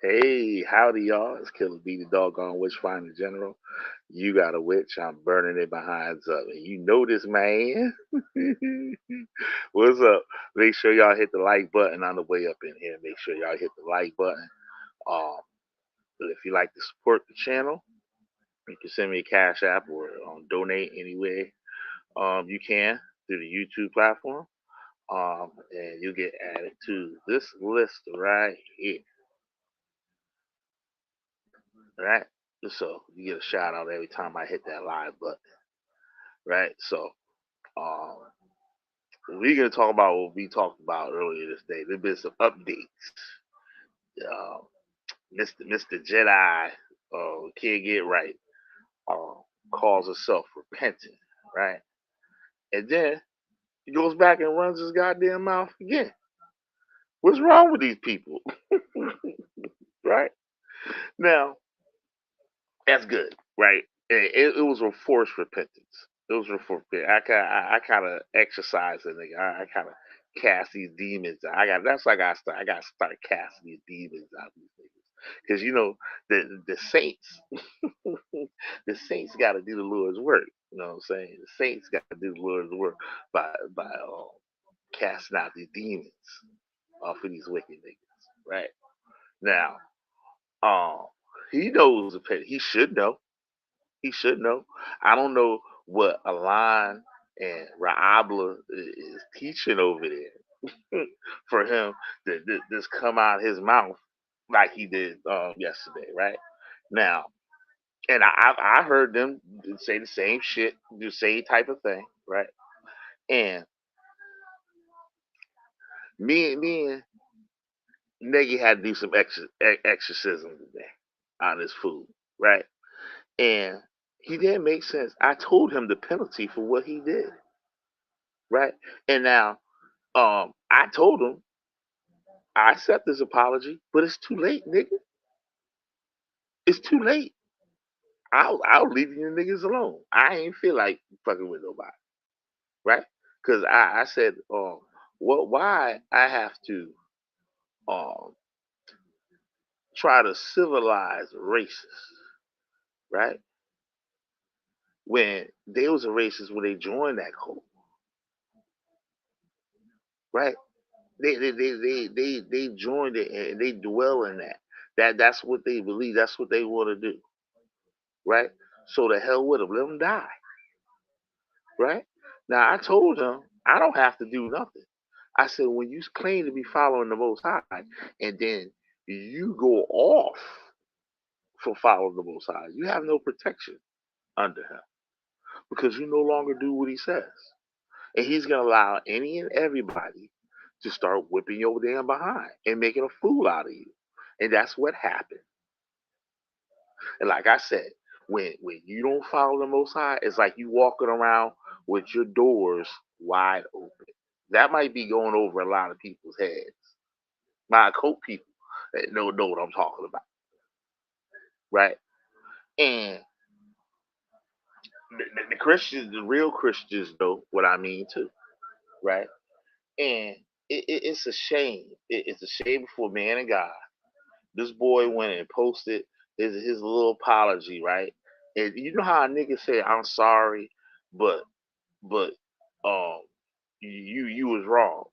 Hey, howdy, y'all. It's Killer B, the doggone witch finder general. You got a witch, I'm burning it behinds up. And you know this, man. What's up? Make sure y'all hit the like button on the way up in here. Make sure y'all hit the like button. Um, if you like to support the channel, you can send me a cash app or donate anyway you can through the YouTube platform. And you get added to this list right here, right? So you get a shout out every time I hit that live button, right? So um, we're gonna talk about what we talked about earlier this day. There's been some updates. Uh, Mr. Jedi can't get right. Uh, calls himself repentant, right? And then he goes back and runs his goddamn mouth again. What's wrong with these people, right? Now that's good, right? It was a forced repentance. It was a forced. I kind of exercise it. I kind of cast these demons out. That's like I got to start casting these demons out of these niggas because you know the saints, the saints got to do the Lord's work. You know what I'm saying? The saints got to do the Lord's work by casting out these demons off of these wicked niggas, right? Now, um, he knows the pay. He should know. He should know. I don't know what Alon and Raabla is teaching over there for him to just come out his mouth like he did yesterday, right? Now, and I heard them say the same shit, do the same type of thing, right? And me and Neggy had to do some exorcism today on this food, right? And he didn't make sense. I told him the penalty for what he did, right? And now, I told him I accept his apology, but it's too late, nigga. It's too late. I'll leave you niggas alone. I ain't feel like fucking with nobody, right? Because I said, what? Why I have to um try to civilize racists, right? When they was a racist when they joined that cult, right? They joined it and they dwell in that. That's what they believe. That's what they want to do, right? So the hell with them. Let them die, right? Now I told him I don't have to do nothing. I said when you claim to be following the Most High, and then you go off for following the Most High, you have no protection under him because you no longer do what he says, and he's gonna allow any and everybody to start whipping your damn behind and making a fool out of you, and that's what happened. And like I said, when you don't follow the Most High, it's like you walking around with your doors wide open. That might be going over a lot of people's heads. My coat people that know what I'm talking about, right? And the Christians, the real Christians, know what I mean too, right? And it's a shame. It's a shame for man and God. This boy went and posted his little apology, right? And you know how a nigga say I'm sorry, but but um you was wrong.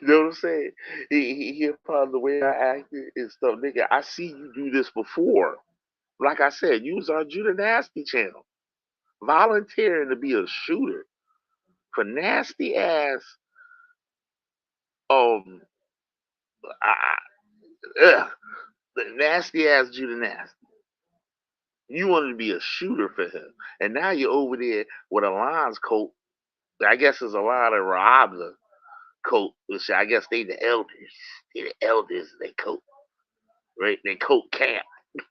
You know what I'm saying? He upon the way I acted and stuff, nigga. I see you do this before. Like I said, you was on Judah Nasty channel, volunteering to be a shooter for nasty ass um ugh, nasty ass Judah Nasty. You wanted to be a shooter for him, and now you're over there with a Lions coat. I guess there's a lot of Rabla coat, which I guess they the elders. They the elders. They coat, right? They coat camp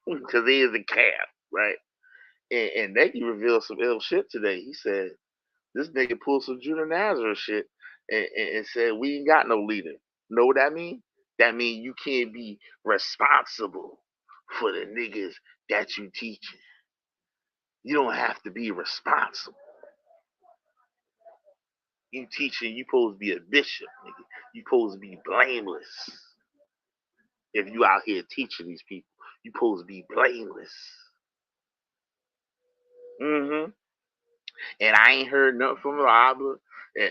because they is a camp, right? And Nike revealed some ill shit today. He said this nigga pulled some Judah Nazareth shit and said we ain't got no leader. Know what that mean? That mean you can't be responsible for the niggas that you teaching. You don't have to be responsible. You teaching, you supposed to be a bishop, nigga. You supposed to be blameless. If you out here teaching these people, you supposed to be blameless. Mm-hmm. And I ain't heard nothing from Robert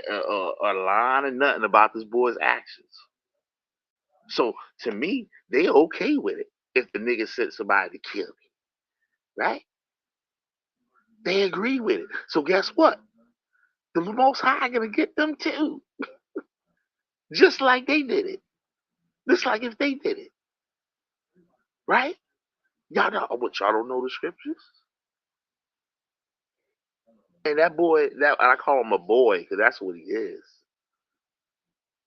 or a line of nothing about this boy's actions. So to me, they okay with it if the nigga sent somebody to kill me, right? They agree with it. So guess what? The Most High gonna get them too, just like they did it. Just like if they did it, right? Y'all know what? Y'all don't know the scriptures. And that boy, that I call him a boy because that's what he is.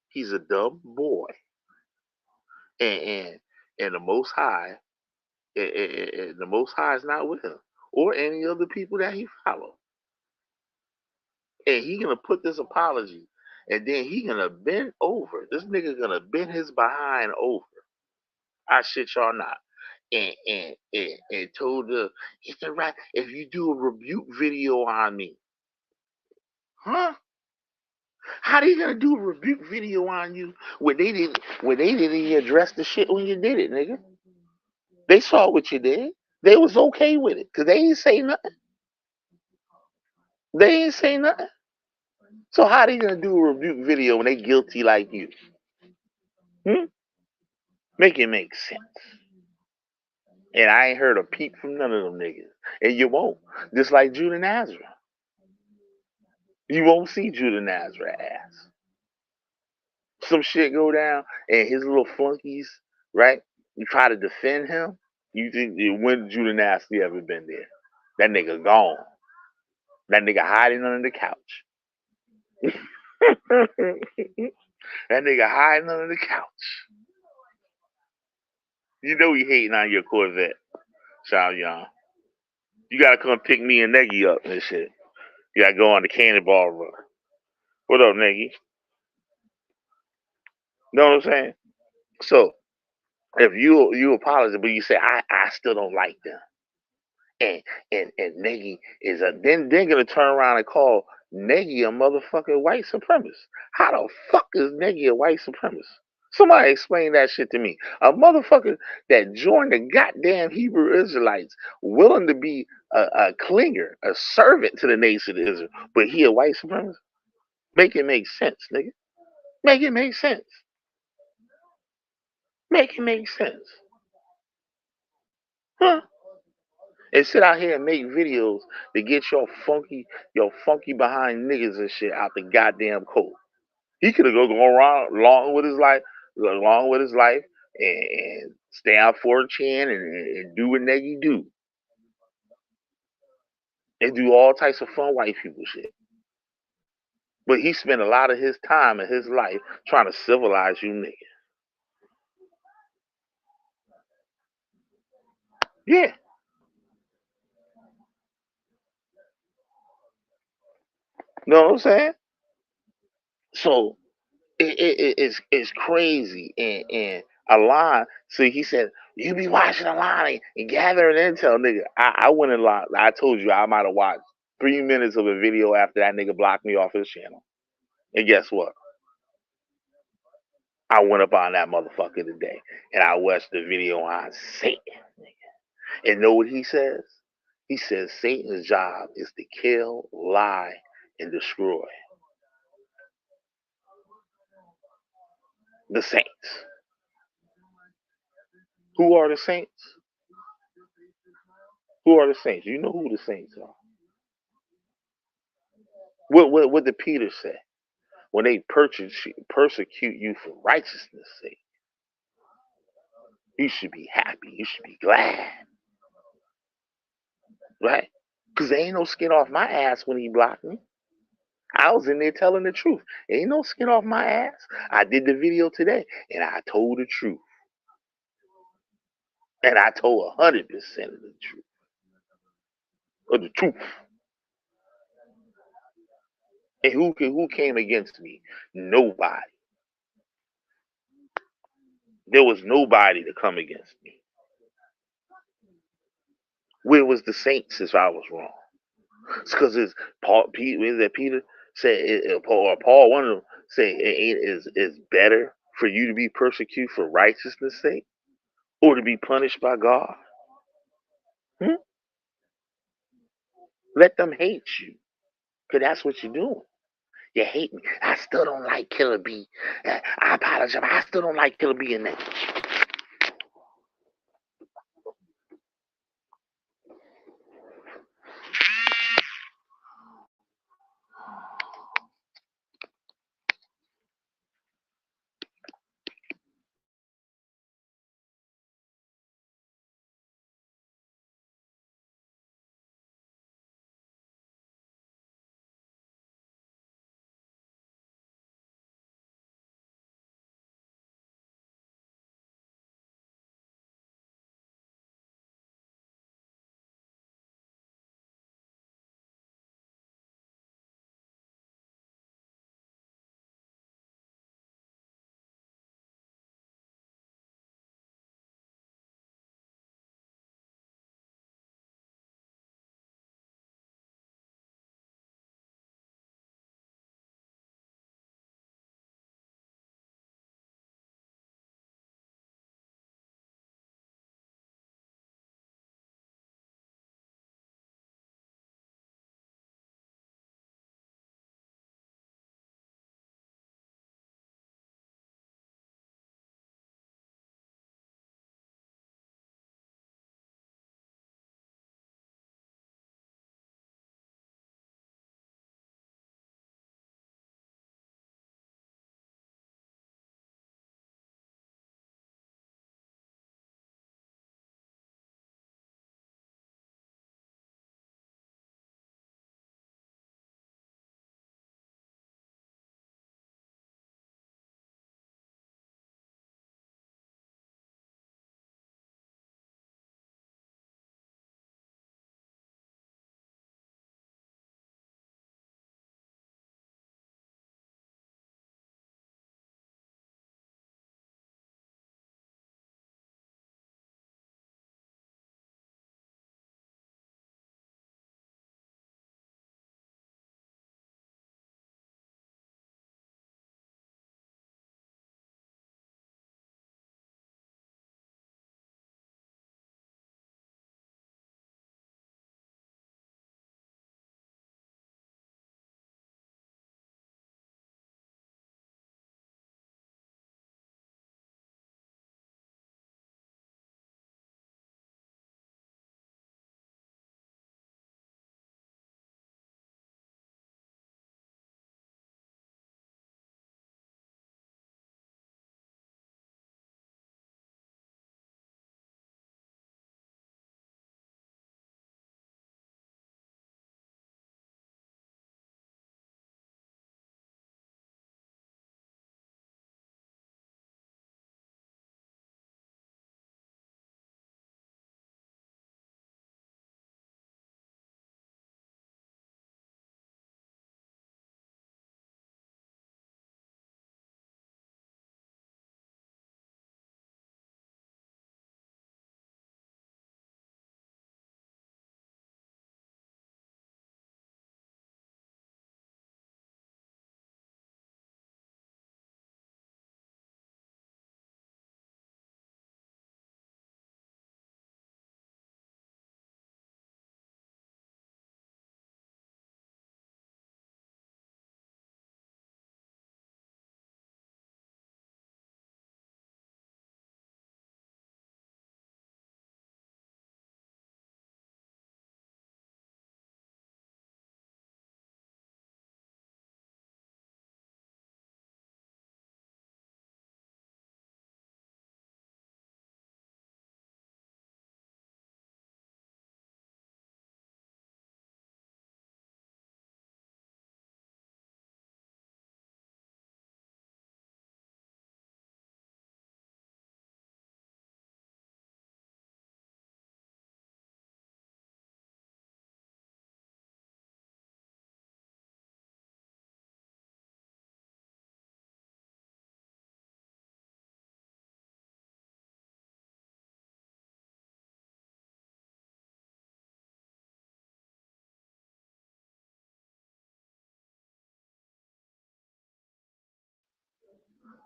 He's a dumb boy, and and the Most High, and the Most High is not with him or any other people that he follow. And he gonna put this apology, and then he gonna bend over. This nigga gonna bend his behind over. I shit y'all not. And told her, it's the right if you do a rebuke video on me. Huh? How they gonna do a rebuke video on you when they didn't even address the shit when you did it, nigga? They saw what you did. They was okay with it. Cause they ain't say nothing. They ain't say nothing. So how they gonna do a rebuke video when they guilty like you? Hmm? Make it make sense. And I ain't heard a peep from none of them niggas. And you won't. Just like Judah Nazareth. You won't see Judah Nazareth ass. Some shit go down and his little flunkies, right? You try to defend him. You think when Judah Nasty ever been there? That nigga gone. That nigga hiding under the couch. That nigga hiding under the couch. You know he hating on your Corvette, Shao Young. You gotta come pick me and Neggy up and shit. You gotta go on the cannonball run. What up, Neggy? Know what I'm saying? So if you apologize, but you say I still don't like them, and and Neggy is a then they're gonna turn around and call Neggy a motherfucking white supremacist. How the fuck is Neggy a white supremacist? Somebody explain that shit to me. A motherfucker that joined the goddamn Hebrew Israelites, willing to be a clinger, a servant to the nation of Israel, but he a white supremacist? Make it make sense, nigga. Make it make sense. Make it make sense. Huh? And sit out here and make videos to get your funky behind niggas and shit out the goddamn cold. He could have gone around along with his life, and stay out for a chan and do what nigga do, and do all types of fun white people shit. But he spent a lot of his time in his life trying to civilize you niggas. Yeah, you know what I'm saying? So it's crazy, and Alon. See, he said you be watching Alon and gathering intel, nigga. I went and locked. I told you I might have watched 3 minutes of a video after that nigga blocked me off his channel. And guess what? I went up on that motherfucker today, and I watched the video on Satan. And know what he says? He says Satan's job is to kill, lie, and destroy the saints. Who are the saints? Who are the saints? You know who the saints are. What did Peter say? When they persecute you for righteousness' sake, you should be happy. You should be glad, right? Because there ain't no skin off my ass when he blocked me. I was in there telling the truth. Ain't no skin off my ass. I did the video today, and I told the truth. And I told 100% of the truth. Of the truth. And who came against me? Nobody. There was nobody to come against me. Where was the saints if I was wrong? It's because it's Peter. Say Paul, one of them say it is better for you to be persecuted for righteousness' sake or to be punished by God. Hmm? Let them hate you, cause that's what you're doing. You hate me. I still don't like Killer B. I apologize. I still don't like Killer B in that.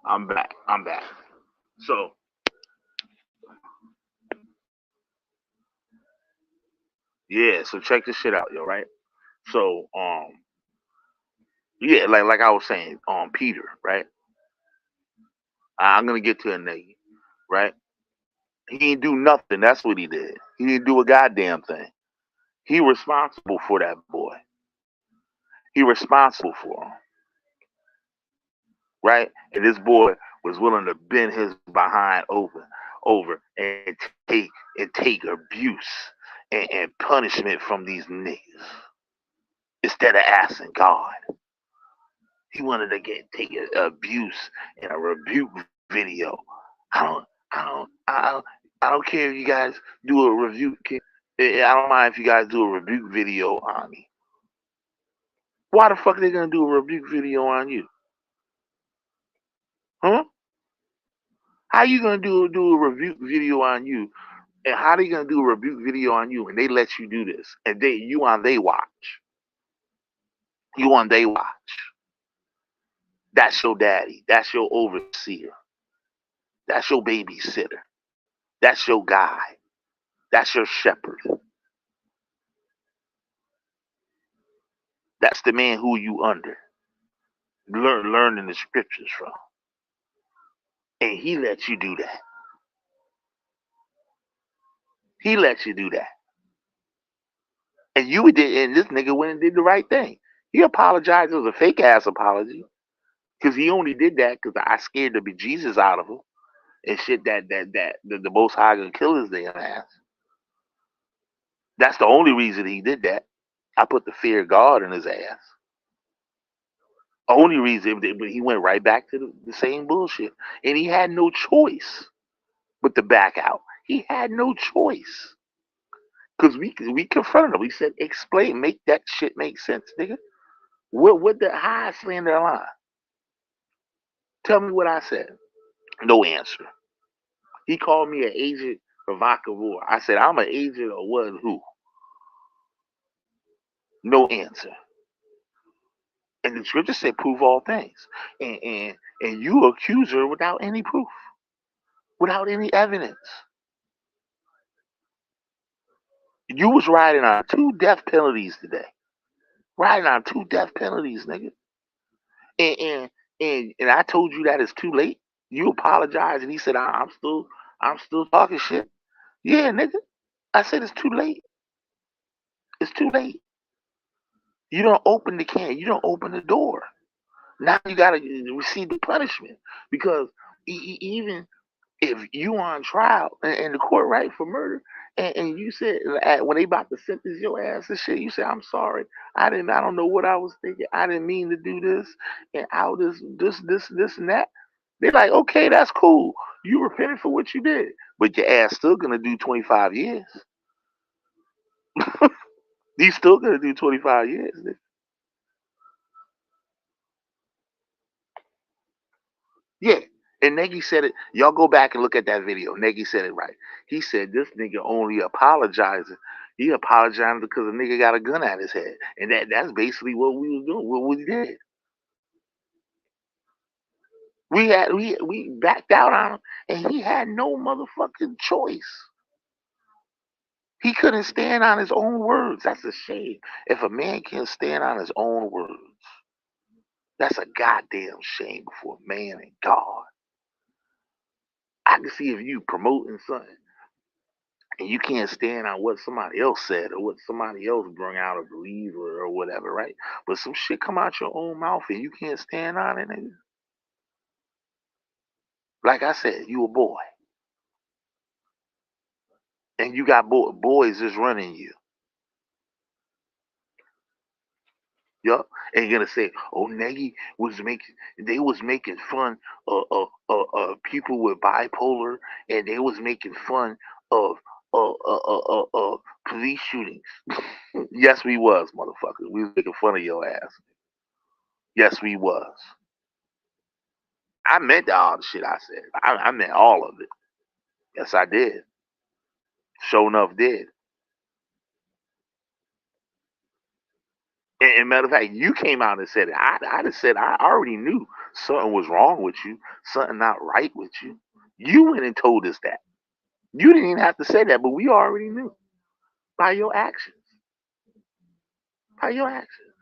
I'm back. I'm back. So yeah, so check this shit out, yo, right? So yeah, like I was saying, Peter, right? I'm gonna get to a nigga, right? He didn't do nothing. That's what he did. He didn't do a goddamn thing. He responsible for that boy. He responsible for him, right? And this boy was willing to bend his behind over and take abuse and punishment from these niggas instead of asking God. He wanted to take abuse in a rebuke video. I don't, I don't, I don't, I don't care if you guys do a rebuke. I don't mind if you guys do a rebuke video on me. Why the fuck are they gonna do a rebuke video on you? Huh? How you gonna do a rebuke video on you? And how they gonna do a rebuke video on you and they let you do this? And you on they watch. You on they watch. That's your daddy. That's your overseer. That's your babysitter. That's your guy. That's your shepherd. That's the man who you under. Learning the scriptures from. And he lets you do that. He lets you do that. And you did, and this nigga went and did the right thing. He apologized. It was a fake ass apology. Because he only did that because I scared the bejesus out of him. And shit the most high gonna kill his damn ass. That's the only reason he did that. I put the fear of God in his ass. Only reason, but he went right back to the same bullshit. And he had no choice but to back out. He had no choice. Because we confronted him. We said, explain, make that shit make sense, nigga. What the high slander line? Tell me what I said. No answer. He called me an agent provocateur. I said, I'm an agent of what and who? No answer. And the scripture said, prove all things. And you accuse her without any proof, without any evidence. You was riding on 2 death penalties today. Riding on 2 death penalties, nigga. And and I told you that it's too late. You apologized, and he said, I'm still talking shit. Yeah, nigga. I said it's too late. It's too late. You don't open the can. You don't open the door. Now you gotta receive the punishment because even if you on trial and the court right for murder, and you said when they about to sentence your ass and shit, you say, I'm sorry, I don't know what I was thinking, I didn't mean to do this, and all this and that. They're like, okay, that's cool. You repented for what you did, but your ass still gonna do 25 years. You still gonna do 25 years. Yeah. And Nagy said it. Y'all go back and look at that video. Nagy said it right. He said this nigga only apologizing. He apologized because the nigga got a gun at his head. And that's basically what we was doing, what we did. We backed out on him and he had no motherfucking choice. He couldn't stand on his own words. That's a shame. If a man can't stand on his own words, that's a goddamn shame before man and God. I can see if you promoting something and you can't stand on what somebody else said or what somebody else brought out or believe or whatever, right? But some shit come out your own mouth and you can't stand on it, nigga. Like I said, you a boy and you got boys just running you. Yup. And you're gonna say, "Oh, Nagy they was making fun of people with bipolar, and they was making fun of police shootings." Yes, we was, motherfucker. We was making fun of your ass. Yes, we was. I meant all the shit I said. I meant all of it. Yes, I did. Sure enough, did. And matter of fact, you came out and said it. I just said I already knew something was wrong with you, something not right with you. You went and told us that. You didn't even have to say that, but we already knew by your actions. By your actions,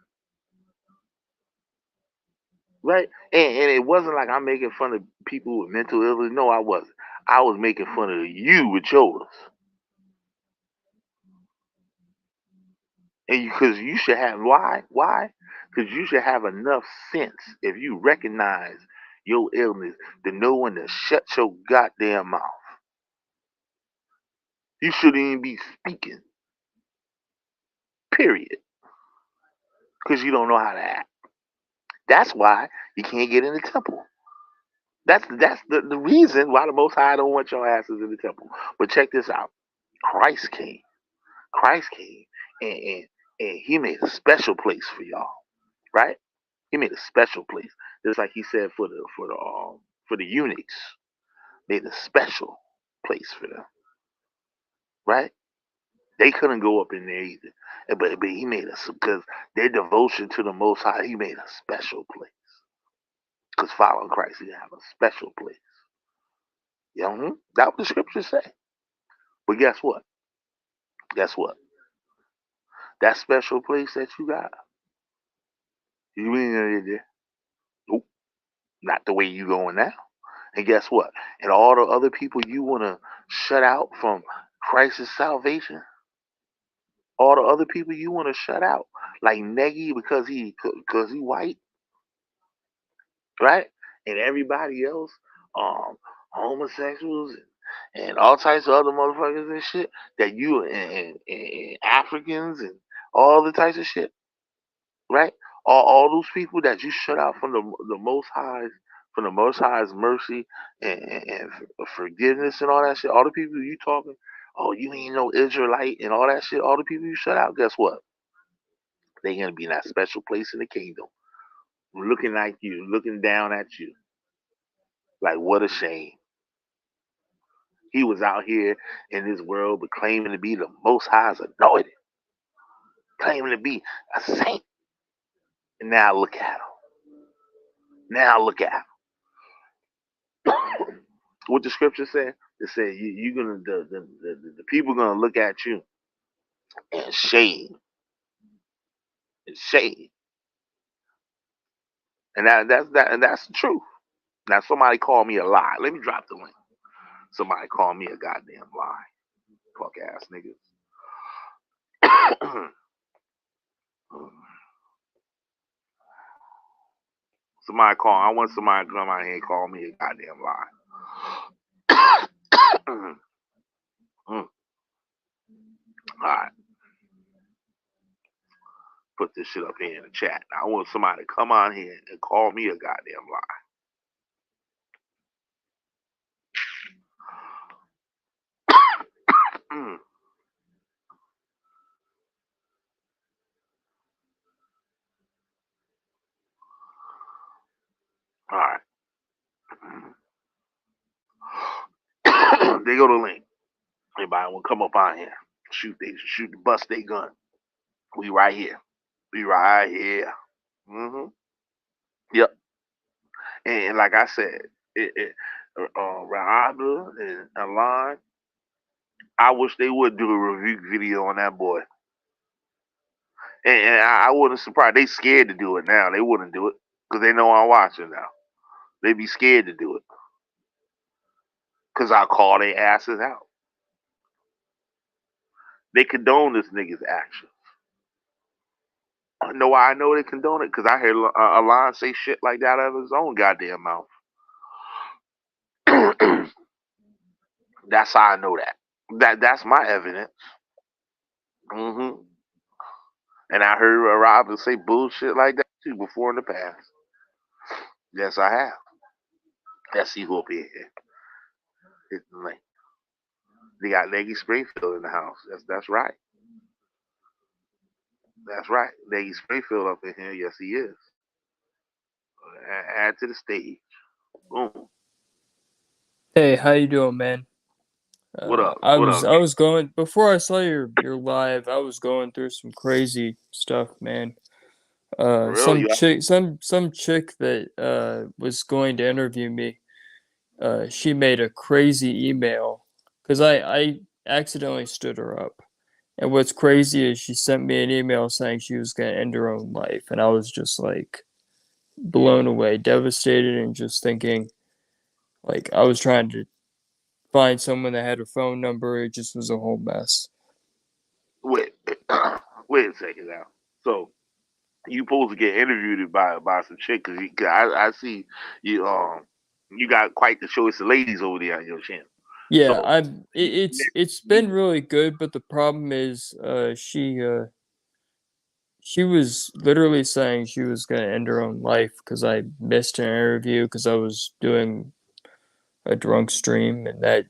right? And it wasn't like I'm making fun of people with mental illness. No, I wasn't. I was making fun of you with yours. And because you should have, why? Because you should have enough sense if you recognize your illness to know when to shut your goddamn mouth. You shouldn't even be speaking, period, because you don't know how to act. That's why you can't get in the temple. That's the reason why the Most High don't want your asses in the temple. But check this out. Christ came. Christ came, and, and, and he made a special place for y'all, right? He made a special place, just like he said for the eunuchs, made a special place for them, right? They couldn't go up in there either, but he made us because their devotion to the Most High. He made a special place because following Christ, you have a special place. You know, that's what the scriptures say. But guess what? Guess what? That special place that you got, you ain't gonna get there. Nope, not the way you going now. And guess what? And all the other people you want to shut out from Christ's salvation, all the other people you want to shut out, like Negi because he white, right? And everybody else, um, homosexuals and all types of other motherfuckers and shit that you and Africans and all the types of shit, right? All those people that you shut out from the Most High's mercy and forgiveness and all that shit. All the people you talking, oh, you ain't no Israelite and all that shit. All the people you shut out, guess what? They gonna be in that special place in the kingdom, looking like you, looking down at you, like what a shame. He was out here in this world, but claiming to be the Most High's anointed, claiming to be a saint. And now look at him. Now look at him. What the scripture said? It said you gonna the people gonna look at you and shame and shame, and that's the truth. Now somebody call me a lie. Let me drop the link. Somebody call me a goddamn lie. Fuck ass niggas. Somebody call. I want somebody to come out here and call me a goddamn lie. All right, put this shit up here in the chat. Now, I want somebody to come on here and call me a goddamn lie. All right. They go to the link. Anybody want to come up on here? Shoot, bust they gun. We right here. We right here. Yep. And like I said, Rahaba and Allon, I wish they would do a review video on that boy. And I wouldn't surprise. They scared to do it now. They wouldn't do it because they know I'm watching now. They be scared to do it because I'll call their asses out. They condone this nigga's actions. Know why I know they condone it? Because I heard Alon say shit like that out of his own goddamn mouth. That's how I know that. That's my evidence. hmm And I heard Robin say bullshit like that too before in the past. Yes, I have. Let's see who up here. Hit the link. They got Leggy Springfield in the house. That's right. That's right. Leggy Springfield up in here. Yes, he is. Add to the stage. Boom. Hey, how you doing, man? What up? I What was up? I was going before I saw your live. I was going through some crazy stuff, man. For real? Some You chick, some chick that was going to interview me. She made a crazy email because I accidentally stood her up. And what's crazy is she sent me an email saying she was gonna end her own life, and I was just like blown away, devastated, and just thinking like I was trying to find someone that had her phone number. It just was a whole mess. wait, wait a second now. So you supposed to get interviewed by some chick? Cause I see you you got quite the choice of ladies over there on your channel. Yeah, So it's been really good, but the problem is she was literally saying she was gonna end her own life because I missed an interview because I was doing a drunk stream, and that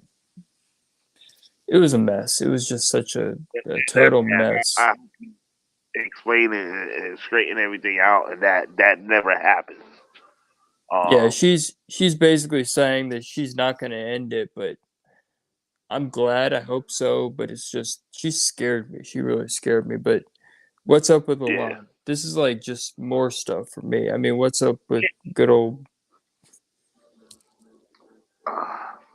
it was a mess. It was just such a that, total mess. I explain and straighten everything out, and that never happens. Yeah, Um, she's basically saying that she's not gonna end it, but I'm glad. I hope so, but it's just she scared me. She really scared me. But what's up with yeah. allon? This is like just more stuff for me. I mean, what's up with good old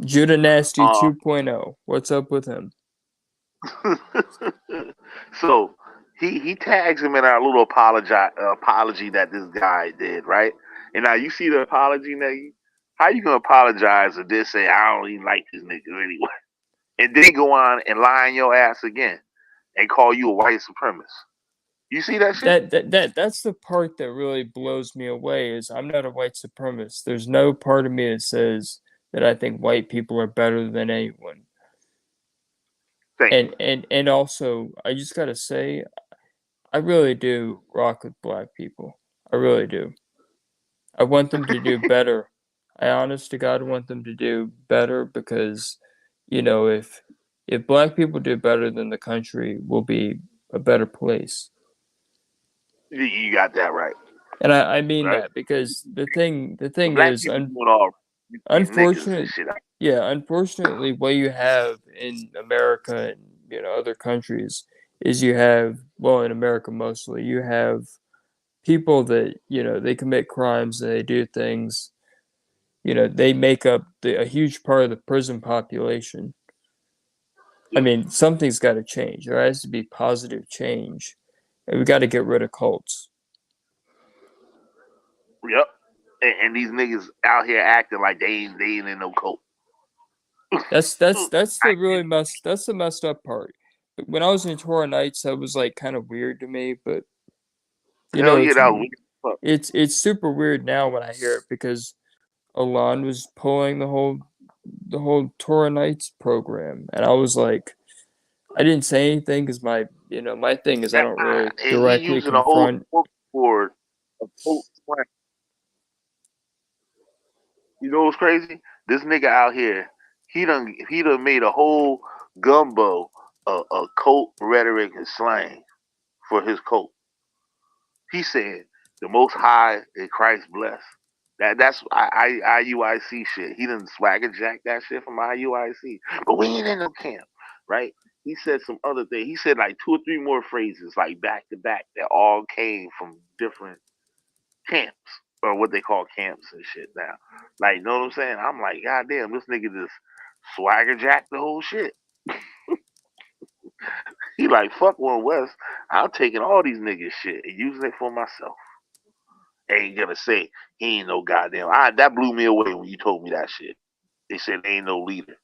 Judah Nasty Uh, 2.0? What's up with him? so he tags him in our little apology that this guy did, right? And now you see the apology, nigga. How you gonna apologize and then say I don't even like this nigga anyway, and then go on and lie on your ass again and call you a white supremacist? You see that shit? That's the part that really blows me away is I'm not a white supremacist. There's no part of me that says that I think white people are better than anyone. Thank you. And also I just gotta say I really do rock with black people. I really do. I want them to do better. I honest to God want them to do better because, if black people do better, then the country will be a better place. You got that right, And I mean right? that because the The thing black is, people doing all these niggas and unfortunate, shit. yeah, unfortunately, what you have in America and other countries is you have, well, in America mostly, you have people that they commit crimes and they do things. They make up a huge part of the prison population. I Yeah. mean, something's got to change. There has to be positive change, and we got to get rid of cults. Yep. And these niggas out here acting like they ain't in no cult. That's I the really that's the messed up part. When I was in Torah Nights, that was like kind of weird to me, but hell yeah, it's that was weird. Fuck. it's super weird now when I hear it because Alon was pulling the whole Torah Nights program, and I was like, I didn't say anything because my thing is I don't really And he directly using a whole confront. book for a cult plan. You know what's crazy? This nigga out here, he done made a whole gumbo of cult rhetoric and slang for his cult. He said the Most High is Christ blessed. That's IUIC shit. He done swagger jack that shit from IUIC. But we ain't in no camp, right? He said some other thing. He said like two or three more phrases like back to back that all came from different camps or what they call camps and shit now. Like, you know what I'm saying? I'm like, God damn, this nigga just swagger jacked the whole shit. He like, fuck One West. I'm taking all these niggas shit and using it for myself. Ain't gonna say he ain't no goddamn. That blew me away when you told me that shit. They said they ain't no leader.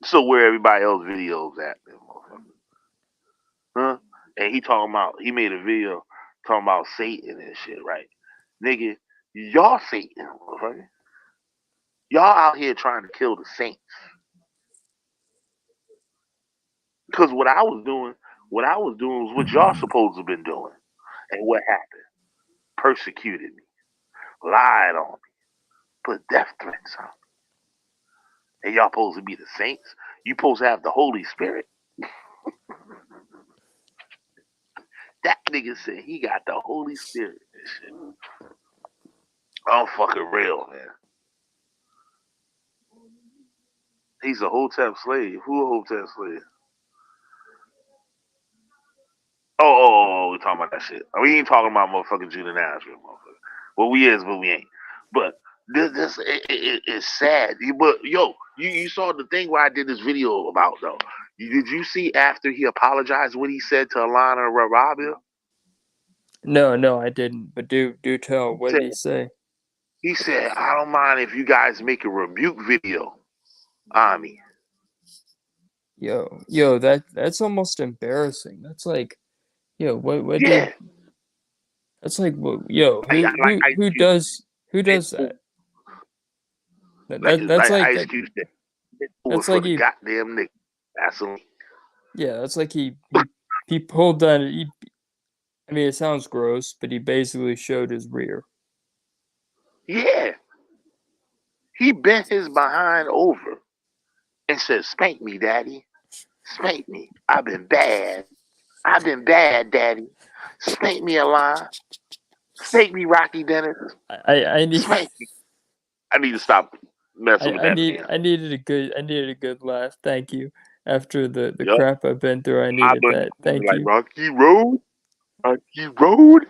So where everybody else videos at, then, motherfucker? Huh? And he talking about he made a video talking about Satan and shit, right? Nigga, y'all Satan, motherfucker. Y'all out here trying to kill the saints. Because what I was doing was what y'all supposed to have been doing. And what happened? Persecuted me, lied on me, put death threats on me. And y'all supposed to be the saints. You supposed to have the Holy Spirit. That nigga said he got the Holy Spirit and shit. I'm fucking real, man. He's a Hotep slave. Who a Hotep slave? Oh, talking about that shit. We ain't talking about motherfucking Judah Nashville, motherfucker. Well, we is, but we ain't. But this it's sad. But yo, you saw the thing where I did this video about though. Did you see after he apologized what he said to Alana Rabia? No, I didn't. But do tell. He What did said, he say? he said, I don't mind if you guys make a rebuke video on me. Yo, that's almost embarrassing. That's like, yo, what did? Yeah, That's like, yo, like Ice Cube. who Bent does that? over, like That's like like Ice Cube said, bent over that's for like the he goddamn nigga. Vaseline. yeah, that's like he pulled down. I mean, it sounds gross, but he basically showed his rear. Yeah, he bent his behind over and said, "Spank me, daddy. Spank me. I've been bad. I've been bad, daddy. Spank me a line. Spank me, Rocky Dennis. I need Spank me." I need to stop messing with that man. I needed a good laugh. Thank you. After the Yup. crap I've been through, I I needed been that. Thank like you. Rocky Road. Rocky Road.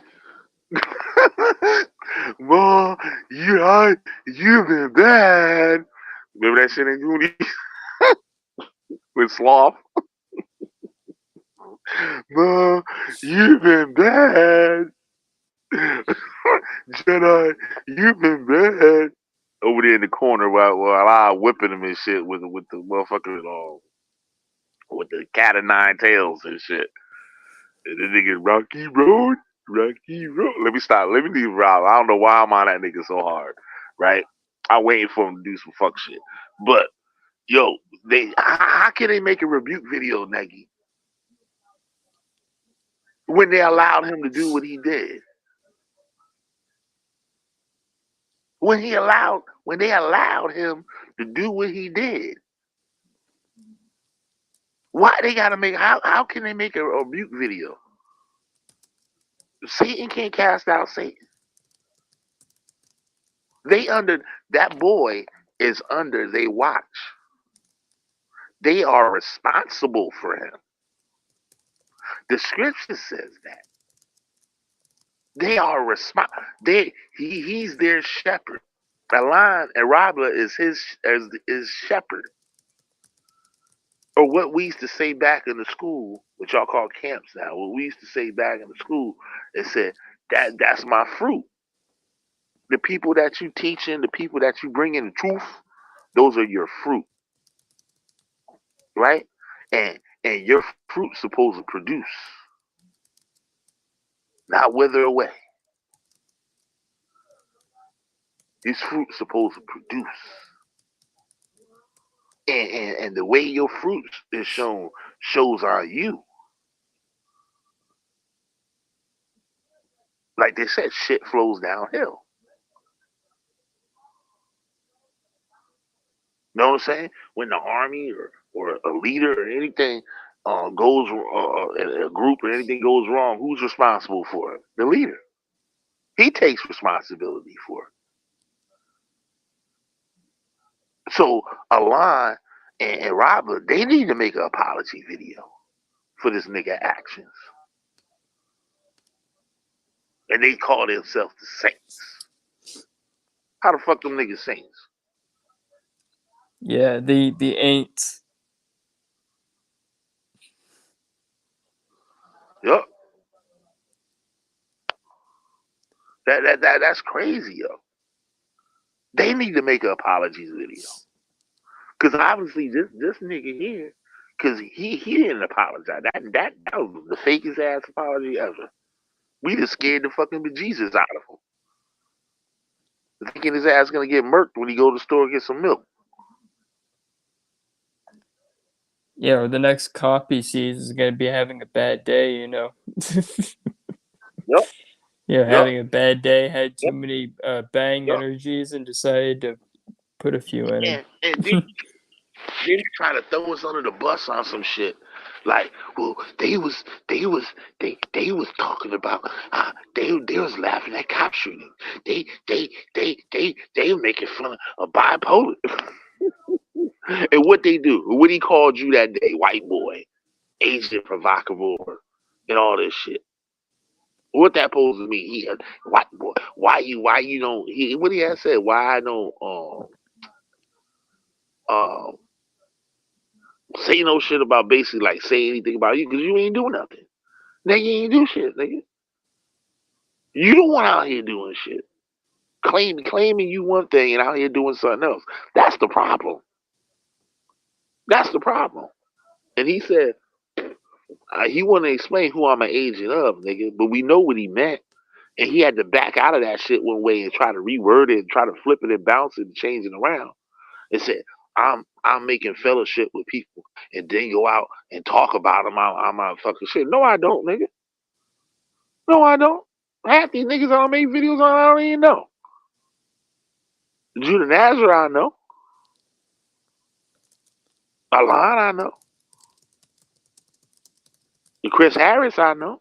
Ma, you've been bad. Remember that shit in Goonies with Sloth? Ma, you've been bad. Jedi, you've been bad. Over there in the corner while I whipping him and shit with the motherfucker with the cat of nine tails and shit. And the nigga Rocky Road, Rocky Road. Let me stop. Let me leave Rob. I don't know why I'm on that nigga so hard, right? I'm waiting for him to do some fuck shit. But yo, how can they make a rebuke video, Nagy, when they allowed him to do what he did? When they allowed him to do what he did. Why they gotta make how can they make a rebuke video? Satan can't cast out Satan. They under that boy is under they watch. They are responsible for him. The scripture says that. They are responsible. He's their shepherd. Alon and Rabla is his shepherd. Or what we used to say back in the school, which y'all call camps now, what we used to say back in the school, it said that's my fruit. The people that you teaching, the people that you bring in the truth, those are your fruit, right? And your fruit's supposed to produce, not wither away. This fruit's supposed to produce. And the way your fruit is shown shows on you. Like they said, shit flows downhill. You know what I'm saying? When the army or a leader or anything goes, a group or anything goes wrong, who's responsible for it? The leader. He takes responsibility for it. So Alon and Robert, they need to make an apology video for this nigga actions. And they call themselves the Saints. How the fuck them niggas Saints? Yeah, the ain't. Yup. That's crazy, yo. They need to make an apologies video. Cause obviously this nigga here, cause he didn't apologize. That was the fakest ass apology ever. We just scared the fucking bejesus out of him. Thinking his ass gonna get murked when he go to the store and get some milk. Yeah, or the next copy sees is gonna be having a bad day, Yup, yup, having a bad day, had too yup, many bang yup. energies and decided to put a few in And then he try to throw us under the bus on some shit. Like, well, they was talking about they was laughing at cop shooting. They were making fun of bipolar. And what they do? What he called you that day, white boy, agent provocateur, and all this shit. What that supposed to mean? Why you don't? What he had said? Why I don't um say no shit about basically like say anything about you because you ain't doing nothing. Nigga, you ain't do shit, nigga. You the one out here doing shit. Claiming you one thing and out here doing something else. That's the problem. That's the problem. And he said he wanted to explain who I'm an agent of, nigga, but we know what he meant. And he had to back out of that shit one way and try to reword it and try to flip it and bounce it and change it around. And said, I'm making fellowship with people and then go out and talk about them. I'm out fucking shit. No, I don't, nigga. No, I don't. Half these niggas I don't make videos on, I don't even know. Judah Nazareth, I know. Allon, I know. And Chris Harris, I know.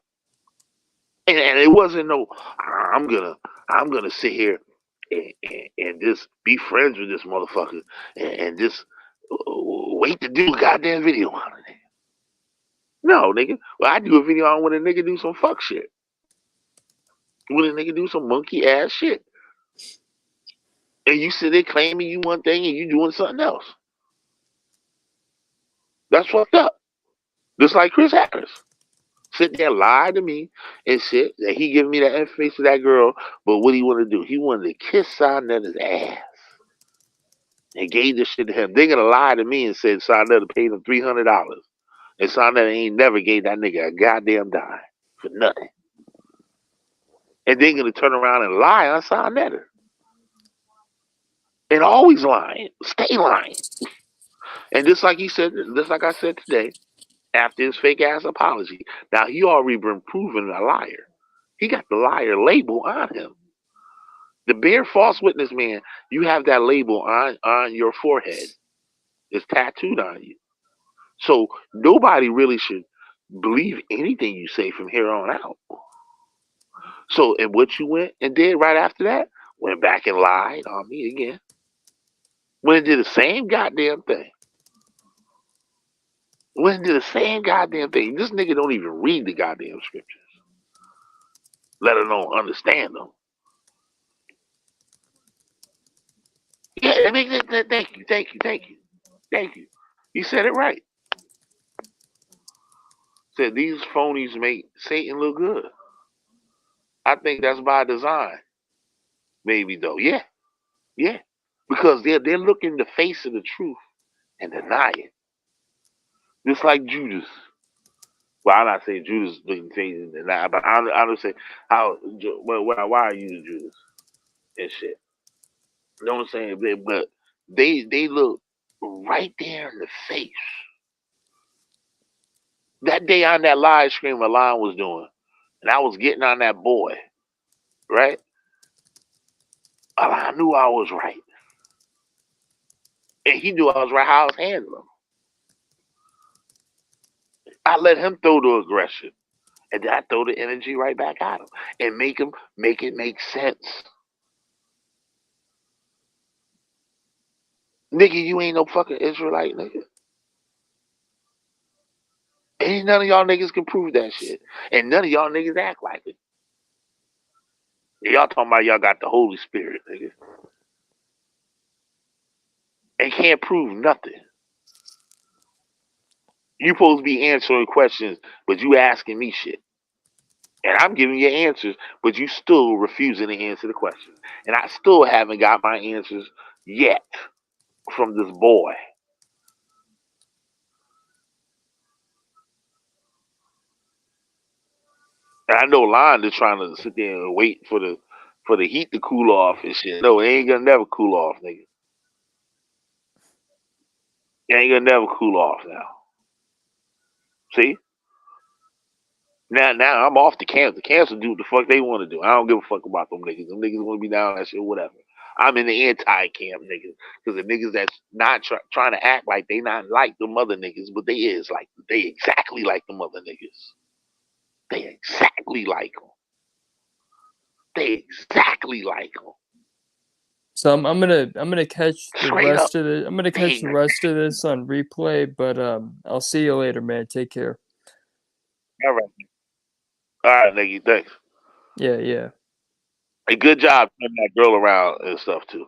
And it wasn't no. I'm gonna I'm gonna sit here and just be friends with this motherfucker and just wait to do a goddamn video on it. No, nigga. Well, I do a video on when a nigga do some fuck shit. When a nigga do some monkey ass shit. And you sit there claiming you one thing and you doing something else. That's fucked up. Just like Chris Harris. Sit there, lie to me and shit that he giving me that information to that girl, but what he want to do? He wanted to kiss Sarnetta's ass and gave this shit to him. They gonna lie to me and said Sarnetta paid him $300, and Sarnetta ain't never gave that nigga a goddamn dime for nothing. And they gonna turn around and lie on Sarnetta. And always lying, stay lying. And just like he said, just like I said today, after his fake ass apology, now he already been proven a liar. He got the liar label on him. The bare false witness man, you have that label on your forehead. It's tattooed on you. So nobody really should believe anything you say from here on out. So and what you went and did right after that, went back and lied on me again. Went and did the same goddamn thing. Went and did the same goddamn thing. This nigga don't even read the goddamn scriptures, let alone understand them. Yeah, I mean, thank you. You said it right. Said these phonies make Satan look good. I think that's by design. Maybe though. Yeah, yeah. Because they're looking the face of the truth and deny it. Just like Judas. Well, I'm not saying Judas looking face and deny, but I'm just saying how. Well, why are you Judas and shit? You know what I'm saying? But they look right there in the face. That day on that live stream Alon was doing, and I was getting on that boy, right? I knew I was right. And he knew I was right how I was handling him. I let him throw the aggression. And then I throw the energy right back at him. And make it make sense. Nigga, you ain't no fucking Israelite, nigga. Ain't none of y'all niggas can prove that shit. And none of y'all niggas act like it. Y'all talking about y'all got the Holy Spirit, nigga. And can't prove nothing. You supposed to be answering questions, but you asking me shit. And I'm giving you answers, but you still refusing to answer the questions. And I still haven't got my answers yet from this boy. And I know Lon is trying to sit there and wait for the heat to cool off and shit. No, it ain't gonna never cool off, nigga. It ain't gonna never cool off now. See? Now I'm off the camp. The camps will do what the fuck they want to do. I don't give a fuck about them niggas. Them niggas want to be down that shit, whatever. I'm in the anti-camp niggas because the niggas that's not trying to act like they not like the mother niggas, but they is like they exactly like the mother niggas. They exactly like them. They exactly like them. So I'm gonna catch the Straight up. rest of it. I'm gonna catch the rest of this on replay, but I'll see you later, man. Take care. All right. All right, nigga. Thanks. Yeah, yeah. A good job turning that girl around and stuff too.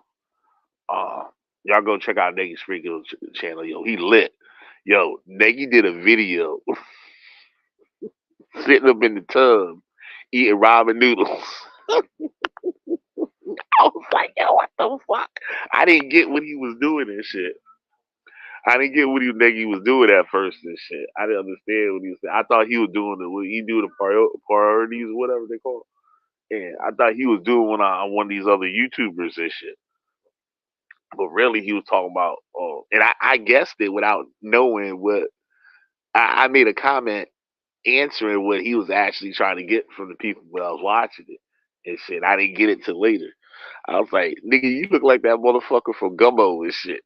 Uh, y'all go check out Negi's Freaky channel, yo. He lit. Yo, Negi did a video sitting up in the tub eating ramen noodles. I was like, yo, what the fuck? I didn't get what he was doing and shit. I didn't get what Negi was doing at first and shit. I didn't understand what he was saying. I thought he was doing what he do the priorities or whatever they call it. And I thought he was doing one of these other YouTubers and shit. But really, he was talking about, and I guessed it without knowing what. I made a comment answering what he was actually trying to get from the people when I was watching it and shit. I didn't get it till later. I was like, nigga, you look like that motherfucker from Gumbo and shit.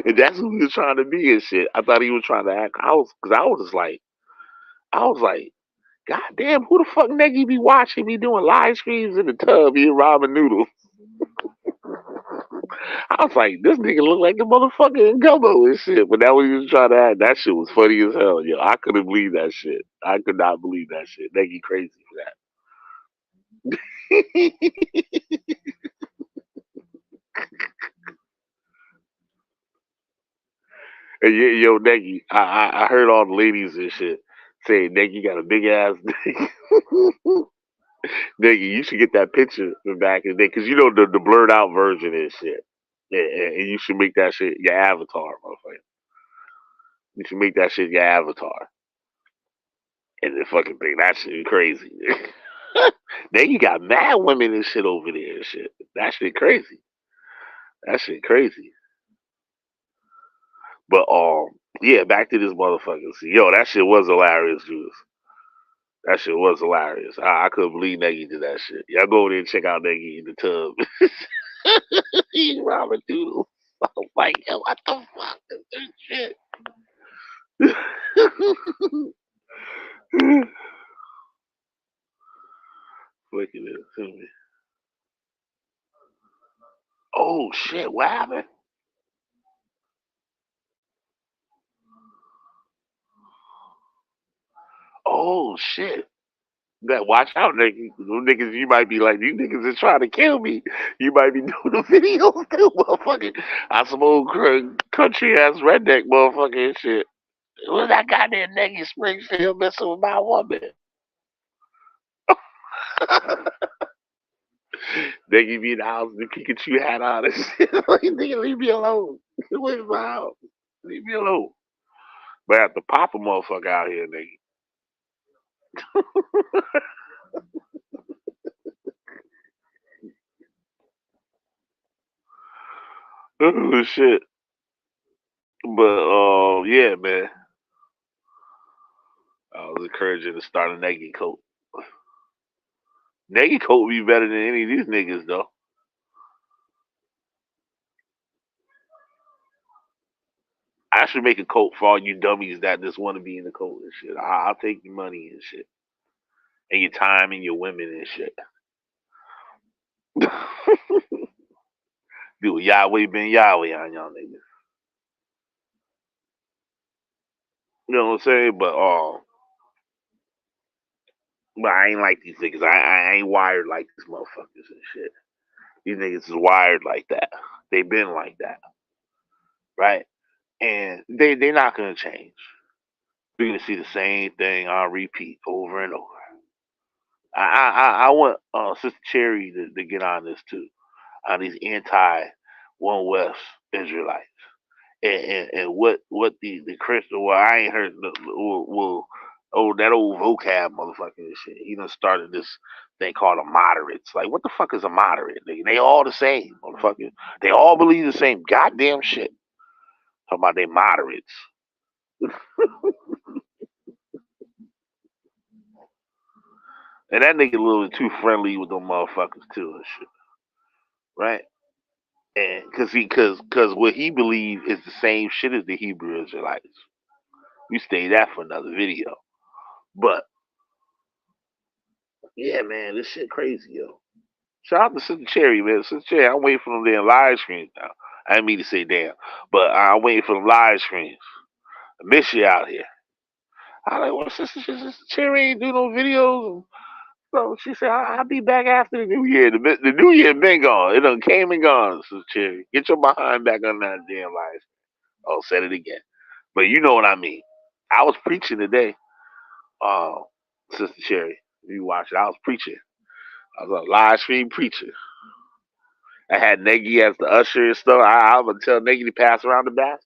And that's who he was trying to be and shit. I thought he was trying to act. Cause I was like, God damn, who the fuck nigga be watching me doing live streams in the tub eating ramen noodles? I was like, this nigga look like the motherfucker in Gumbo and shit. But that what he was trying to act. That shit was funny as hell, yo. I couldn't believe that shit. I could not believe that shit. Nigga crazy for that. And yo, Negi, I heard all the ladies and shit saying Negi got a big ass dick. Nigga, you should get that picture from back in the day, cause you know the blurred out version and shit. Yeah, and you should make that shit your avatar, motherfucker. You should make that shit your avatar. And the fucking thing, that shit crazy. Then you got mad women and shit over there and shit. That shit crazy. That shit crazy. But yeah, back to this motherfucker. See, yo, that shit was hilarious, Juice. That shit was hilarious. I couldn't believe Negi did that shit. Y'all go over there and check out Negi in the tub. He's Robert Doodle. I was like, yo, what the fuck is this shit? Look at this. Oh shit, what happened? Oh shit. That watch out, niggas. Those niggas, you might be like, these niggas is trying to kill me. You might be doing the videos too, motherfucker. I some old country ass redneck motherfucker and shit. Who's that goddamn nigga Springfield messing with my woman? Nigga be in the house with the Pikachu hat on and shit. Like, nigga, leave me alone. Leave my house. Leave me alone. But I have to pop a motherfucker out here, nigga. Oh shit. But yeah, man. I was encouraging to start a Negi coat. Negi coat would be better than any of these niggas though. I should make a coat for all you dummies that just want to be in the coat and shit. I'll take your money and shit. And your time and your women and shit. Do a Yahweh ben Yahweh on y'all niggas. You know what I'm saying? But I ain't like these niggas. I ain't wired like these motherfuckers and shit. These niggas is wired like that. They been like that, right? And they not gonna change. We're gonna see the same thing on repeat over and over. I want Sister Cherry to get on this too, on these anti One West Israelites, and what the Christian. Well, I ain't heard oh that old vocab motherfucker and shit. He done started this thing called a moderates. Like what the fuck is a moderate? They all the same, motherfucker. They all believe the same goddamn shit. Talking about they moderates. And that nigga a little too friendly with them motherfuckers too and shit, right? And cause what he believe is the same shit as the Hebrew Israelites. We stay that for another video. But yeah, man, this shit crazy, yo. Shout out to Sister Cherry, man. Sister Cherry, I'm waiting for them damn live streams now. I didn't mean to say damn, but I'm waiting for them live streams. I miss you out here. I like, well, sister Cherry ain't do no videos. So she said, I'll be back after the new year. The new year been gone. It done came and gone, Sister Cherry. Get your behind back on that damn live. Oh, said it again. But you know what I mean. I was preaching today, uh, Sister Cherry. If you watch it, I was preaching. I was a live stream preacher. I had Nagy as the usher and stuff. I would tell Nagy to pass around the basket.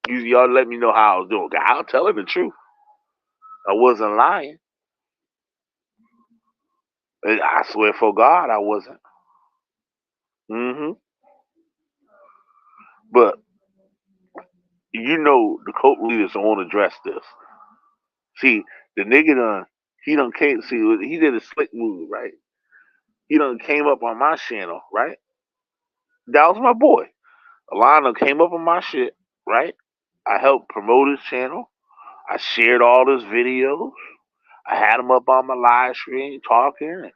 Y'all let me know how I was doing. I'll tell her the truth. I wasn't lying. I swear for God, I wasn't. Hmm. But you know, the cult leaders don't want to address this. See, the nigga done, he done came, see, he did a slick move, right? He done came up on my channel, right? That was my boy. Alana came up on my shit, right? I helped promote his channel. I shared all his videos. I had him up on my live stream talking and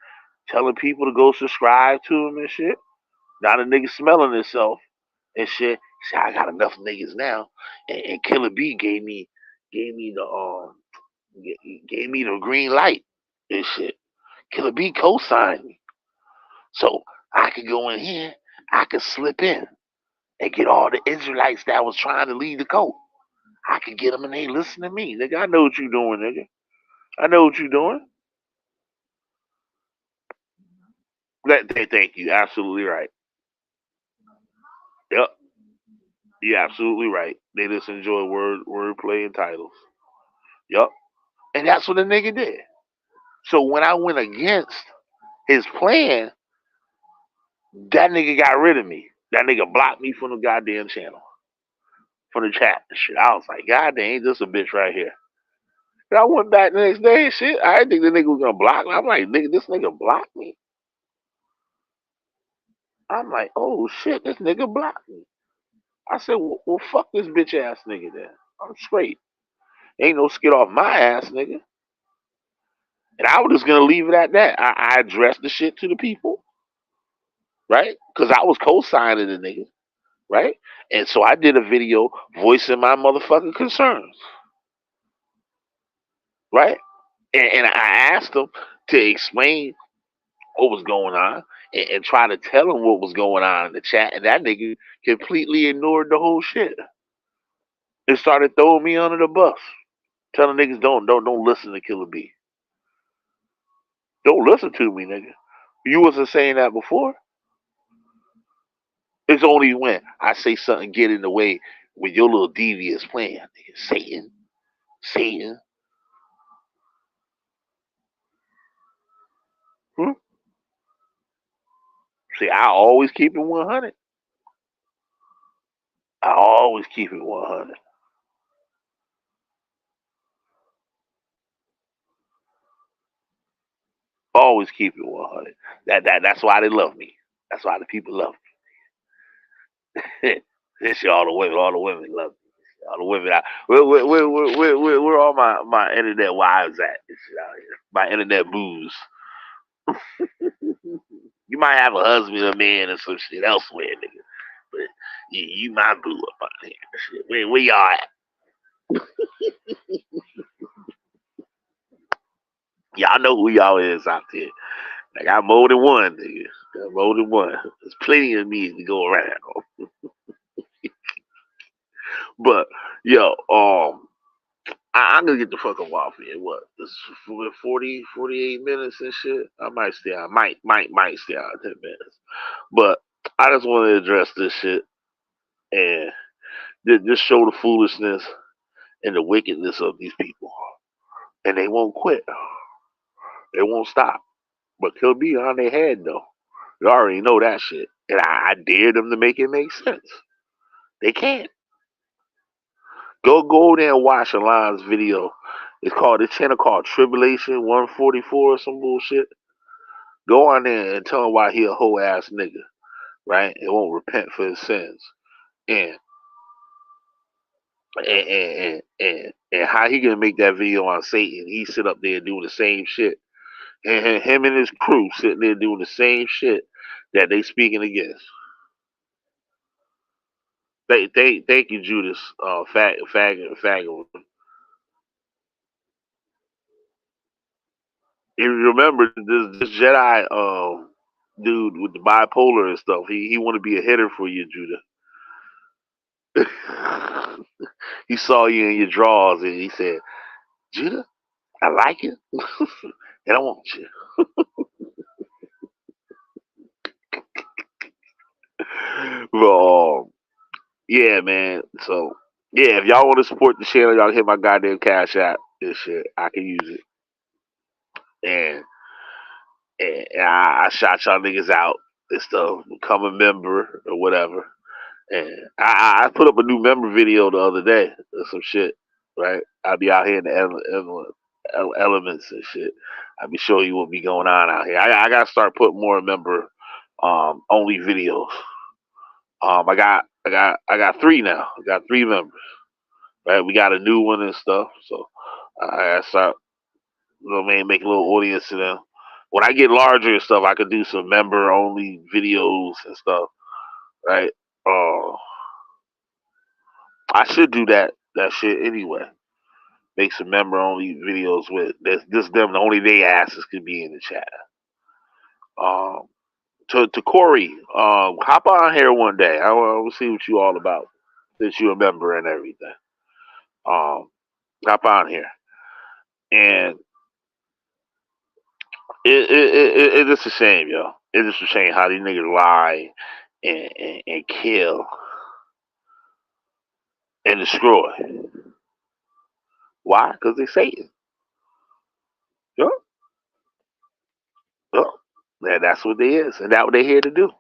telling people to go subscribe to him and shit. Now the nigga smelling himself and shit. He said, I got enough niggas now. And Killer B gave me the gave me the green light and shit. Killer B co-signed me. So I could go in here, I could slip in and get all the Israelites that was trying to lead the cult. I could get them and they listen to me. Nigga, I know what you doing, nigga. I know what you doing. Thank you. Absolutely right. Yep. You're absolutely right. They just enjoy wordplay and titles. Yep. And that's what the nigga did. So when I went against his plan, that nigga got rid of me. That nigga blocked me from the goddamn channel, from the chat and shit. I was like, God dang, ain't this a bitch right here? And I went back the next day and shit. I didn't think the nigga was gonna block me. I'm like, nigga, this nigga blocked me. I'm like, oh shit, this nigga blocked me. I said, well fuck this bitch ass nigga then. I'm straight. Ain't no skid off my ass, nigga. And I was just gonna leave it at that. I addressed the shit to the people, right? Because I was co-signing the nigga, right? And so I did a video voicing my motherfucking concerns, right? And I asked them to explain what was going on and try to tell them what was going on in the chat. And that nigga completely ignored the whole shit and started throwing me under the bus, telling niggas don't listen to Killer B. Don't listen to me, nigga. You wasn't saying that before. It's only when I say something get in the way with your little devious plan, nigga. Satan. Hmm? See, I always keep it 100. I always keep it 100. Always keep it 100. That's why they love me. That's why the people love me. This shit, all the women love me. All the women out. Where all my internet wives at? This shit out here. My internet booze. You might have a husband, a man, or some shit elsewhere, nigga. But you my boo up out here. Shit. Where y'all at? Y'all know who y'all is out there. I got more than one, nigga. Got more than one. There's plenty of me to go around. But yo, I'm gonna get the fuck up off here. What? This 40, 48 minutes and shit. I might stay out. Might stay out 10 minutes. But I just want to address this shit and just show the foolishness and the wickedness of these people. And they won't quit. They won't stop. But they'll be on their head though. You already know that shit. And I dare them to make it make sense. They can't. Go there and watch Alon's video. It's called the channel called Tribulation 144 or some bullshit. Go on there and tell him why he a whole ass nigga, right? And won't repent for his sins. And and how he gonna make that video on Satan? He sit up there doing the same shit. And him and his crew sitting there doing the same shit that they speaking against. Thank you, Judas. Faggot. If you remember this Jedi dude with the bipolar and stuff, he want to be a hitter for you, Judah. He saw you in your drawers and he said, Judah, I like it, and I want you. But yeah, man. So yeah, if y'all want to support the channel, y'all hit my goddamn cash app. This shit, I can use it. And I shot y'all niggas out and stuff. Become a member or whatever. And I put up a new member video the other day or some shit. Right? I'll be out here in the elements and shit. I'll be showing you what be going on out here. I gotta start putting more member only videos. I got three now. I got three members. Right? We got a new one and stuff. So I gotta start, make a little audience to them. When I get larger and stuff, I could do some member only videos and stuff. Right? Uh, I should do that shit anyway. Make some member only videos with this them. The only they asses could be in the chat. Um, to Corey, hop on here one day. I want to see what you all about since you're a member and everything. Um, hop on here, and it's just a shame, yo. It's just a shame how these niggas lie and kill and destroy. Why? Because they Satan. Yo, yo. And that's what they is, and that's what they here to do.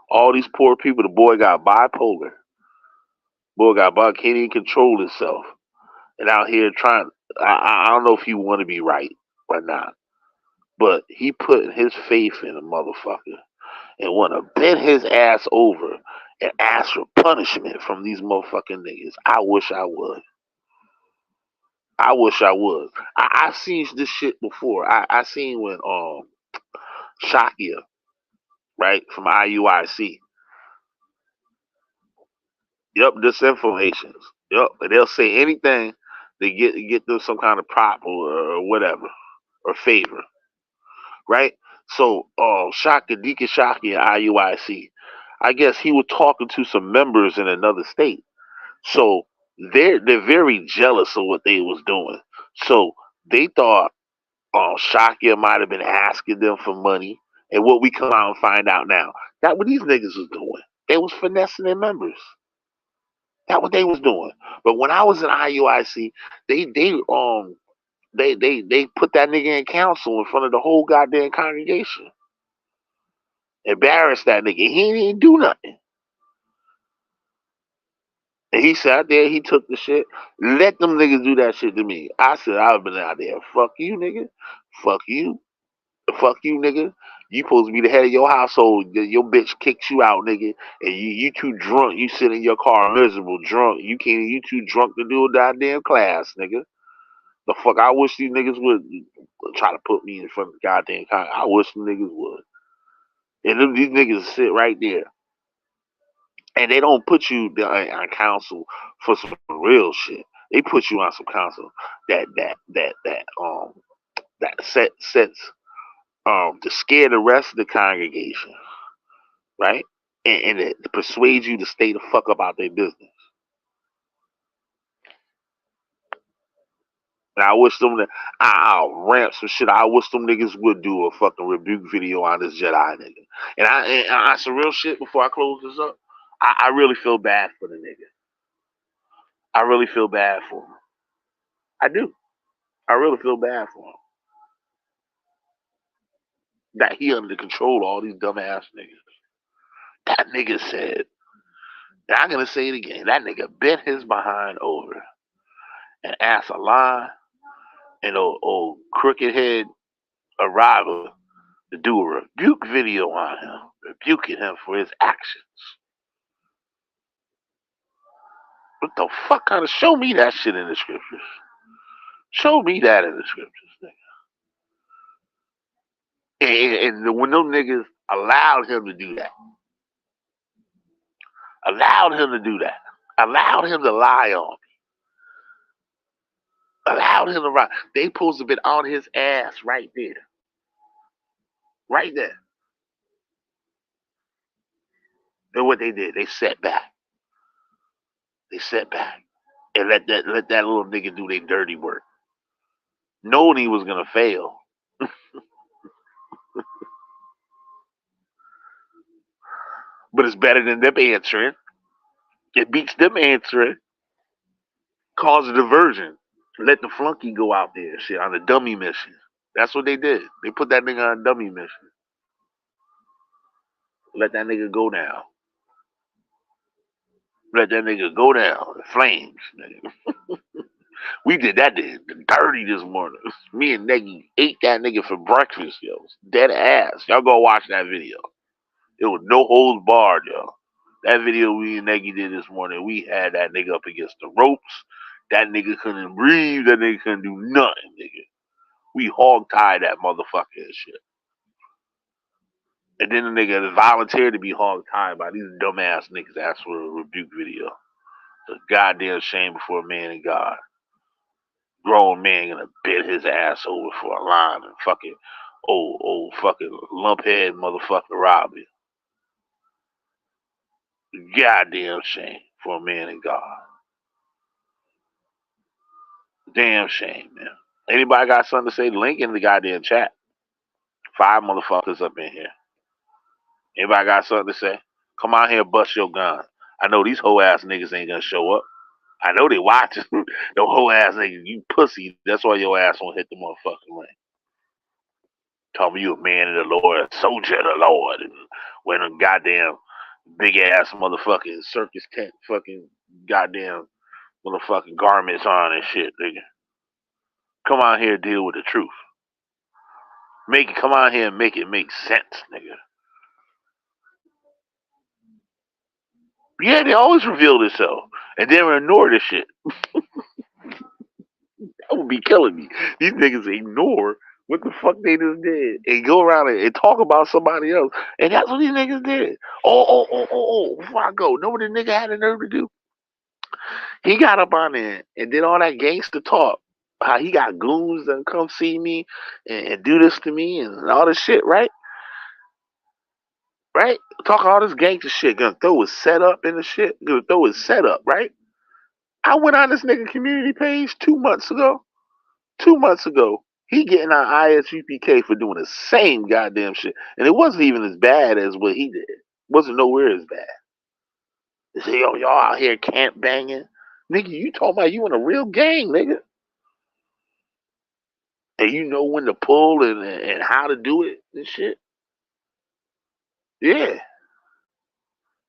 All these poor people. The boy got bipolar. Boy got can't even control himself, and out here trying. I don't know if he want to be right or not, but he put his faith in a motherfucker and want to bend his ass over and ask for punishment from these motherfucking niggas. I wish I would. I wish I would. I seen this shit before. I seen when Shakia, right, from IUIC. Yep, disinformations. Yep, and they'll say anything to get them some kind of prop or whatever or favor, right? So, Shaka, Deacon Shaki at IUIC, I guess he was talking to some members in another state. So they're very jealous of what they was doing. So they thought Shakia might have been asking them for money. And what we come out and find out now, that what these niggas was doing. They was finessing their members. That what they was doing. But when I was in IUIC, they put that nigga in council in front of the whole goddamn congregation. Embarrassed that nigga. He didn't do nothing. And he sat there, he took the shit. Let them niggas do that shit to me. I said, I've been out there. Fuck you, nigga. Fuck you. Fuck you, nigga. You supposed to be the head of your household. Your bitch kicks you out, nigga. And you too drunk. You sit in your car miserable, drunk. You too drunk to do a goddamn class, nigga. The fuck, I wish these niggas would try to put me in front of the goddamn car. I wish them niggas would. And these niggas sit right there. And they don't put you on council for some real shit. They put you on some council that sets to scare the rest of the congregation, right? And to persuade you to stay the fuck up out their business. And I wish them that I'll ramp some shit. I wish them niggas would do a fucking rebuke video on this Jedi nigga. And some real shit before I close this up. I really feel bad for the nigga. I really feel bad for him. I do. I really feel bad for him. That he under control of all these dumbass niggas. That nigga said, and I'm gonna say it again, that nigga bent his behind over and asked allon and old crooked head arrival to do a rebuke video on him, rebuking him for his actions. What the fuck kind of show me that shit in the scriptures? Show me that in the scriptures, nigga. And when them niggas allowed him to do that, allowed him to lie on me, allowed him to ride. They supposed to been on his ass right there. Right there. And what they did, they sat back. They sat back and let that little nigga do their dirty work. Knowing he was gonna fail. But it's better than them answering. It beats them answering. Cause a diversion. Let the flunky go out there shit on a dummy mission. That's what they did. They put that nigga on a dummy mission. Let that nigga go down. Let that nigga go down in flames, nigga. We did that dirty this morning. Me and Neggy ate that nigga for breakfast, yo. Dead ass. Y'all go watch that video. It was no holds barred, yo. That video we and Neggy did this morning, we had that nigga up against the ropes. That nigga couldn't breathe. That nigga couldn't do nothing, nigga. We hog tied that motherfucker and shit. And then the nigga volunteered to be hog tied by these dumbass niggas asked for a rebuke video. It's a goddamn shame before a man and God. Grown man gonna bend his ass over for a line and fucking old fucking lumphead motherfucker Robbie. Goddamn shame for a man and God. Damn shame, man. Anybody got something to say? Link in the goddamn chat. 5 motherfuckers up in here. Anybody got something to say? Come out here and bust your gun. I know these hoe ass niggas ain't gonna show up. I know they watching. The whole ass niggas, you pussy. That's why your ass won't hit the motherfucking lane. Tell me you a man of the Lord, a soldier of the Lord, and wearing them goddamn big ass motherfucking circus tent fucking goddamn motherfucking garments on and shit, nigga. Come out here and deal with the truth. Come out here and make it make sense, nigga. Yeah, they always reveal themselves and then ignore this shit. That would be killing me. These niggas ignore what the fuck they just did and go around and talk about somebody else. And that's what these niggas did. Before I go, know what the nigga had the nerve to do? He got up on there and did all that gangster talk. How he got goons that come see me and do this to me and all this shit, right? Right? Talk all this gangster shit, gonna throw his setup in the shit, gonna throw his setup, right? I went on this nigga community page 2 months ago. 2 months ago, he getting on ISUPK for doing the same goddamn shit. And it wasn't even as bad as what he did. It wasn't nowhere as bad. They say, yo, y'all out here camp banging. Nigga, you talking about you in a real gang, nigga. And you know when to pull and how to do it and shit. Yeah.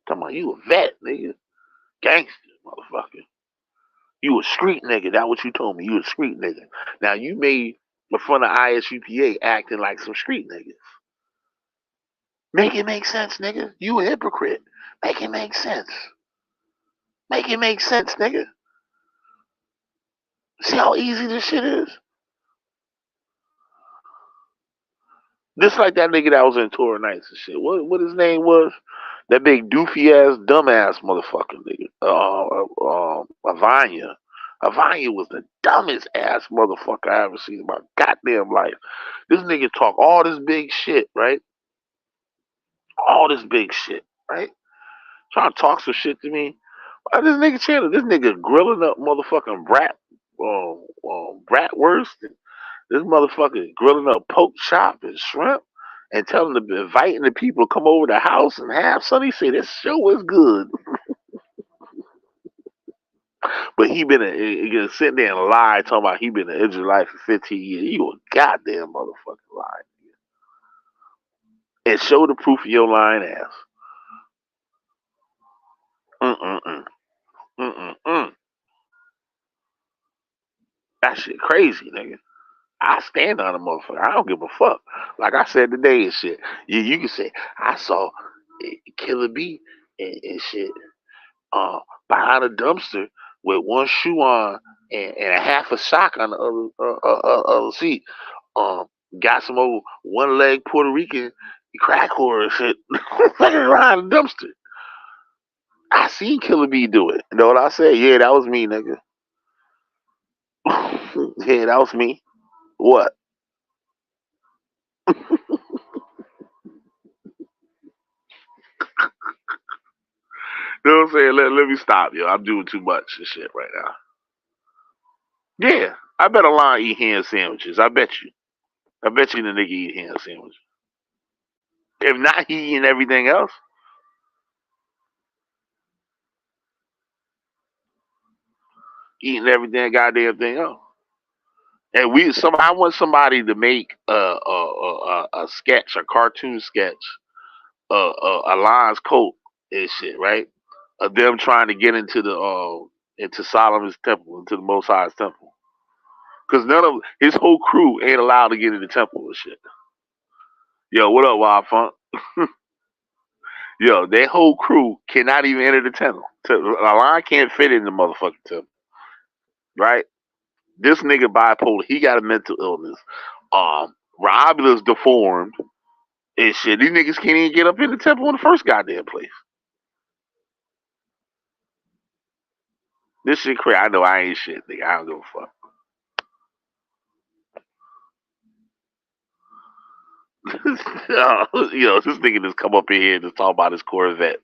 Talking about you a vet, nigga. Gangster, motherfucker. You a street nigga. That's what you told me. You a street nigga. Now you made in front of ISUPA acting like some street niggas. Make it make sense, nigga. You a hypocrite. Make it make sense. Make it make sense, nigga. See how easy this shit is? Just like that nigga that was in Tour Nights and shit. What his name was? That big doofy ass, dumbass motherfucker nigga. Avanya. Avanya was the dumbest ass motherfucker I ever seen in my goddamn life. This nigga talk all this big shit, right? All this big shit, right? Trying to talk some shit to me. Why this nigga channel? This nigga grilling up motherfucking bratwurst. This motherfucker grilling up pork chop and shrimp and telling the inviting the people to come over to the house and have something. He said this show is good. But he been sitting there and lie talking about he been an Israelite for 15 years. You a goddamn motherfucking lie. And show the proof of your lying ass. Mm-mm-mm. Mm-mm-mm. That shit crazy, nigga. I stand on a motherfucker. I don't give a fuck. Like I said today and shit. You can say, I saw Killer B and shit behind a dumpster with one shoe on and a half a sock on the other seat. Got some old one leg Puerto Rican crack whore and shit behind the dumpster. I seen Killer B do it. You know what I said? Yeah, that was me, nigga. Yeah, that was me. What? You know what I'm saying? Let me stop, yo. I'm doing too much and shit right now. Yeah, I bet Alon eat ham sandwiches. I bet you. I bet you the nigga eat ham sandwiches. If not, he eating everything else. Eating everything goddamn thing else. And I want somebody to make a sketch, a cartoon sketch, Alon's coat and shit, right? Of them trying to get into Solomon's temple, into the Most High's temple. Because none of his whole crew ain't allowed to get in the temple and shit. Yo, what up, Wild Funk? Yo, their whole crew cannot even enter the temple. Alon can't fit in the motherfucking temple, right? This nigga bipolar, he got a mental illness. Robula's deformed and shit. These niggas can't even get up in the temple in the first goddamn place. This shit crazy. I know I ain't shit, nigga. I don't give a fuck. This nigga just come up in here and just talk about his Corvette.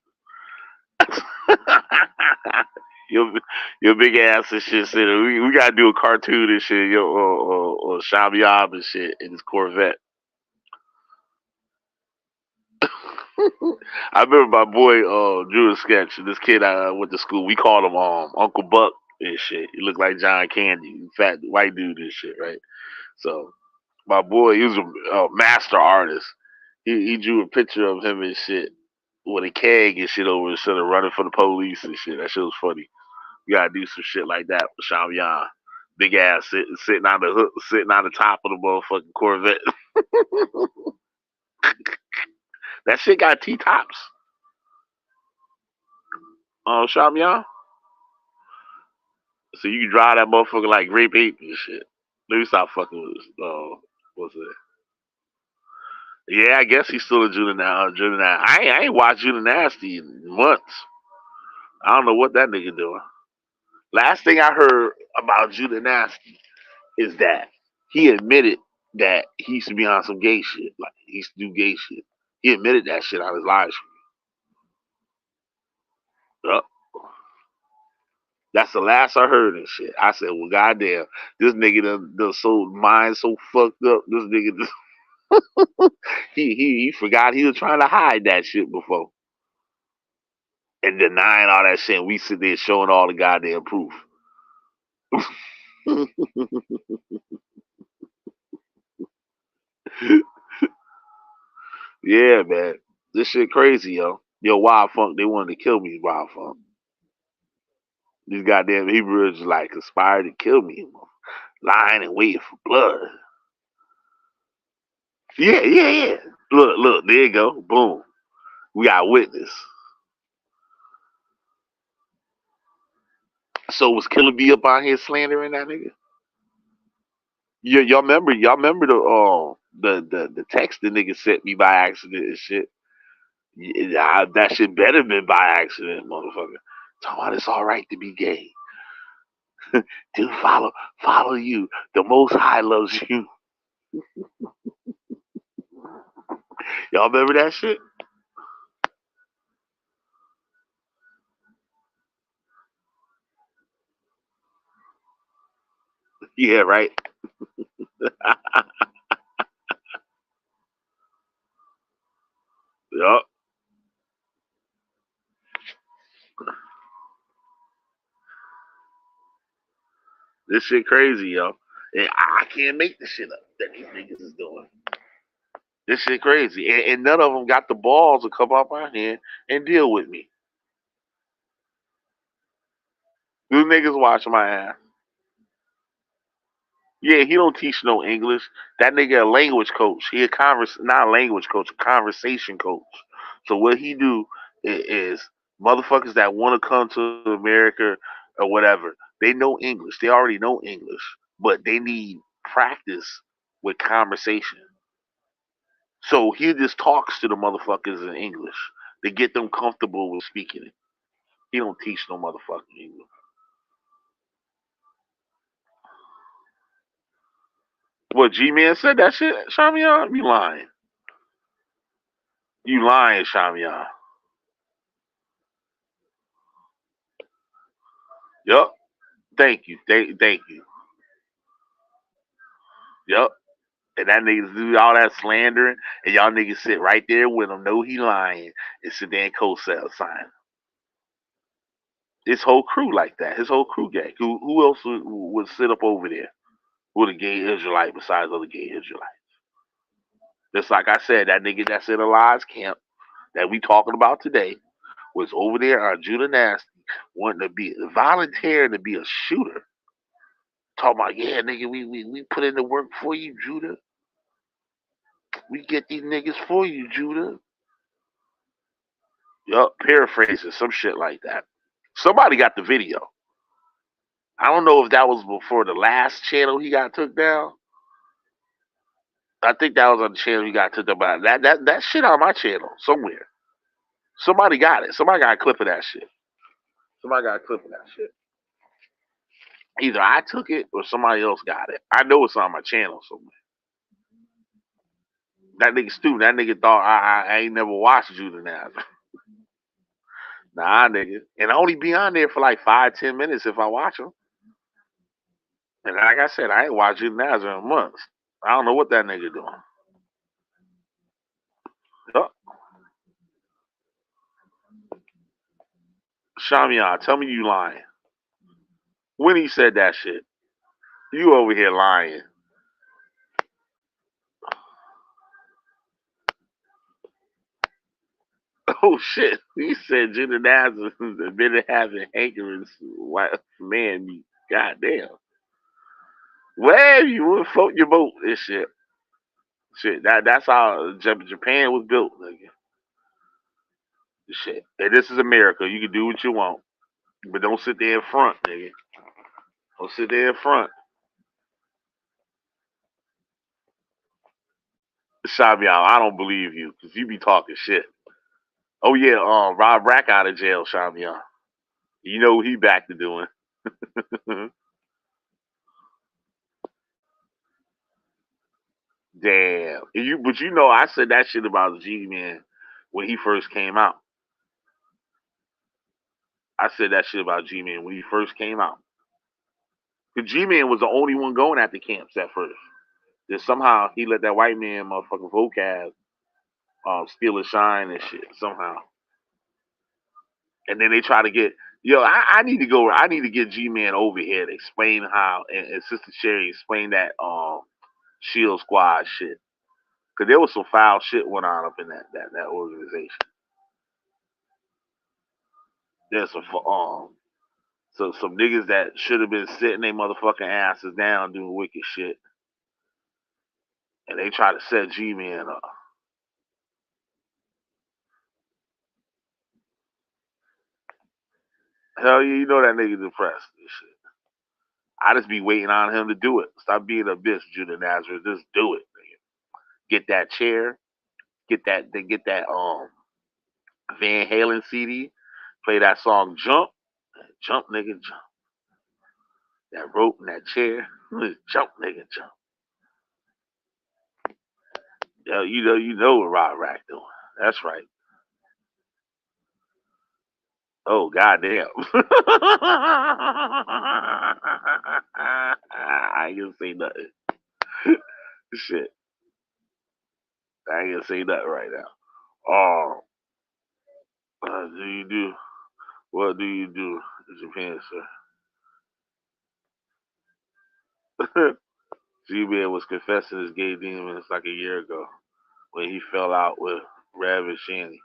your your big ass and shit said we gotta do a cartoon and shit, or Shabby and shit in his Corvette. I remember my boy drew a sketch. This kid I went to school. We called him Uncle Buck and shit. He looked like John Candy, fat white dude and shit, right? So my boy, he was a master artist. He drew a picture of him and shit with a keg and shit over his shoulder, running for the police and shit. That shit was funny. You gotta do some shit like that for Shamyan. Big ass sitting on the hook, sitting on the top of the motherfucking Corvette. That shit got T tops. Shamyan. So you can drive that motherfucker like grape ape and shit. Let me stop fucking with this. What's it? Yeah, I guess he's still a juvenile. Juvenile. I ain't watched Judah Nasty in months. I don't know what that nigga doing. Last thing I heard about Judah Nasty is that he admitted that he used to be on some gay shit. Like he used to do gay shit. He admitted that shit on his live stream. Yup. That's the last I heard and shit. I said, well, goddamn, this nigga done so mind so fucked up. This nigga just, he forgot he was trying to hide that shit before and denying all that shit. And we sit there showing all the goddamn proof. Yeah, man. This shit crazy, yo. Yo, Wild Funk, they wanted to kill me, Wild Funk. These goddamn Hebrews like conspired to kill me. Lying and waiting for blood. Yeah, yeah, yeah. Look, there you go. Boom. We got witness. So was Killer B up out here slandering that nigga? Yeah, y'all remember the text the nigga sent me by accident and shit. Yeah, that shit better been by accident, motherfucker. Talking about it's all right to be gay. Dude, follow you. The Most High loves you. Y'all remember that shit? Yeah, right. Yup. This shit crazy, yo. And I can't make the shit up that these niggas is doing. This shit crazy. And none of them got the balls to come up out here and deal with me. These niggas watch my ass. Yeah, he don't teach no English. That nigga a language coach. He a not a language coach, a conversation coach. So what he do is motherfuckers that want to come to America or whatever, they know English. They already know English, but they need practice with conversation. So he just talks to the motherfuckers in English to get them comfortable with speaking it. He don't teach no motherfucking English. What, G-Man said that shit, Shamian? You lying. You lying, Shamian. Yup. Thank you. Thank you. Yup. And that niggas do all that slandering, and y'all niggas sit right there with him, know he lying, and sit there and co-sign. His whole crew like that. His whole crew gang. Who else would sit up over there with a gay Israelite besides other gay Israelites? Just like I said, that nigga that's in Eli's camp that we talking about today was over there on Judah Nasty, wanting to be volunteering to be a shooter. Talking about, yeah, nigga, we put in the work for you, Judah. We get these niggas for you, Judah. Yup, paraphrasing, some shit like that. Somebody got the video. I don't know if that was before the last channel he got took down. I think that was on the channel he got took down. But that shit on my channel somewhere. Somebody got it. Somebody got a clip of that shit. Somebody got a clip of that shit. Either I took it or somebody else got it. I know it's on my channel somewhere. That nigga stupid. That nigga thought I ain't never watched Judah Nazareth. Nah, nigga. And I only be on there for like 5-10 minutes if I watch them. And like I said, I ain't watched Judah Nazareth in months. I don't know what that nigga doing. Yup. Shamian, tell me you lying. When he said that shit, you over here lying. Oh shit! He said Judah Nazareth admitted having hankerings white man meat. Goddamn. Where you would float your boat this shit. Shit, that's how Japan was built, nigga. Shit. And this is America. You can do what you want. But don't sit there in front, nigga. Don't sit there in front. Shabian, I don't believe you, because you be talking shit. Oh yeah, Rob Rack out of jail, Shabian. You know what he back to doing. Damn. But you know I said that shit about G Man when he first came out. I said that shit about G Man when he first came out. Because G Man was the only one going at the camps at first. Then somehow he let that white man motherfucking vocab steal his shine and shit somehow. And then they try to get I need to go. I need to get G Man over here to explain how and Sister Sherry explain that Shield Squad shit. Cause there was some foul shit went on up in that organization. There's some niggas that should have been sitting their motherfucking asses down doing wicked shit, and they try to set G Man up. Hell yeah, you know that nigga depressed and shit. I just be waiting on him to do it. Stop being a bitch, Judah Nazareth. Just do it, nigga. Get that chair. Get that Van Halen CD. Play that song Jump. Jump, nigga, jump. That rope and that chair. Jump, nigga, jump. Yo, you know what Rod Rack doing. That's right. Oh goddamn! I ain't gonna say nothing. Shit, I ain't gonna say nothing right now. Oh, do you do? What do you do in Japan, sir? G-Man was confessing his gay demons like a year ago when he fell out with Rev and Shanny.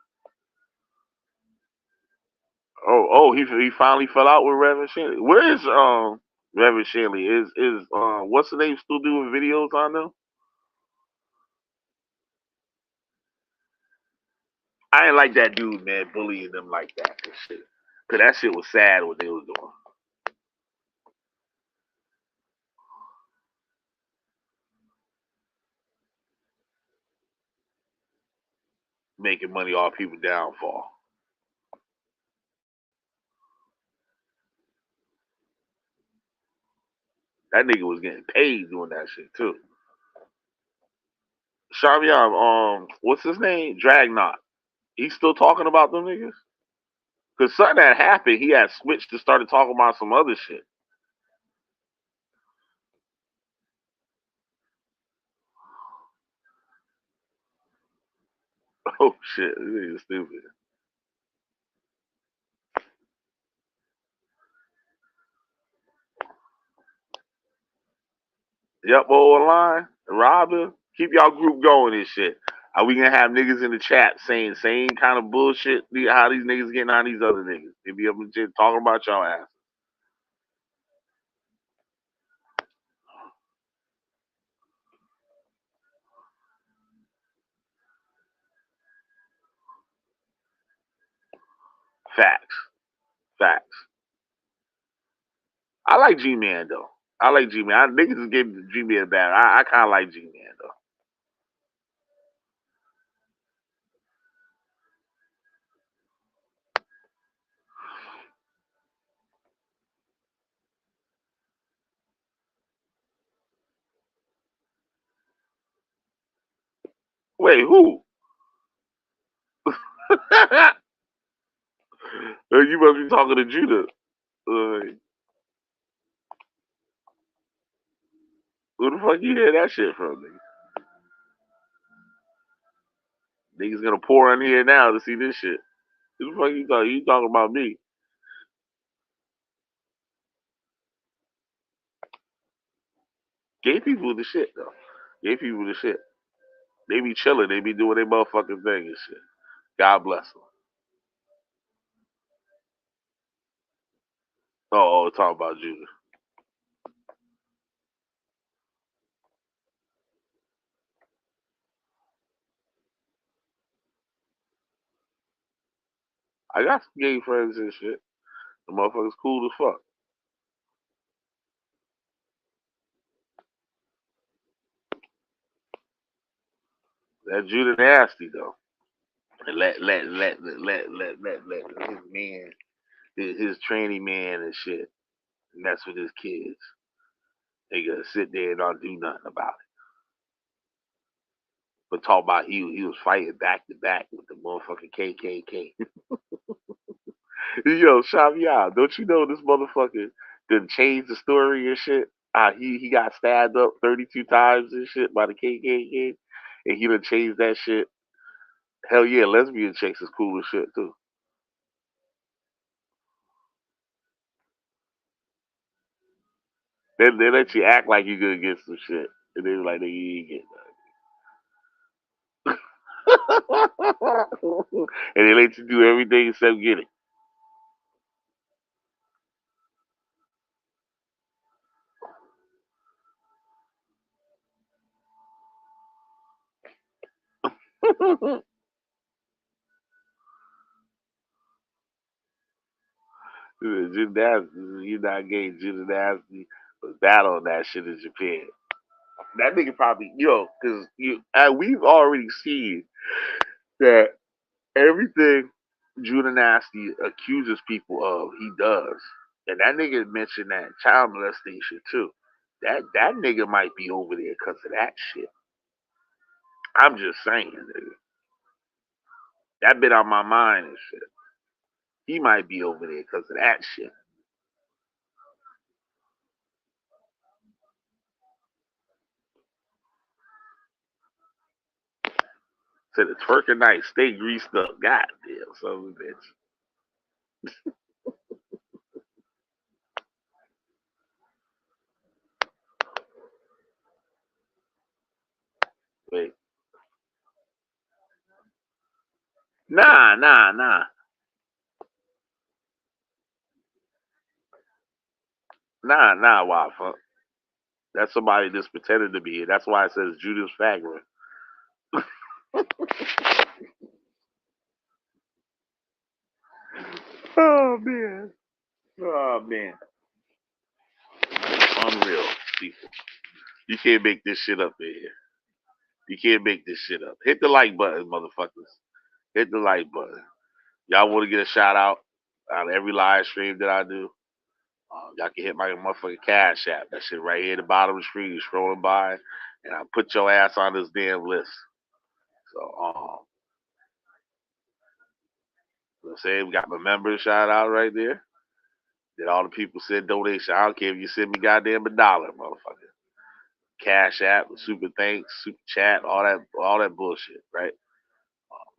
He finally fell out with Rev and Shanny. Where is Rev and Shanny? Is what's the name still doing videos on them? I ain't like that dude, man, bullying them like that and shit. Cause that shit was sad what they was doing. Making money off people downfall. That nigga was getting paid doing that shit too. Shavion, what's his name? Dragnot. He's still talking about them niggas? Cause something that happened, he had switched and started talking about some other shit. Oh shit, this nigga stupid. Yep, online, Robin, keep y'all group going and shit. Are we gonna have niggas in the chat saying same kind of bullshit? How these niggas getting on these other niggas? They be up and shit talking about y'all ass. Facts, facts. I like G Man though. I like G Man. Niggas is getting G Man bad. I kind of like G Man though. Wait, who? You must be talking to Judah. Who the fuck you hear that shit from, nigga? Niggas gonna pour in here now to see this shit. Who the fuck you talking? You talking about me? Gay people the shit though. Gay people the shit. They be chilling. They be doing their motherfucking thing and shit. God bless them. Talk about Judah. I got some gay friends and shit. The motherfuckers cool as fuck. That Judah nasty though. And let his man, his tranny man and shit mess with his kids. They gonna sit there and not do nothing about it. But talk about he was fighting back to back with the motherfucking KKK. Yo, Shaviah, don't you know this motherfucker done changed the story and shit? He got stabbed up 32 times and shit by the KKK, and he done changed that shit. Hell yeah, lesbian chicks is cool as shit too. They let you act like you gonna get some shit, and they like you ain't getting nothing. And they let you do everything except get it. Gymnastics, you're not getting gymnastics, was bad on that shit in Japan. That nigga probably, because we've already seen that everything Judah Nasty accuses people of, he does. And that nigga mentioned that child molestation too. That nigga might be over there because of that shit. I'm just saying, nigga. That been on my mind and shit. He might be over there because of that shit. Said the twerking night, stay greased up. Goddamn, son of a bitch. Wait. Nah. Nah, Wafa. That's somebody that's pretending to be it. That's why it says Judas Fagler. Oh man. Oh man. Unreal people. You can't make this shit up in here. You can't make this shit up. Hit the like button, motherfuckers. Hit the like button. Y'all want to get a shout out on every live stream that I do? Y'all can hit my motherfucking cash app. That shit right here at the bottom of the screen. You scrolling by, and I put your ass on this damn list. So let's say we got my members shout out right there. Then all the people said donation. I don't care if you send me goddamn $1, motherfucker. Cash app, super thanks, super chat, all that bullshit, right?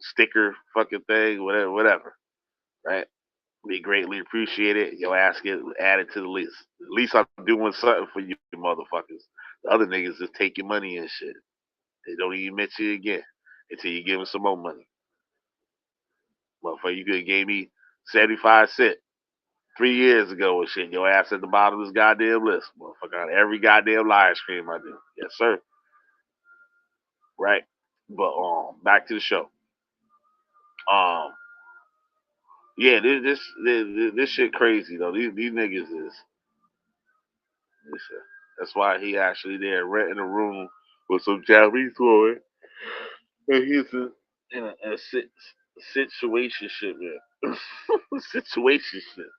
Sticker, fucking thing, whatever, right? Be greatly appreciated. Your ass get added to the list. At least I'm doing something for you motherfuckers. The other niggas just take your money and shit. They don't even mention it again until you give them some more money. Motherfucker, you could have gave me 75 cents 3 years ago and shit. Your ass at the bottom of this goddamn list. Motherfucker, on every goddamn live stream I do. Yes, sir. Right? But back to the show. Um, yeah, this shit crazy though. These niggas is this shit. That's why he actually there renting a room with some Japanese woman, and he's in a situation shit, man. Situation shit.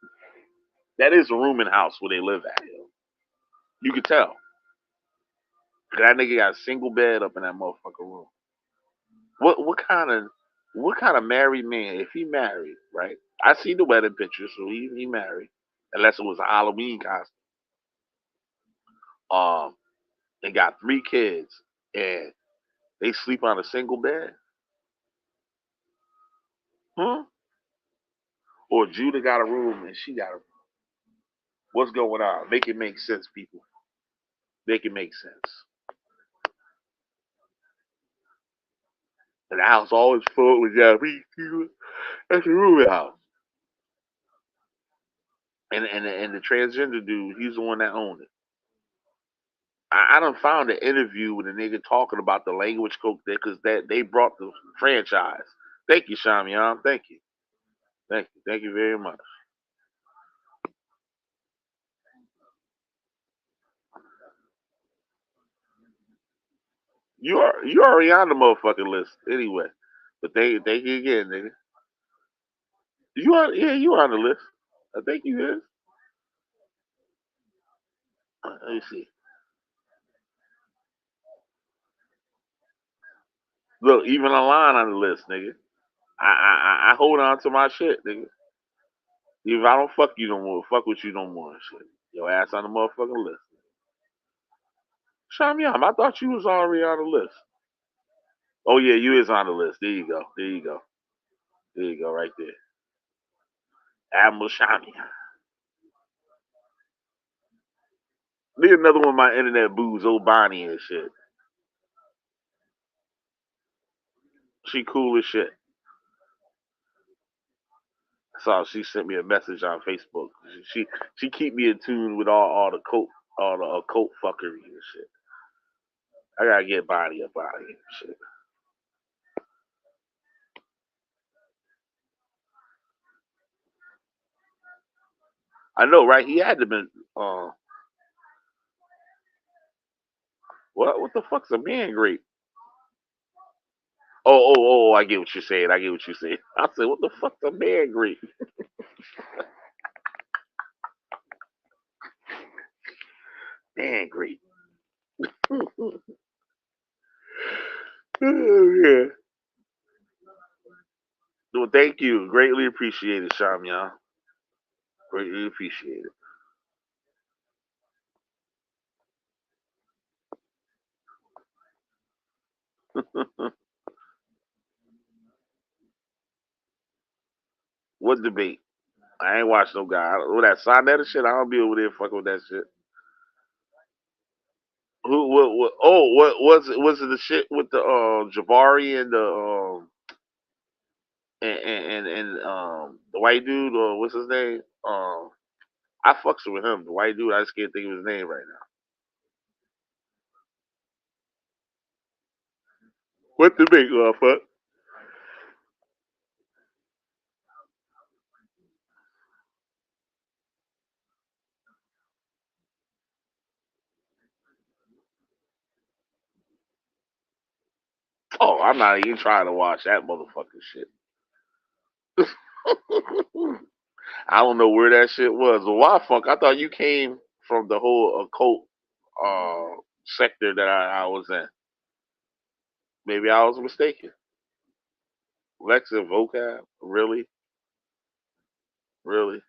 That is a room and house where they live at. Yo. You can tell. That nigga got a single bed up in that motherfucker room. What kind of married man? If he married, right? I see the wedding picture, so he married, unless it was a Halloween costume. And got 3 kids, and they sleep on a single bed, huh? Or Judah got a room and she got a room. What's going on? Make it make sense, people. Make it make sense. And the house always full with Japanese people. That's a rooming house. And the transgender dude, he's the one that owned it. I done found an interview with a nigga talking about the language coach there because that they brought the franchise. Thank you, Shamian. Thank you. Thank you. Thank you very much. You already on the motherfucking list anyway. But thank you again, nigga. You on the list. I think you is. Let me see. Look, even a line on the list, nigga. I hold on to my shit, nigga. If I don't fuck you no more, fuck with you no more and shit. Your ass on the motherfucking list. Shamyam, I thought you was already on the list. Oh yeah, you is on the list. There you go. There you go. There you go, right there. Admiral Shamyam. Need another one of my internet boos, old Bonnie and shit. She cool as shit. So she sent me a message on Facebook. She keep me in tune with all the occult fuckery and shit. I gotta get Bonnie up out of here. Shit. I know, right? He had to been. What? What the fuck's a man grape? Oh! I get what you're saying. I get what you're saying. I said, what the fuck's a man grape? Man grape. Oh yeah. Well, thank you. Greatly appreciated, Shamya. Greatly appreciated. What debate? I ain't watched no guy. With that Sonetta shit, I don't be over there fucking with that shit. Who? What? Oh, what was it? Was it the shit with the Jabari and the the white dude or what's his name? I fucks with him. The white dude. I just can't think of his name right now. What the big fuck? Oh, I'm not even trying to watch that motherfucking shit. I don't know where that shit was. Well, why fuck? I thought you came from the whole occult sector that I was in. Maybe I was mistaken. Lexa vocab? Really? Really?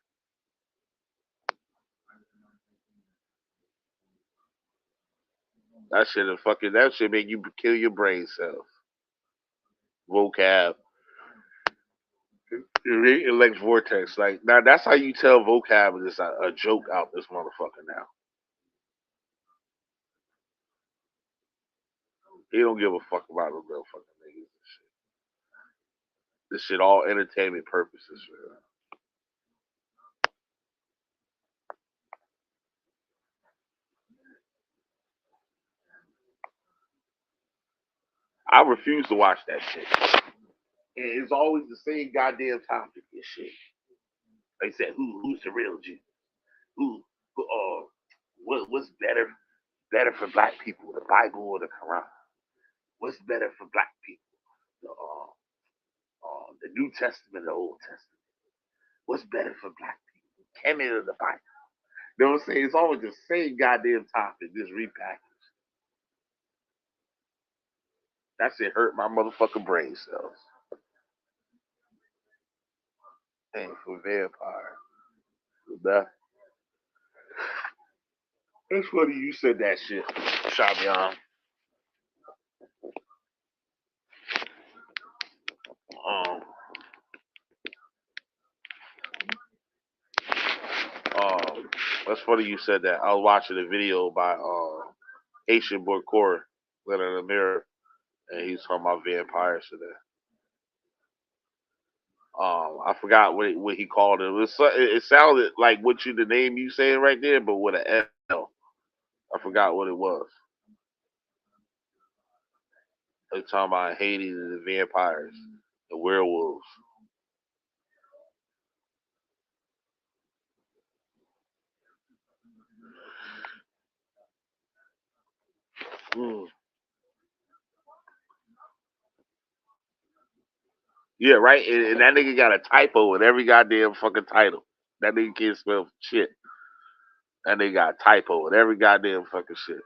That shit make you kill your brain cells. Vocab. Elect vortex. Like now that's how you tell vocab is a joke out this motherfucker now. He don't give a fuck about the real fucking niggas and shit. This shit all entertainment purposes, man. I refuse to watch that shit. And it's always the same goddamn topic and shit. They said, who's the real Jew? Who what's better for black people, the Bible or the Quran? What's better for black people, the New Testament or the Old Testament? What's better for black people, Kemet or the Bible? You know what I'm saying? It's always the same goddamn topic, just repackaged. That shit hurt my motherfucking brain cells. Dang, for vampire. That, it's funny you said that shit, Shabian. Um, um, that's funny you said that. I was watching a video by Haitian boy Core, in the mirror, and he's talking about vampires today. I forgot what he called it. It sounded like the name you saying right there, but with an L. I forgot what it was. They talking about Haiti and the vampires, the werewolves. Mm. Yeah, right. And that nigga got a typo in every goddamn fucking title. That nigga can't spell shit. That nigga got a typo in every goddamn fucking shit.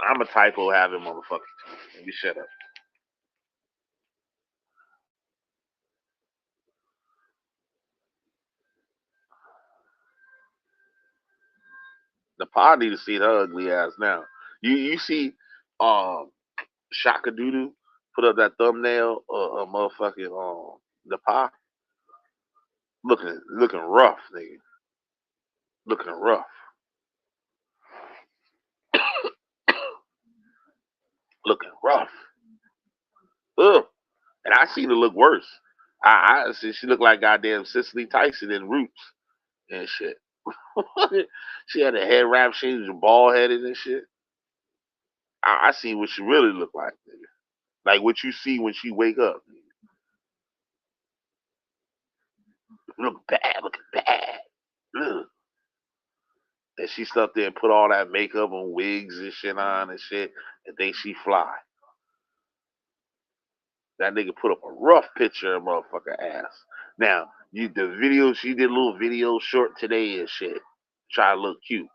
I'm a typo having motherfucker. Let me shut up. The pod need to see her ugly ass now. You see, Shaka Doodoo put up that thumbnail of motherfucking the pie looking rough, nigga. Looking rough. Looking rough. Ugh. And I seen her look worse. I see she looked like goddamn Cicely Tyson in Roots and shit. She had a head wrap, she was bald headed and shit. I seen what she really looked like, nigga. Like what you see when she wake up. Look bad, looking bad. Ugh. And she stuck there and put all that makeup and wigs and shit on and shit and think she fly. That nigga put up a rough picture of motherfucker ass. Now, the video she did a little video short today and shit. Try to look cute,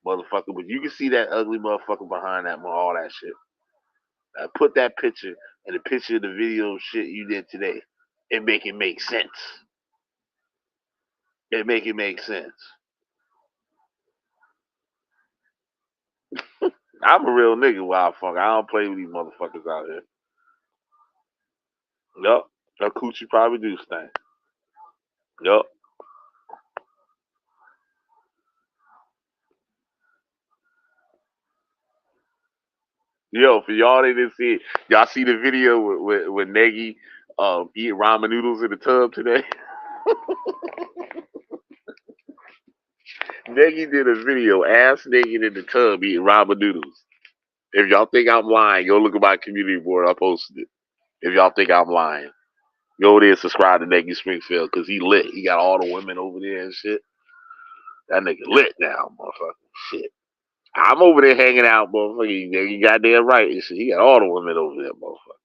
motherfucker. But you can see that ugly motherfucker behind that all that shit. Put that picture and the picture of the video shit you did today. It make sense. It make it make sense. I'm a real nigga, wild fuck. I don't play with these motherfuckers out here. Yup. That coochie probably do stink. Yup. Yo, for y'all that didn't see it, y'all see the video with Negi eating ramen noodles in the tub today? Negi did a video, ass naked in the tub eating ramen noodles. If y'all think I'm lying, go look at my community board. I posted it. If y'all think I'm lying, go there and subscribe to Negi Springfield because he lit. He got all the women over there and shit. That nigga lit now, motherfucker. Shit. I'm over there hanging out, motherfucker. You goddamn right. And shit. He got all the women over there, motherfucker.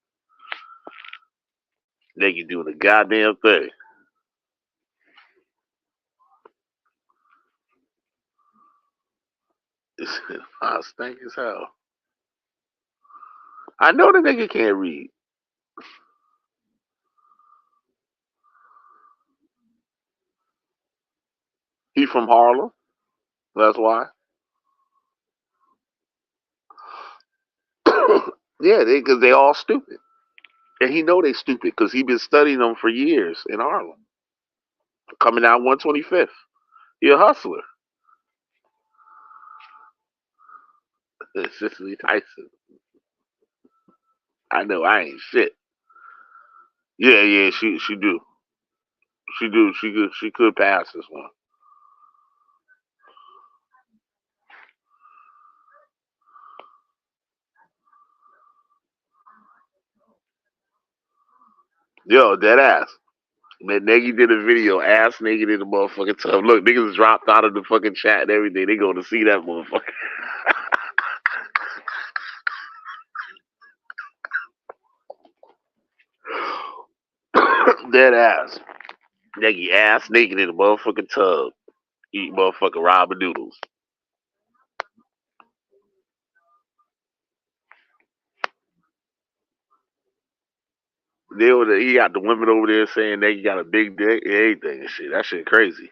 Nigga doing the goddamn thing. I stink as hell. I know the nigga can't read. He from Harlem. That's why. Yeah, because they all stupid, and he know they stupid because he been studying them for years in Harlem. Coming out 125th. He a hustler. Cicely Tyson. I know I ain't shit. Yeah, yeah, she do. She do. She could pass this one. Yo, dead ass. Man, Nagy did a video, ass naked in the motherfucking tub. Look, niggas dropped out of the fucking chat and everything. They going to see that motherfucker. Dead ass. Nagy ass naked in the motherfucking tub. Eat motherfucking ramen noodles. He got the women over there saying Nagy got a big dick and everything and shit. That shit crazy.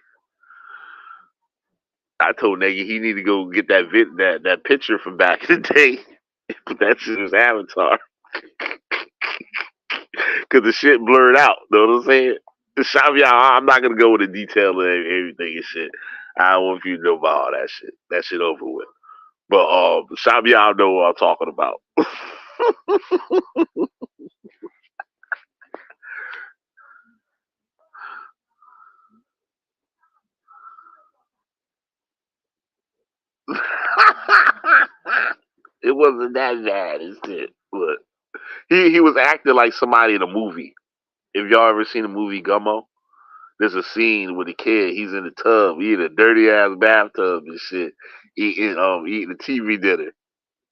I told Nagy he need to go get that picture from back in the day. Put that shit in his avatar. Cause the shit blurred out. Know what I'm saying? The shop y'all, I'm not gonna go into detail of everything and shit. I don't want you to know about all that shit. That shit over with. But shop y'all know what I'm talking about. It wasn't that bad and shit, but he was acting like somebody in a movie. If y'all ever seen the movie Gummo, there's a scene with a kid. He's in the tub, he in a dirty ass bathtub and shit, eating a TV dinner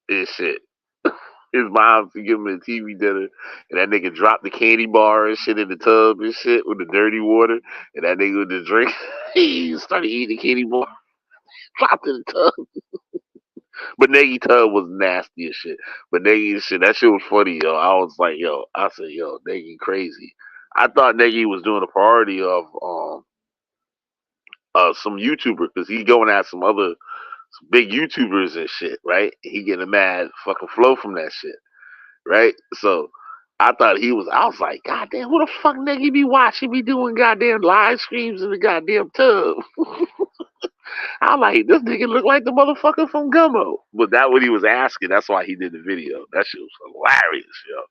and shit. His mom to give him a TV dinner, and that nigga dropped the candy bar and shit in the tub and shit with the dirty water, and that nigga with the drink, he started eating the candy bar, dropped in the tub. But Nagy tub was nasty as shit. But Nagy shit, that shit was funny, yo. I was like, yo, I said, yo, Nagy crazy. I thought Nagy was doing a parody of some YouTuber because he going at some big YouTubers and shit, right? He getting a mad fucking flow from that shit, right? So I thought I was like, God damn, who the fuck nigga be watching me doing goddamn live streams in the goddamn tub? I like, this nigga look like the motherfucker from Gummo. But that what he was asking. That's why he did the video. That shit was hilarious, yo.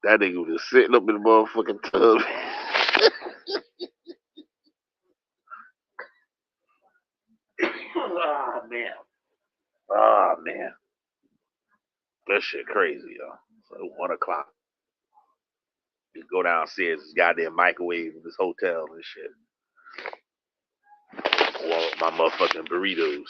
That nigga was just sitting up in the motherfucking tub. Oh, man. Oh, man. That shit crazy, yo. So 1 o'clock. You go downstairs, this goddamn microwave in this hotel and shit. Warm up my motherfucking burritos.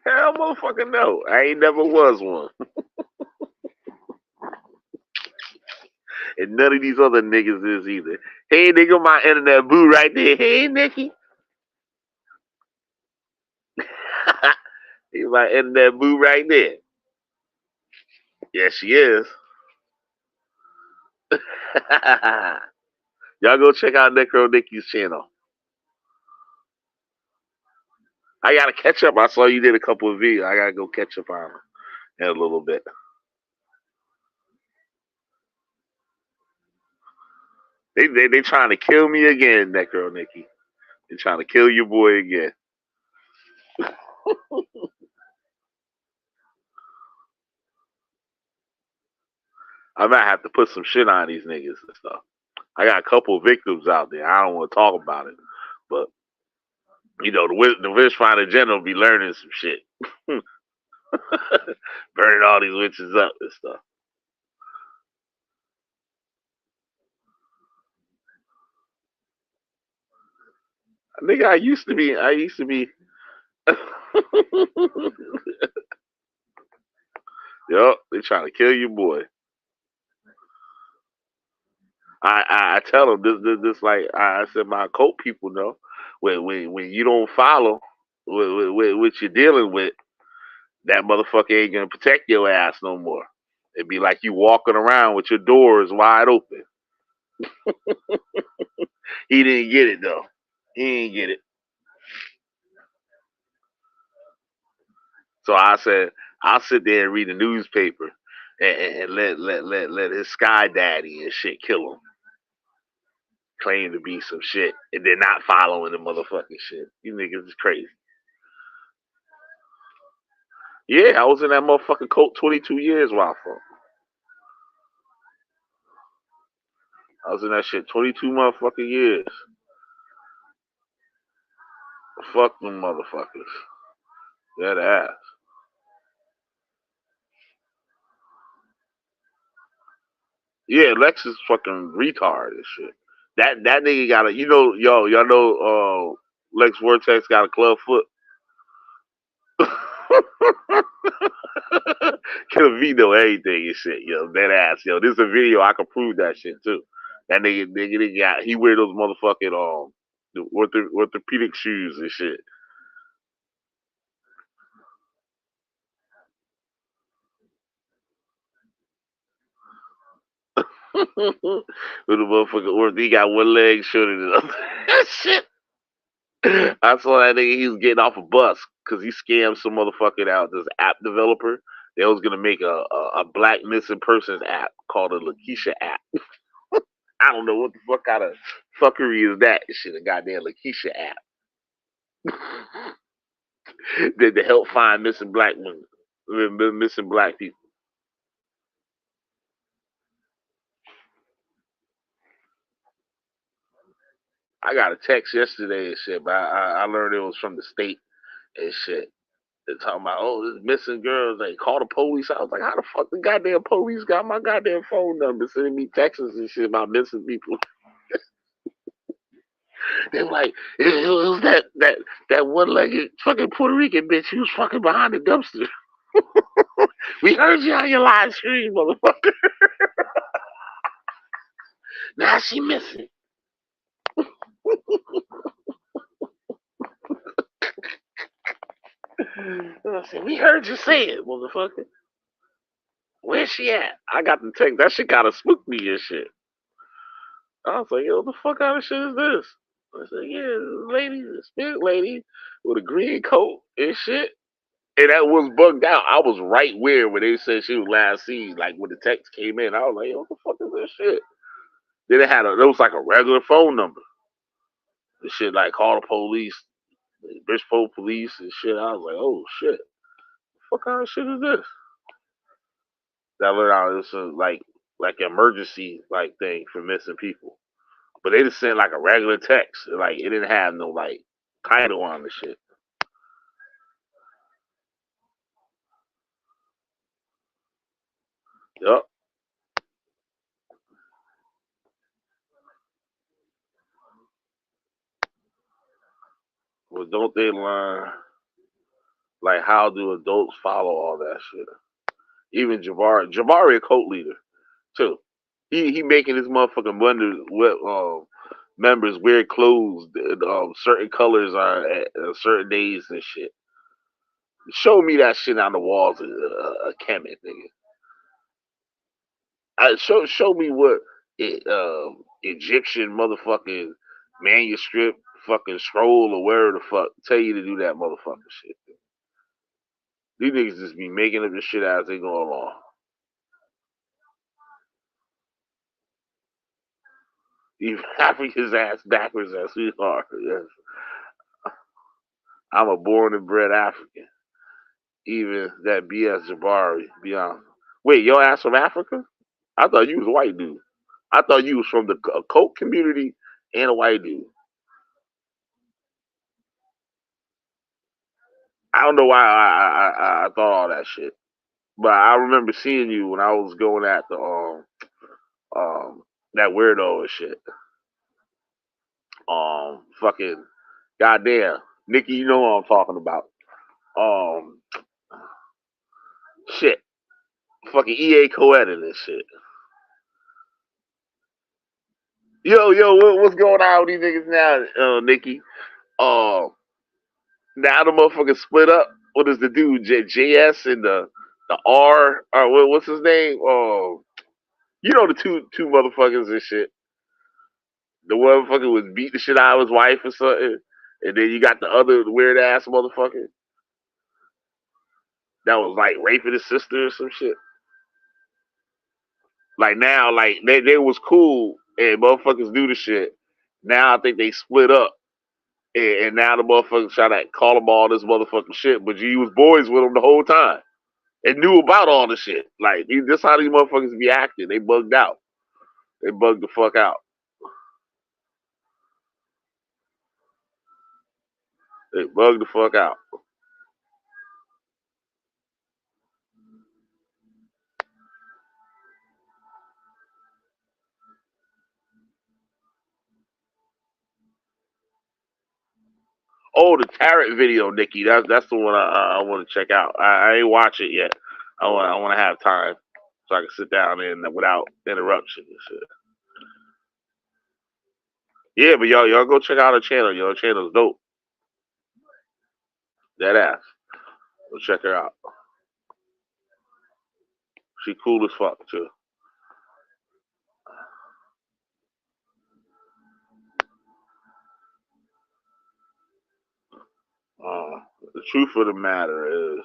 Hell motherfucking no. I ain't never was one. And none of these other niggas is either. Hey nigga, my internet boo right there. Hey Nikki. He's my internet boo right there. Yes, she is. Y'all go check out Necro Nikki's channel. I gotta catch up. I saw you did a couple of videos. I gotta go catch up on them in a little bit. They trying to kill me again, Necro Nikki. They trying to kill your boy again. I might have to put some shit on these niggas and stuff. I got a couple of victims out there. I don't want to talk about it, but you know the witch finder general be learning some shit, burning all these witches up and stuff. Nigga, I used to be. Yup, they trying to kill your boy. I tell them this like I said my cult people know when you don't follow what you're dealing with, that motherfucker ain't gonna protect your ass no more. It'd be like you walking around with your doors wide open. He didn't get it though. He didn't get it. So I said, I'll sit there and read the newspaper and let his sky daddy and shit kill him. Claim to be some shit and then not following the motherfucking shit. You niggas is crazy. Yeah, I was in that motherfucking cult 22 years, waffle. I was in that shit 22 motherfucking years. Fuck them motherfuckers. That ass. Yeah, Lex is fucking retard and shit. That nigga got a, y'all know Lex Vortex got a club foot. Can a veto anything and shit, yo. That ass, yo. This is a video I can prove that shit too. That nigga got, he wear those motherfucking the orthopedic shoes and shit. With the motherfucking he got one leg shorter than the other. Shit. I saw that nigga. He was getting off a bus because he scammed some motherfucking out. This app developer. They was gonna make a black missing persons app called a Lakeisha app. I don't know what the fuck kind of fuckery is that. Shit, a goddamn Lakeisha app that to help find missing black women, missing black people. I got a text yesterday and shit, but I learned it was from the state and shit. They're talking about, oh, this missing girls. They call the police. I was like, how the fuck the goddamn police got my goddamn phone number, sending me texts and shit about missing people? They were like, it was that one-legged fucking Puerto Rican bitch. She was fucking behind the dumpster. We heard you on your live stream, motherfucker. Now she missing. I said, we heard you say it, motherfucker. Where's she at? I got the text. That shit kind of spooked me and shit. I was like, yo, what the fuck kind of shit is this? I said, yeah, this lady, the spirit lady with a green coat and shit. And that was bugged out. I was right where they said she was last seen, like when the text came in. I was like, yo, what the fuck is this shit? Then it was like a regular phone number. The shit like call the police, Bridgeport police and shit. I was like, oh shit, what kind of shit is this? That learned out this is like an emergency like thing for missing people. But they just sent like a regular text. Like it didn't have no like title on the shit. Yup. Well, don't they learn like how do adults follow all that shit? Even Jabari a cult leader too. He making his motherfucking members wear clothes that certain colors are at certain days and shit. Show me that shit on the walls of a Kemet, nigga. Show me what Egyptian motherfucking manuscript fucking scroll or where the fuck tell you to do that motherfucking shit. These niggas just be making up the shit as they go along. Even having his ass backwards as we are. Yes. I'm a born and bred African. Even that BS Jabari, beyond. Wait, your ass from Africa? I thought you was a white dude. I thought you was from the coke community and a white dude. I don't know why I thought all that shit, but I remember seeing you when I was going at the that weirdo and shit. Fucking goddamn, Nikki, you know what I'm talking about. Um, shit, fucking EA co-editing this shit. Yo, what's going on with these niggas now, Nikki? Uh, Now the motherfuckers split up. What is the dude? JS and the R or what's his name? Oh, you know the two motherfuckers and shit. The motherfucker was beating the shit out of his wife or something, and then you got the other weird ass motherfucker that was like raping his sister or some shit. Like now, like they was cool and motherfuckers do the shit. Now I think they split up. And now the motherfuckers try to call them all this motherfucking shit, but you was boys with them the whole time and knew about all the shit. Like this how these motherfuckers be acting. They bugged out. They bugged the fuck out. They bugged the fuck out. Oh, the Tarot video, Nikki. That's the one I want to check out. I ain't watch it yet. I want to have time so I can sit down and without interruption and shit. Yeah, but y'all go check out her channel. Your channel's dope. That ass. Go check her out. She cool as fuck too. The truth of the matter is,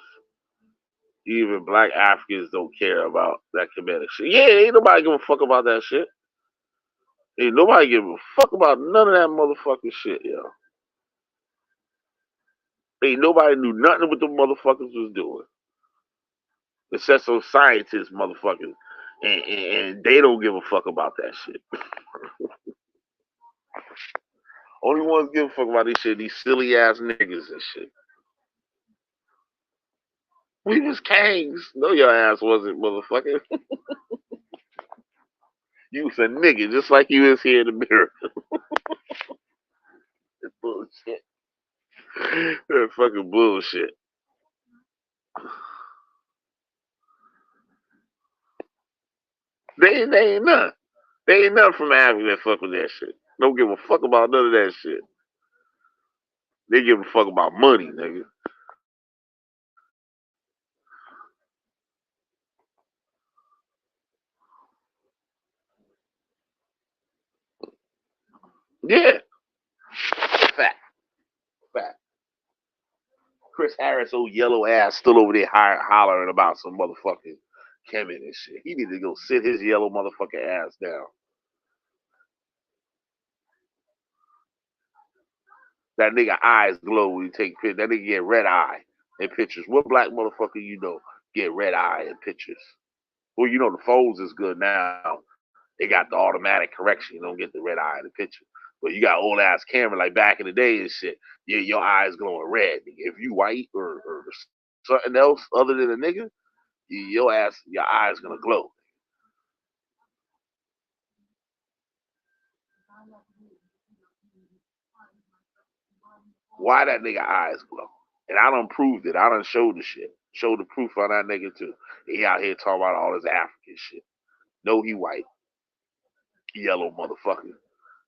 even black Africans don't care about that Kemetic shit. Yeah, ain't nobody give a fuck about that shit. Ain't nobody give a fuck about none of that motherfucking shit, yo. Ain't nobody knew nothing what the motherfuckers was doing. Except some scientists, motherfuckers. And they don't give a fuck about that shit. Only ones give a fuck about this shit, these silly ass niggas and shit. We was kings. No, your ass wasn't, motherfucker. You was a nigga, just like you is here in America. That's bullshit. That fucking bullshit. They ain't none. They ain't none from Africa that fuck with that shit. Don't give a fuck about none of that shit. They give a fuck about money, nigga. Yeah. Fact. Fact. Chris Harris, old yellow ass, still over there hollering about some motherfucking Kemet and shit. He need to go sit his yellow motherfucking ass down. That nigga eyes glow when you take pictures. That nigga get red eye in pictures. What black motherfucker you know get red eye in pictures? Well, you know the phones is good now. They got the automatic correction. You don't get the red eye in the picture. But you got old ass camera like back in the day and shit. Yeah, your eyes glowing red. If you white or something else other than a nigga, your eyes gonna glow. Why that nigga eyes glow? And I done proved it. I done showed the shit. Showed the proof on that nigga too. He out here talking about all this African shit. No, he white, yellow motherfucker.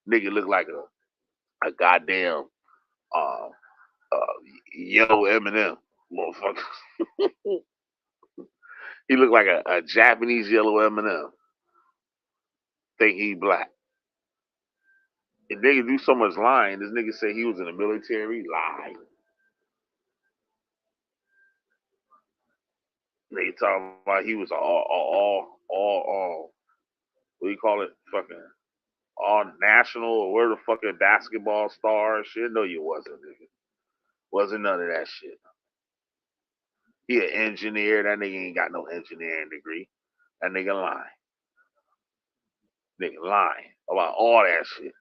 Nigga look like a goddamn uh, uh, yellow M&M motherfucker. He look like a Japanese yellow M&M. Think he black. And nigga do so much lying. This nigga say he was in the military. Lie. Nigga talking about he was all what do you call it? Fucking all national or where the fucking basketball star and shit. No, you wasn't, nigga. Wasn't none of that shit. He an engineer. That nigga ain't got no engineering degree. That nigga lying. Nigga lying about all that shit.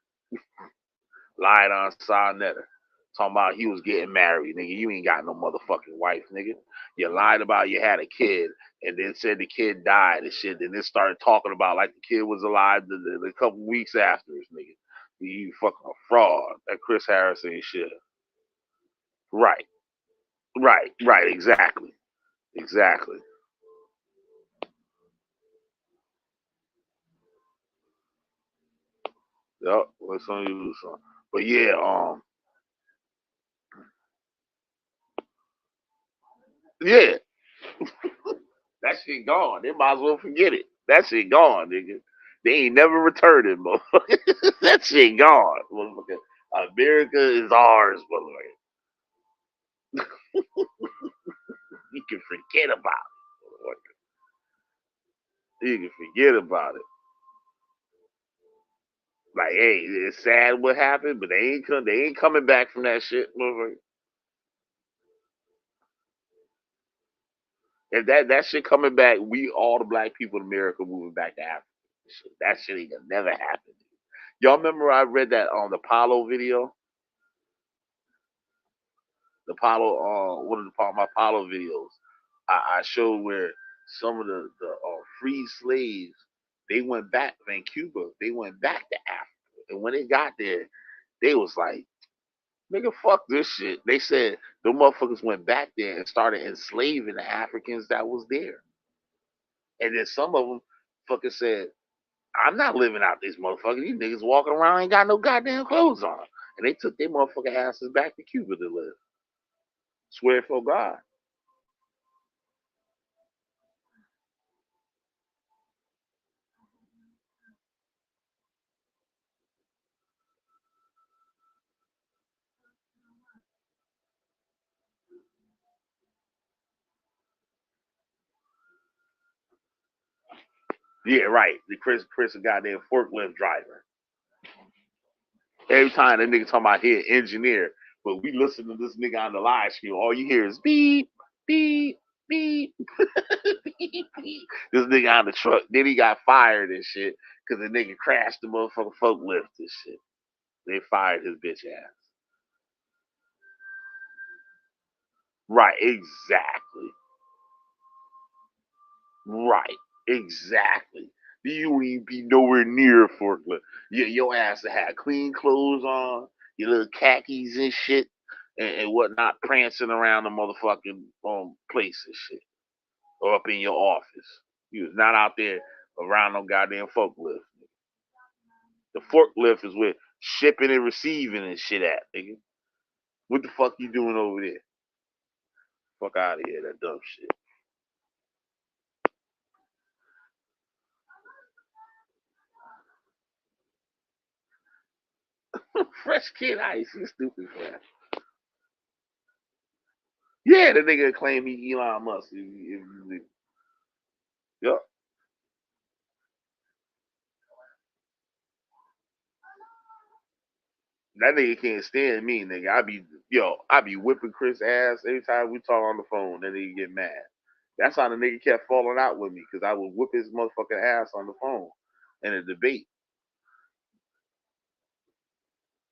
Lied on Sarnetta. Talking about he was getting married, nigga. You ain't got no motherfucking wife, nigga. You lied about you had a kid and then said the kid died and shit. Then started talking about like the kid was alive the couple weeks after this, nigga. You fucking a fraud. That Chris Harris ain't shit. Right. Right. Exactly. Exactly. Yep. What's on you, son? But yeah, Yeah, that shit gone. They might as well forget it. That shit gone, nigga. They ain't never returning, motherfucker. That shit gone, motherfucker. America is ours, motherfucker. You can forget about it, motherfucker. You can forget about it. Like, hey, it's sad what happened, but they ain't coming back from that shit, motherfucker. If that shit coming back, we all the black people in America moving back to Africa. That shit ain't gonna never happen. Y'all remember I read that on the Apollo video? The Apollo, one of my Apollo videos. I showed where some of the free slaves they went back in Cuba. They went back to Africa, and when they got there, they was like, "Nigga, fuck this shit." They said the motherfuckers went back there and started enslaving the Africans that was there, and then some of them fucking said, I'm not living out these motherfuckers. These niggas walking around ain't got no goddamn clothes on. And they took their motherfucking asses back to Cuba to live. Swear for God. Yeah, right. The Chris a goddamn forklift driver. Every time that nigga talking about here engineer, but we listen to this nigga on the live stream, all you hear is beep, beep, beep, beep, beep. This nigga on the truck. Then he got fired and shit because the nigga crashed the motherfucking forklift and shit. They fired his bitch ass. Right, exactly. Right, exactly. You wouldn't even be nowhere near a forklift. Your ass to have clean clothes on, your little khakis and shit, and whatnot, prancing around the motherfucking place and shit, or up in your office. You was not out there around no goddamn forklift. The forklift is where shipping and receiving and shit at, nigga. What the fuck you doing over there? Fuck out of here, that dumb shit. Fresh kid ice, you stupid crap. Yeah, the nigga claim he Elon Musk. Yup. That nigga can't stand me, nigga. I be whipping Chris ass every time we talk on the phone. That nigga get mad. That's how the nigga kept falling out with me because I would whip his motherfucking ass on the phone in a debate.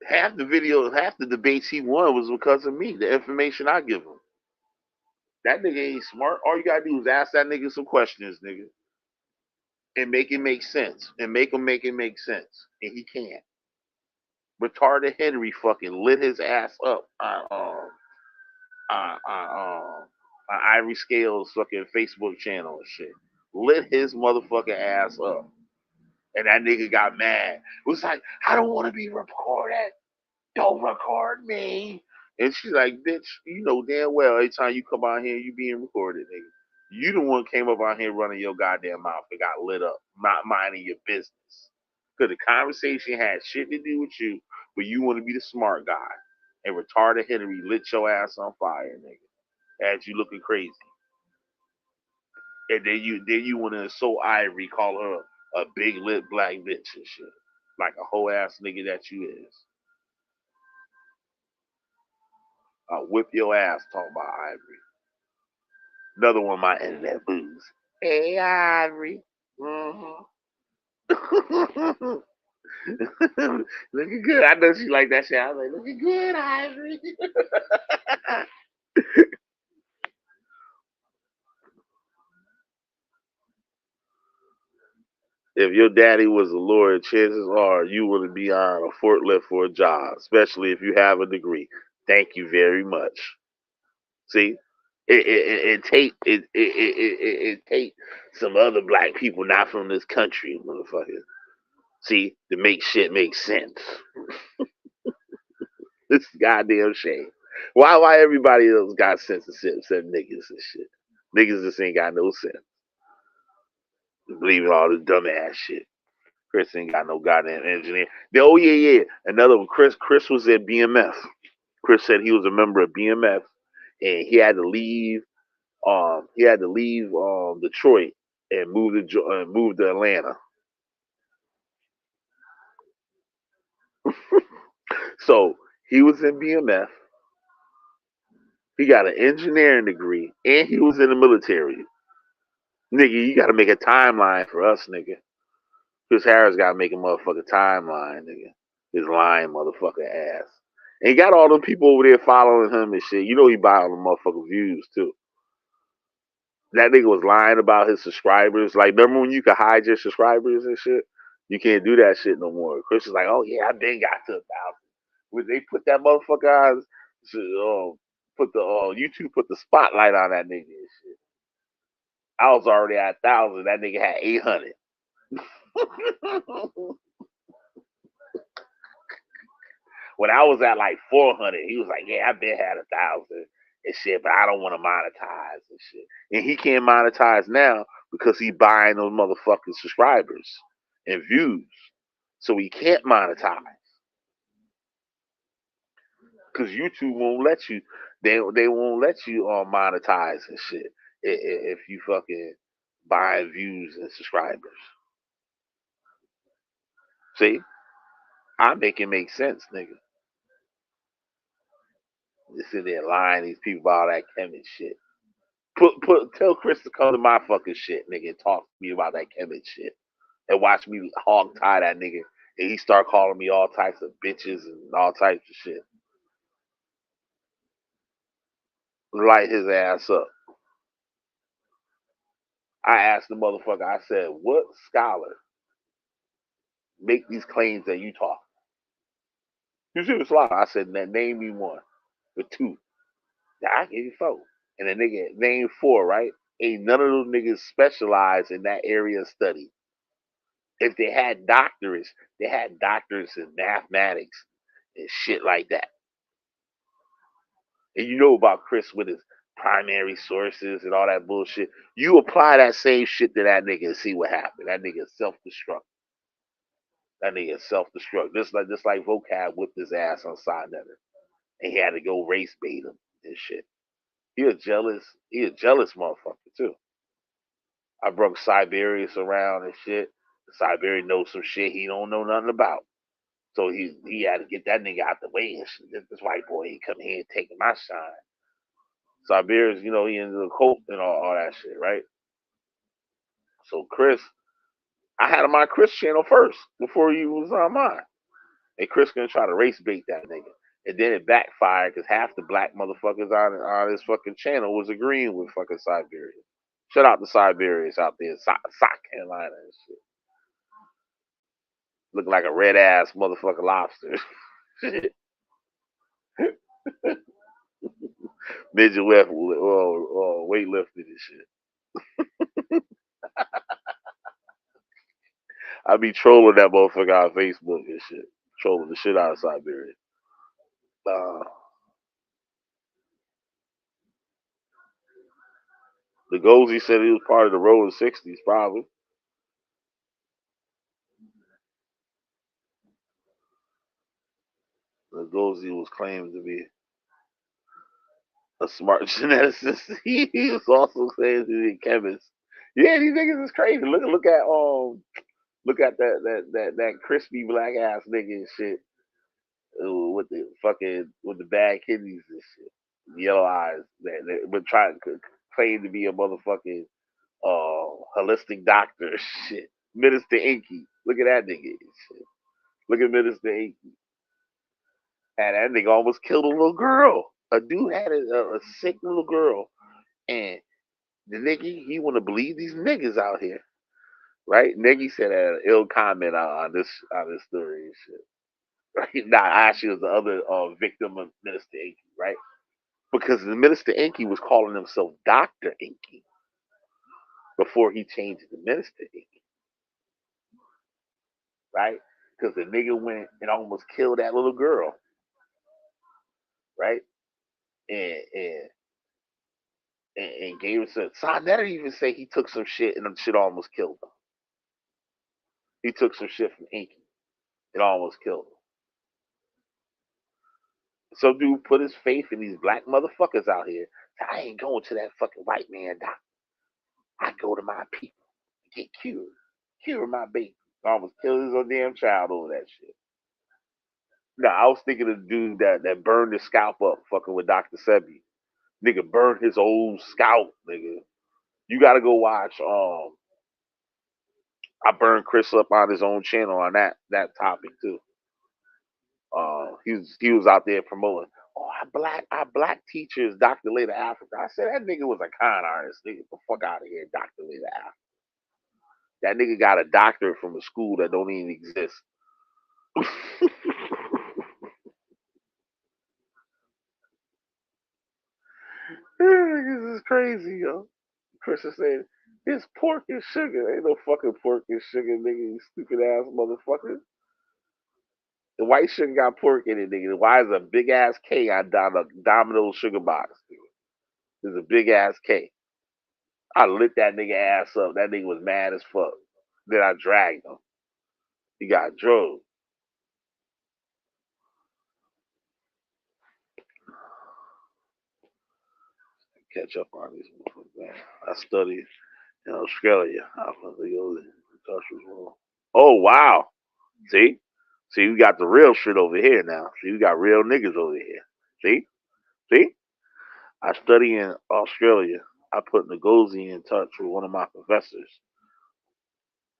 Half the debates he won was because of me, the information I give him. That nigga ain't smart. All you gotta do is ask that nigga some questions, nigga, and make it make sense, and make it make sense, and he can't. Retarded Henry fucking lit his ass up on, on, um, on Ivory Scales' fucking Facebook channel and shit. Lit his motherfucking ass up. And that nigga got mad. It was like, I don't want to be recorded. Don't record me. And she's like, bitch, you know damn well every time you come out here, you being recorded, nigga. You the one came up out here running your goddamn mouth and got lit up, not minding your business. Because the conversation had shit to do with you, but you want to be the smart guy. And retarded Henry lit your ass on fire, nigga. As you looking crazy. And then you want to insult Ivory, call her a big lit black bitch and shit. Like a whole ass nigga that you is. I'll whip your ass talking about Ivory. Another one of my internet booze. Hey Ivory. Mm-hmm. Looking good. I know she like that shit. I was like, looking good, Ivory. If your daddy was a lawyer, chances are you wouldn't be on a forklift for a job, especially if you have a degree. Thank you very much. See, it take some other black people not from this country, motherfucker. See, to make shit make sense. This goddamn shame. Why everybody else got sense except niggas and shit? Niggas just ain't got no sense. Believing all this dumbass shit. Chris ain't got no goddamn engineer. Oh yeah. Another one. Chris was at BMF. Chris said he was a member of BMF and he had to leave. Detroit and move to Atlanta. So he was in BMF. He got an engineering degree and he was in the military. Nigga, you got to make a timeline for us, nigga. Chris Harris got to make a motherfucking timeline, nigga. His lying motherfucking ass. And he got all them people over there following him and shit. You know he buy all the motherfucking views too. That nigga was lying about his subscribers. Like, remember when you could hide your subscribers and shit? You can't do that shit no more. Chris is like, oh yeah, I been got to 1,000. When they put that motherfucker on, put the YouTube put the spotlight on that nigga and shit. I was already at 1,000. That nigga had 800. When I was at like 400, he was like, yeah, I been had 1,000 and shit, but I don't want to monetize and shit. And he can't monetize now because he buying those motherfucking subscribers and views. So he can't monetize because YouTube won't let you. They won't let you monetize and shit if you fucking buying views and subscribers. See, I make it make sense, nigga. Just sit there lying these people about all that Kemet shit. Tell Chris to come to my fucking shit, nigga, and talk to me about that Kemet shit. And watch me hog tie that nigga. And he start calling me all types of bitches and all types of shit. Light his ass up. I asked the motherfucker, I said, what scholar make these claims that you talk? You see the slaughter. I said, name me one. The two. Now I give you four. And the nigga named four, right? Ain't none of those niggas specialized in that area of study. If they had doctorates in mathematics and shit like that. And you know about Chris with his primary sources and all that bullshit. You apply that same shit to that nigga and see what happened. That nigga self destruct. That nigga self destruct. Just like Vocab whipped his ass on side netter. And he had to go race bait him and shit. He a jealous motherfucker too. I broke Siberius around and shit. Siberius knows some shit he don't know nothing about. So he had to get that nigga out the way and shit. This white boy he come here and taking my shine. Siberius, he into the cult and all that shit, right? So Chris, I had him on Chris channel first before he was on mine. And Chris gonna try to race bait that nigga. And then it backfired because half the black motherfuckers on his fucking channel was agreeing with fucking Siberius. Shout out to Siberius out there in South Carolina and shit. Looking like a red ass motherfucking lobster. Midget weightlifting and shit. I be trolling that motherfucker on Facebook and shit. Trolling the shit out of Siberia. Uh, the Gozy said he was part of the Rolling 60s, probably. The Gozy was claimed to be a smart geneticist. He was also saying to be a chemist. Yeah, these niggas is crazy. Look at that crispy black ass nigga and shit with the bad kidneys and shit, yellow eyes that been trying to claim to be a motherfucking holistic doctor. Shit, Minister Inky. Look at that nigga. Shit. Look at Minister Inky. And that nigga almost killed a little girl. A dude had a sick little girl, and the nigga he want to believe these niggas out here, right? Nigga said an ill comment on this story and shit. Right? Nah, actually, it was the other victim of Minister Inky, right? Because the Minister Inky was calling himself Doctor Inky before he changed it to Minister Inky, right? Because the nigga went and almost killed that little girl, right? and and gave us a son. That didn't even say he took some shit and the shit almost killed him. He took some shit from Inky. It almost killed him. Some dude put his faith in these black motherfuckers out here. I ain't going to that fucking white man doctor. I go to my people and get cured. Cure my baby. Almost killed his own damn child over that shit. No, I was thinking of the dude that burned his scalp up fucking with Dr. Sebi. Nigga burned his old scalp, nigga. You gotta go watch I burned Chris up on his own channel on that topic too. He was out there promoting. Oh, our black teachers, Dr. Later Africa. I said that nigga was a con artist. Nigga, get the fuck out of here, Dr. Later Africa. That nigga got a doctorate from a school that don't even exist. This is crazy, yo. Chris is saying it's pork and sugar. Ain't no fucking pork and sugar, nigga. You stupid ass motherfucker. The white sugar got pork in it, nigga. Why is a big ass K on Domino's sugar box? Nigga? There's a big ass K. I lit that nigga ass up. That nigga was mad as fuck. Then I dragged him. He got drugged. Catch up on these motherfuckers, man. I studied in Australia. I was the industrial. Oh wow. See? See, we got the real shit over here now. See, we got real niggas over here. See? See? I study in Australia. I put Ngozi in touch with one of my professors.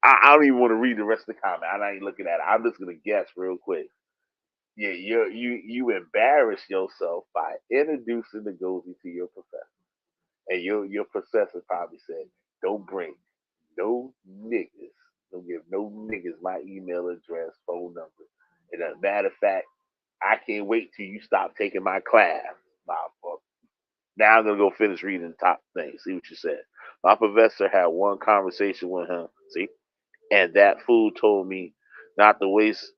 I don't even want to read the rest of the comment. I ain't looking at it. I'm just gonna guess real quick. Yeah, you embarrass yourself by introducing Ngozi to your professor. And your professor probably said, don't bring no niggas. Don't give no niggas my email address, phone number. And as a matter of fact, I can't wait till you stop taking my class, motherfucker. Now I'm gonna go finish reading the top thing. See what you said. My professor had one conversation with him. See, and that fool told me not to waste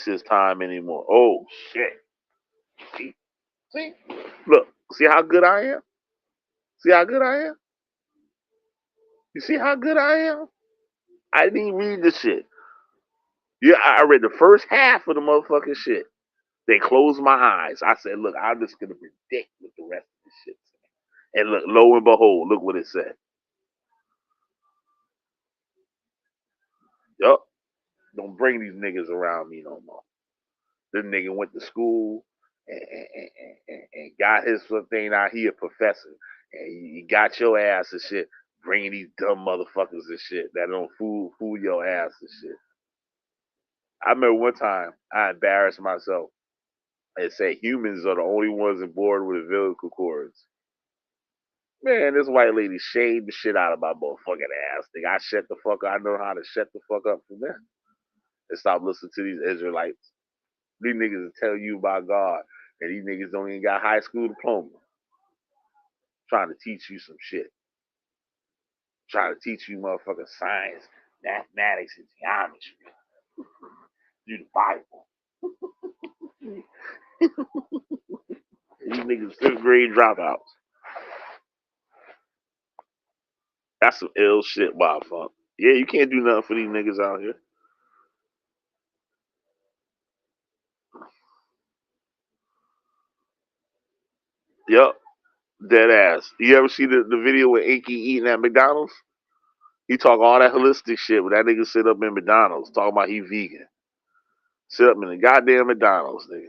his time anymore. Oh shit! See, see, look, see how good I am. See how good I am. You see how good I am. I didn't even read the shit. Yeah, I read the first half of the motherfucking shit. They closed my eyes. I said, look, I'm just gonna predict what the rest of this shit said. And look, lo and behold, look what it said. Yup. Don't bring these niggas around me no more. This nigga went to school and got his thing out. He a professor. And he got your ass and shit. Bringing these dumb motherfuckers and shit that don't fool your ass and shit. I remember one time I embarrassed myself and said humans are the only ones on board with umbilical cords. Man, this white lady shaved the shit out of my motherfucking ass. Nigga, I shut the fuck up. I know how to shut the fuck up from there and stop listening to these Israelites. These niggas will tell you about God, and these niggas don't even got high school diploma. Trying to teach you some shit. Trying to teach you motherfucking science, mathematics, and geometry. Do the Bible. These niggas fifth grade dropouts. That's some ill shit, Bob Funk. Yeah, you can't do nothing for these niggas out here. Yep, dead ass. You ever see the video with Inky eating at McDonald's? He talk all that holistic shit, but that nigga sit up in McDonald's talking about he vegan. Sit up in the goddamn McDonald's, nigga.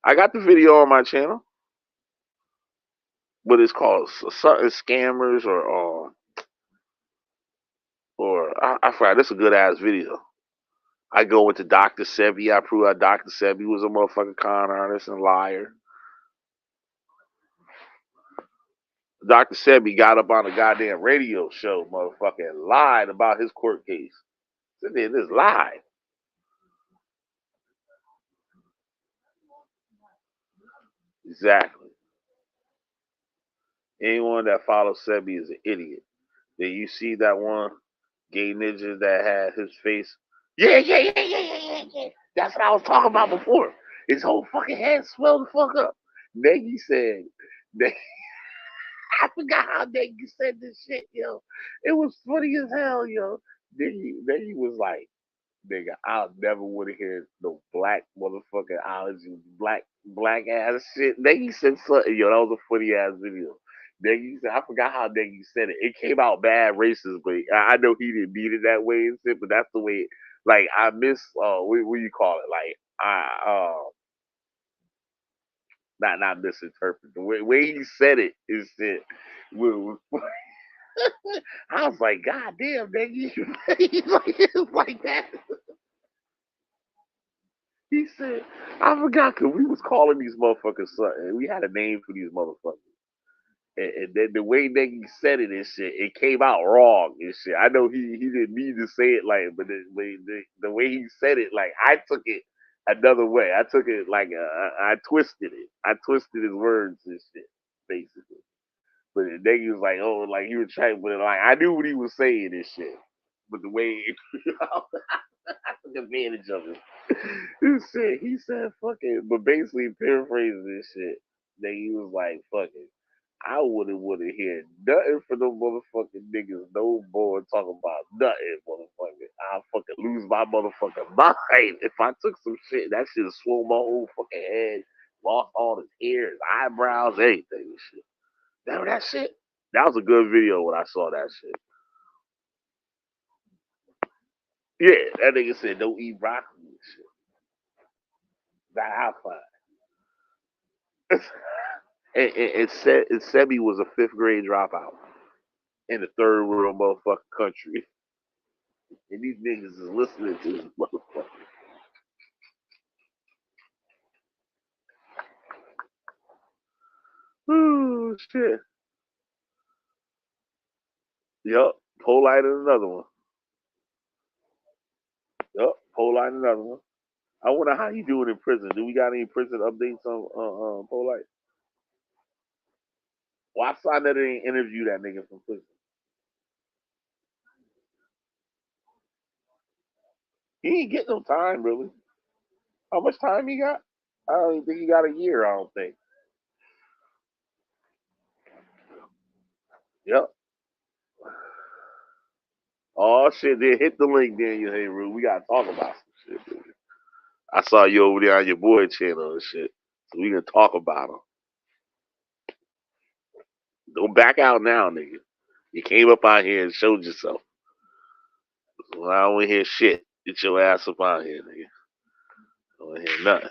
I got the video on my channel, but it's called something scammers or I forgot. This is a good ass video. I go into Dr. Sebi. I prove that Dr. Sebi was a motherfucking con artist and liar. Dr. Sebi got up on a goddamn radio show, motherfucking lied about his court case. Sit there, this lied. Exactly. Anyone that follows Sebi is an idiot. Then you see that one gay ninja that had his face. Yeah. That's what I was talking about before. His whole fucking head swelled the fuck up. Nagy said, Nagy, I forgot how Nagy said this shit, yo. It was funny as hell, yo. Nagy was like, nigga, I'll never want to hear no black motherfucking ology, black ass shit. Nagy said something, yo, that was a funny ass video. Nagy said, I forgot how Nagy said it. It came out bad racist, but I know he didn't mean it that way and shit, but that's the way, like, I miss, what do you call it? Like, not misinterpret. The way he said it is shit. Was, I was like, God damn, Nagy. He's like, it's like that. He said, I forgot because we was calling these motherfuckers something. We had a name for these motherfuckers. And then the way Nagy said it and shit, it came out wrong and shit. I know he didn't mean to say it like, but the way he said it, like I took it another way. I took it like I twisted it. I twisted his words and shit, basically. But Nagy was like, oh, like he was trying, but like I knew what he was saying and shit. But the way I took advantage of it. He said, fucking, but basically paraphrasing this shit, that he was like, fucking, I wouldn't want to hear nothing from them motherfucking niggas no more talking about nothing, motherfucker. I'll fucking lose my motherfucking mind if I took some shit. That shit swole my whole fucking head, lost all his hair, his eyebrows, everything and shit. That shit? That was a good video when I saw that shit. Yeah, that nigga said don't eat broccoli and shit. That I find. And Sebi was a fifth grade dropout in the third world motherfucking country. And these niggas is listening to this motherfucker. Oh shit. Yup. Polite is another one. Yup. Polite another one. I wonder how he doing in prison. Do we got any prison updates on Polite? Well, I saw that they didn't interview that nigga from prison. He ain't get no time really. How much time he got? I don't even think he got a year. I don't think. Yep. Oh shit! Then hit the link, Daniel. Hey, Rue, we gotta talk about some shit. Dude. I saw you over there on your boy channel and shit, so we can talk about him. Don't back out now, nigga. You came up out here and showed yourself. Well, I don't want to hear shit. Get your ass up out here, nigga. I don't want to hear nothing.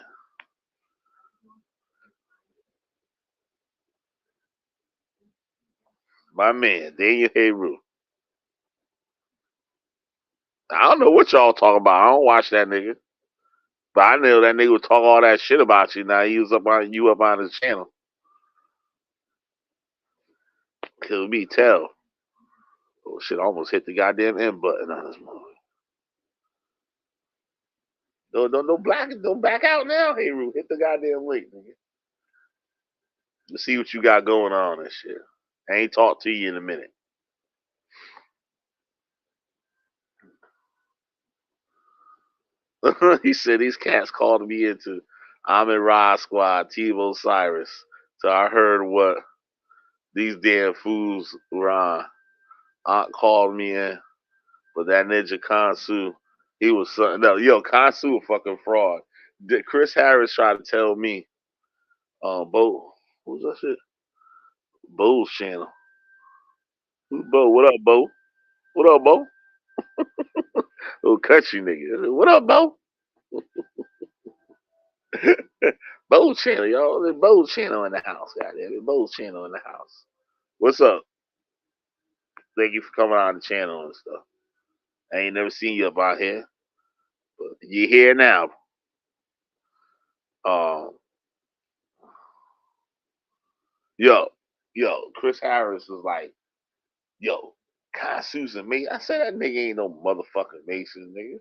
My man, Daniel Heru. I don't know what y'all talking about. I don't watch that nigga. But I know that nigga would talk all that shit about you. Now he was up on his channel. Kill me tell. Oh shit! I almost hit the goddamn M button on this moment. Don't back out now, Heru. Hit the goddamn link, nigga. Let's see what you got going on and shit. I ain't talked to you in a minute. He said these cats called me into Ahmed Rod Squad, TiVo Cyrus. So I heard what these damn fools were on. Aunt called me in, but that ninja Kansu, he was something else. Yo, Kansu a fucking fraud. Chris Harris tried to tell me, Bo, who's that shit? Bo's channel. Who's Bo? What up, Bo? What up, Bo? Little country nigga. What up, Bo? Bo channel, y'all. There's Bo channel in the house, goddamn it. Bo channel in the house. What's up? Thank you for coming on the channel and stuff. I ain't never seen you up out here, but you here now. Um, yo, Chris Harris was like, yo, Kai Susan Mason. I said that nigga ain't no motherfucking Mason, nigga.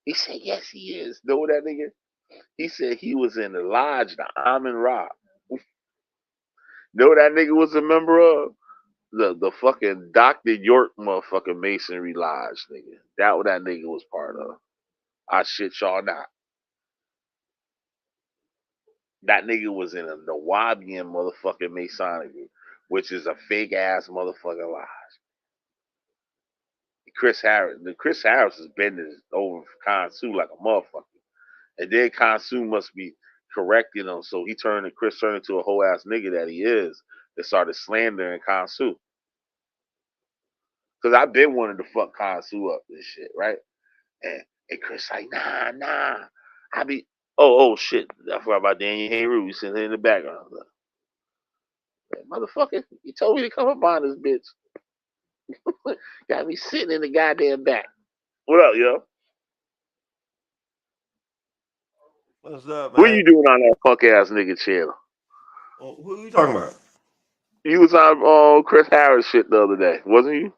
He said, yes, he is. Know that nigga? He said he was in the lodge, the Amin Ra. Know that nigga was a member of? The fucking Dr. York motherfucking Masonry Lodge, nigga. That what that nigga was part of. I shit y'all not. That nigga was in a Nawabian motherfucking Masonic group, which is a fake ass motherfucking lie. Chris Harris is bending over Kansu like a motherfucker. And then Kansu must be correcting him, so Chris turned into a whole ass nigga that he is, that started slandering Kansu. Cause I've been wanting to fuck Kansu up this shit, right? And and Chris like, nah. I be oh shit. I forgot about Daniel Hayru. We sitting in the background. Like, motherfucker, you told me to come up on this bitch. Got me sitting in the goddamn back. What up, yo? What's up, What man? you doing on that punk ass nigga channel? Who are you talking about? You was on Chris Harris shit the other day, wasn't you?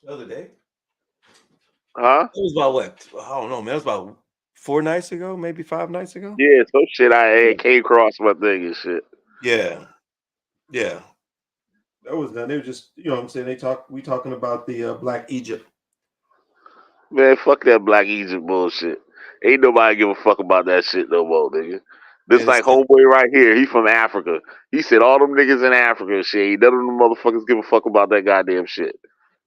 The other day? Huh? It was about what? I don't know, man. It was about 4 nights ago, maybe 5 nights ago. Yeah, some shit I had came across my thing and shit. Yeah. That was done. They were just, you know what I'm saying? We talking about the Black Egypt. Man, fuck that Black Egypt bullshit. Ain't nobody give a fuck about that shit no more, nigga. This And like it's homeboy right here. He from Africa. He said all them niggas in Africa and shit. None of them motherfuckers give a fuck about that goddamn shit.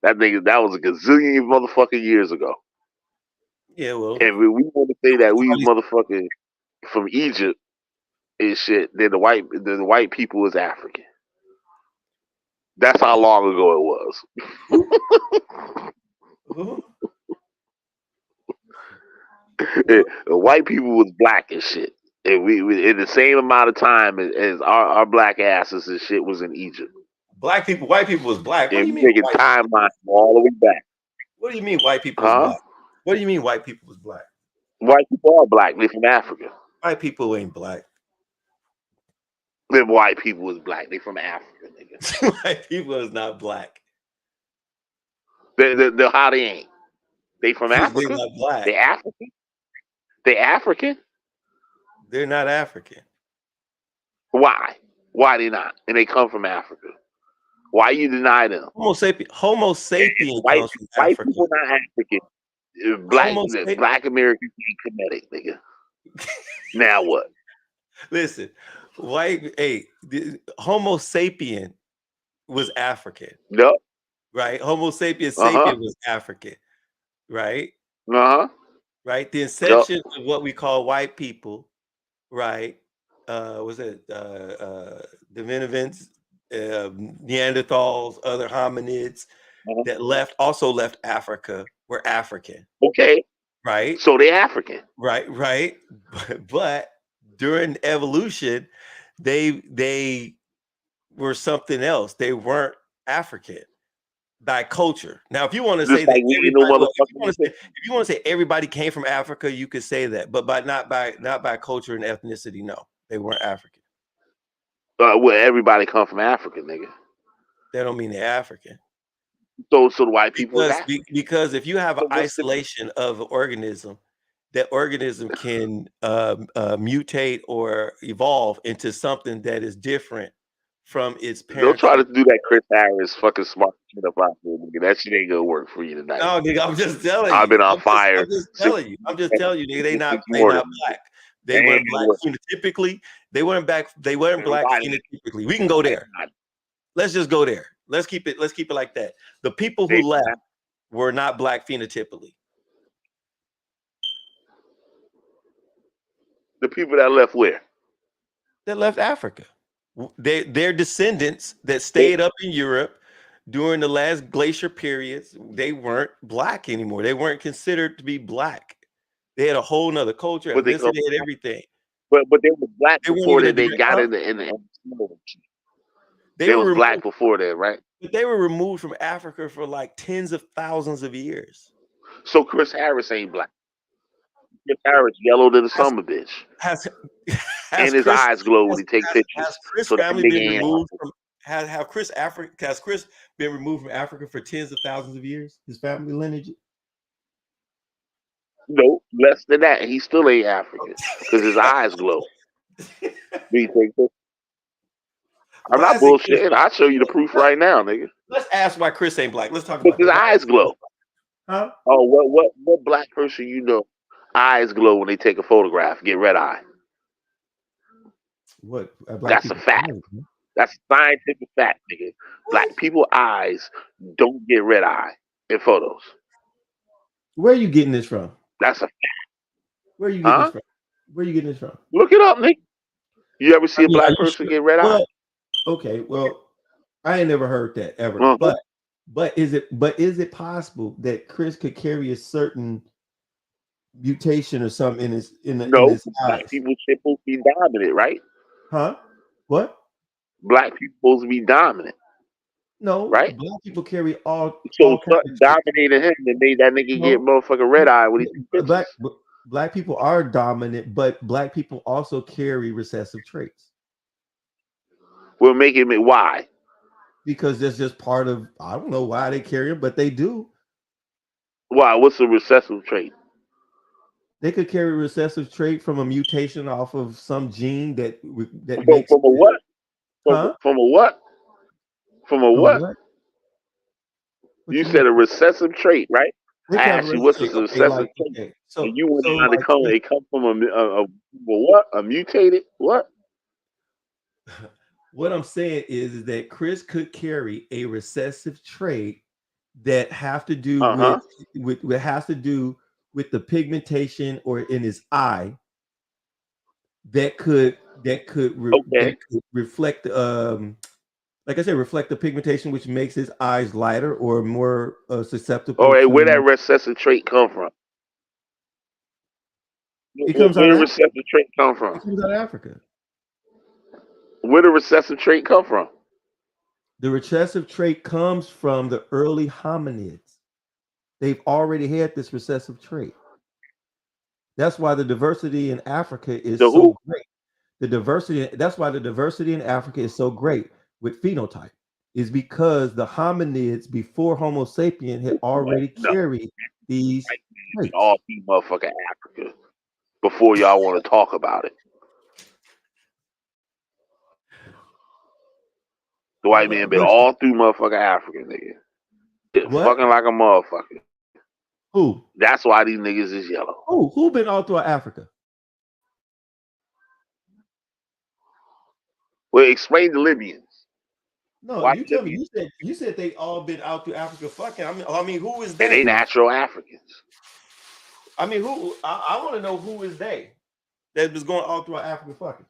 That nigga, that was a gazillion motherfucking years ago. yeah, well, And we want to say that we nobody's- motherfucking from Egypt and shit, then the white people was African. That's how long ago it was. who? The white people was black and shit. And we in the same amount of time as our black asses and shit was in Egypt. Black people, white people was black. What do And you we mean? making timeline all the way back. What do you mean white people was Huh? black? What do you mean white people was black? White people are black. They from Africa. White people ain't black. Them white people was black. They from Africa, nigga. White people is not black. How they ain't? They from They're Africa. not black. They African. They African. They're not African. Why? Why they not? And they come from Africa. Why you deny them? Homo sapien White comes from Africa. people not African. Black Americans ain't Kemetic, nigga. Now what? Listen, Homo sapien was African, No. right? Homo sapiens Uh-huh. sapien was African, right? Uh-huh. Right. The inception of what we call white people, right? Was it Diminivants, Neanderthals, other hominids that also left Africa were African. Okay. Right. So they African. Right. But during evolution, they were something else. They weren't African by culture. Now, if you want to say that if you want to say everybody came from Africa, you could say that, but not by culture and ethnicity. No, they weren't African. Well, everybody come from Africa, nigga. That don't mean they're African. So the white people because if you have an isolation of an organism, that organism can mutate or evolve into something that is different from its parent. Don't try to do that Chris Harris fucking smart shit up out there, nigga. That shit ain't gonna work for you tonight. No, nigga, I'm just telling you. I've been on fire. I'm just telling you, nigga. They not black. They weren't black phenotypically. They weren't black phenotypically. We can go there. Let's just go there. Let's keep it like that. The people who left were not black phenotypically. The people that left where? That left Africa. Their descendants that stayed up in Europe during the last glacier periods, they weren't black anymore. They weren't considered to be black. They had a whole nother culture, ethnicity, they had everything. But they were black before they got in the they was black before that, right? But they were removed from Africa for like tens of thousands of years. So Chris Harris ain't black. Chris Harris yellow to the summer bitch. And his eyes glow when he takes pictures. Has Chris family been removed from has Chris been removed from Africa for tens of thousands of years? His family lineage? No, less than that. He still ain't African because his eyes glow. I'm not bullshitting. I'll show you the proof right now, nigga. Let's ask why Chris ain't black. Let's talk about his eyes glow. Huh? Oh, what black person you know eyes glow when they take a photograph, get red eye? what black That's a people. fact. That's a scientific fact, nigga. Black people eyes don't get red eye in photos. Where are you getting this from? That's a Where are you getting huh? this from? Where are you getting this from? Look it up, nigga. You ever see I a mean, are black you person sure? get red eye? Well, okay. Well, I ain't never heard that ever. Uh-huh. But is it possible that Chris could carry a certain mutation or something in No, his black eyes? people supposed to be dominant, right? Huh? What? Black people supposed to be dominant, No, right? black people carry all So kinds of something traits. dominated him and made that nigga get No, motherfucking red eye when he took black pictures. black people are dominant, but black people also carry recessive traits We're making it why? because that's just part of. I don't know why they carry them, but they do. Why? What's a recessive trait? They could carry a recessive trait from a mutation off of some gene that From, makes from a what? huh From a what? From a from what? what? What You you mean? said a recessive trait, right? They I can have a asked you what's a recessive. Okay, recessive like trait, okay, and you went so on to like come. It come from a what? A mutated what? what I'm saying is that Chris could carry a recessive trait that have to do Uh huh. with what has to do with the pigmentation or in his eye that Okay. could reflect like I said reflect the pigmentation which makes his eyes lighter or more All susceptible right. Where that to recessive trait come from? it comes Where out the of Africa. recessive trait come It from? comes out of Africa. Where the recessive trait come from? The recessive trait comes from the early hominids. They've already had this recessive trait. That's why the diversity in Africa is The so who? great. That's why the diversity in Africa is so great with phenotype, is because the hominids before Homo sapien had already No. carried these White man been traits. all through motherfucking Africa before y'all want to talk about it. The white man been What? all through motherfucking Africa, nigga. Just What? fucking like a motherfucker. Who? That's why these niggas is yellow. Who been all throughout Africa? Well, explain the Libyans. No, Why you the tell me. Libyans? You said they all been out through Africa fucking. I mean, who is And they they? natural Africans. I mean, who? I want to know who is they that was going all throughout Africa fucking.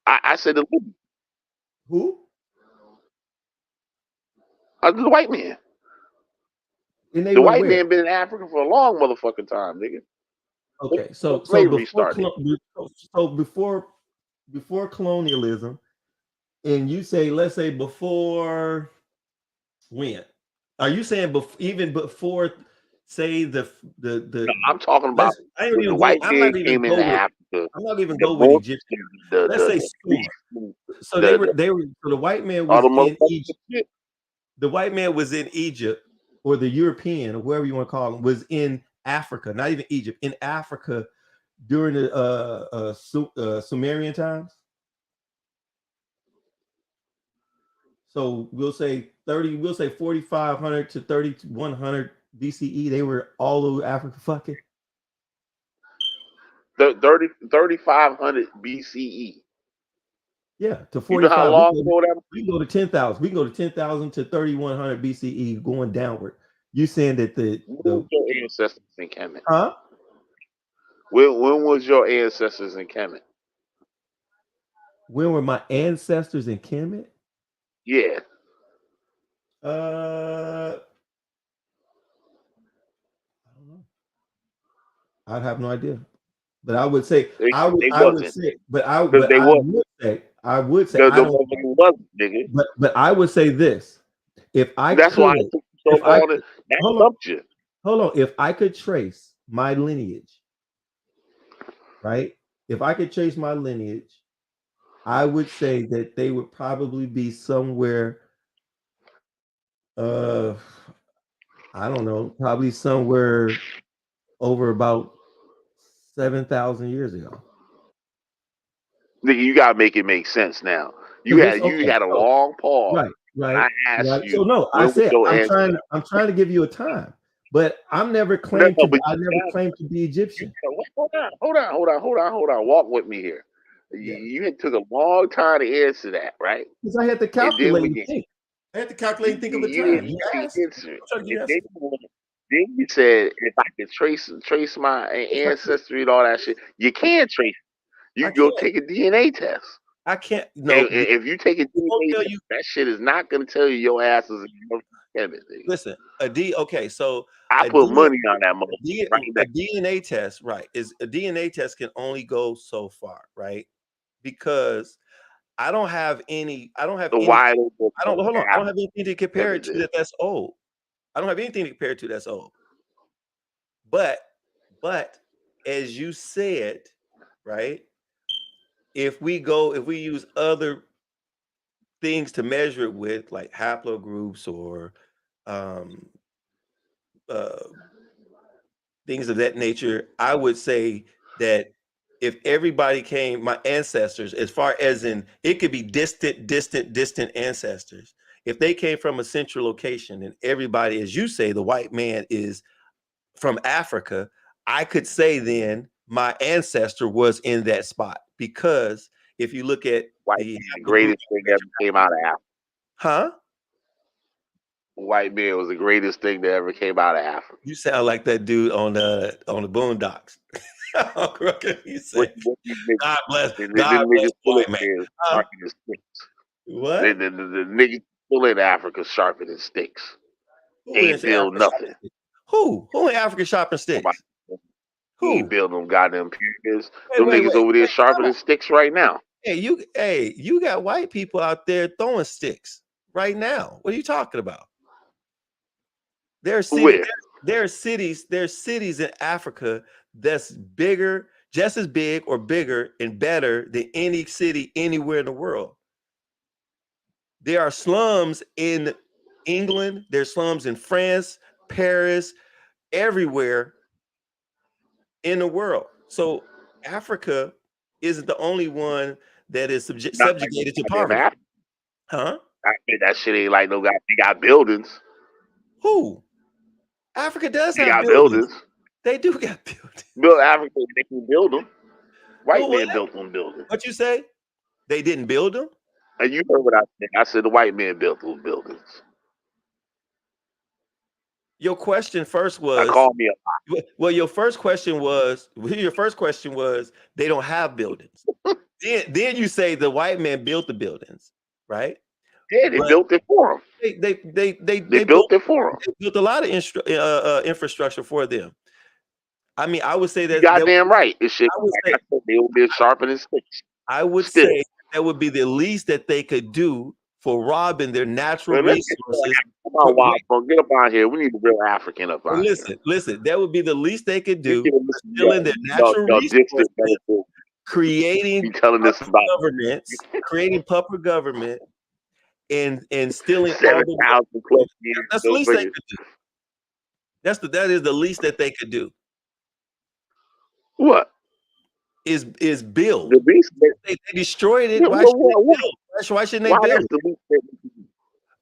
I said the Libyans. Who? The white man. And they The were white where? man been in Africa for a long motherfucking time, nigga. Okay, When so slavery started. before colonialism, and you say let's say before when? Are you saying even before say No, I'm talking about let's I ain't when the even go white I'm man not even came into go with Africa. I'm not even The go with most Egyptian. the Let's the say the Sumer. So the, they were so the white man all was the in motherfuckers Egypt. shit. The white man was in Egypt, or the European, or whoever you want to call him, was in Africa, not even Egypt, in Africa during the Sumerian times. So we'll say 4,500 to 3,100 BCE. They were all over Africa fucking. 3,500 BCE. Yeah, to You know how 45. long ago that was? We can go to 10,000. We can go to 10,000 to 3,100 BCE going downward. You saying that When was the your ancestors in Kemet? huh? When was your ancestors in Kemet? When were my ancestors in Kemet? Yeah. I don't know. I'd have no idea. But I would say They I would wasn't. say Because they wasn't. I would say I The don't motherfucker wasn't, nigga. but I would say this. If I That's why could it took you so if I long to could that hold on, stumped you. hold on. If I could trace my lineage, right? If I could trace my lineage, I would say that they would probably be somewhere uh I don't know, probably somewhere over about 7,000 years ago. Nigga, you gotta make it make sense now. Because this You okay, had a so long pause right, when I right, asked right. So you no, I when was said your ancestors. I'm trying to give you a time, but No, but I never claimed to be you Egyptian. hold on. Walk with me here. You took a long time to answer that, right? Because I had to And then calculate we and get think. I had to calculate and think of a you time. didn't You asked. answer it. I'm trying to give And you an answer. then you said if I could trace my ancestry and all that shit, you can trace it. You I can go can't. take a DNA test. I can't. No. And if you take a won't DNA tell test, you. that shit is not gonna tell you your ass is a chemist. Listen, Okay, so I a put DNA, money on that motherfucker right now. a DNA test, right? Is a DNA test can only go so far, right? Because I don't have any. I don't have The any. wide open I don't hold on. I don't have anything to compare it to evidence. that's old. I don't have anything to compare it to that's old. But as you said, right? If we use other things to measure it with, like haplogroups or um, uh, things of that nature, I would say that if everybody came, my ancestors, as far as in it could be distant ancestors, if they came from a central location and everybody, as you say, the white man is from Africa, I could say then my ancestor was in that spot. Because if you look at White the man, the haplogroup, greatest thing that ever came out of Africa. huh? White man was the greatest thing that ever came out of Africa. You sound like that dude on the Boondocks. You What say, what these niggas? God bless, The God bless niggas the still in white man. there sharpening sticks. What? The niggas still in Africa sharpening sticks. Who Ain't is build Africa shopping nothing. sticks? Who in Africa shopping sticks? He ain't Who? building them goddamn pyramids. Wait, Them wait, niggas wait, over there wait. Hold sharpening on. sticks right now. You got white people out there throwing sticks right now. What are you talking about? There are cities, Where? there's cities in Africa that's bigger, just as big or bigger and better than any city anywhere in the world. There are slums in England, there's slums in France, Paris, everywhere in the world. So Africa isn't the only one that is Not like subjugated to goddamn poverty. Africa. Huh? I think that shit ain't like no god. They got buildings. Who? Africa does They have got buildings. buildings. They do got buildings. Build Africa, they can build them. White What? man built them buildings. What you say? They didn't build them? And you heard what I said. I said the white man built those buildings. Your question first I was, call me well, your first question was they don't have buildings. then you say the white man built the buildings, right? yeah, they But built it for them. they Built it for them. built a lot of infrastructure for them. I mean, I would say You that goddamn right. It's shit. I would Like say I said, they over there sharpening sticks. I would Still. say that would be the least that they could do for robbing their natural Man, let's get resources. come on, Wild Bone. Get up on here. We need a real African up on here. Listen, that would be the least they could We do, can listen to stealing their natural y'all resources, distant relatives creating be telling us about creating puppet government, and stealing all 7,000 plus years. that's the least they could do. That is the least that they could do. What? Is build. The least They destroyed it. Yeah, Why shouldn't they build? Why shouldn't they why build? that's the least that we can do?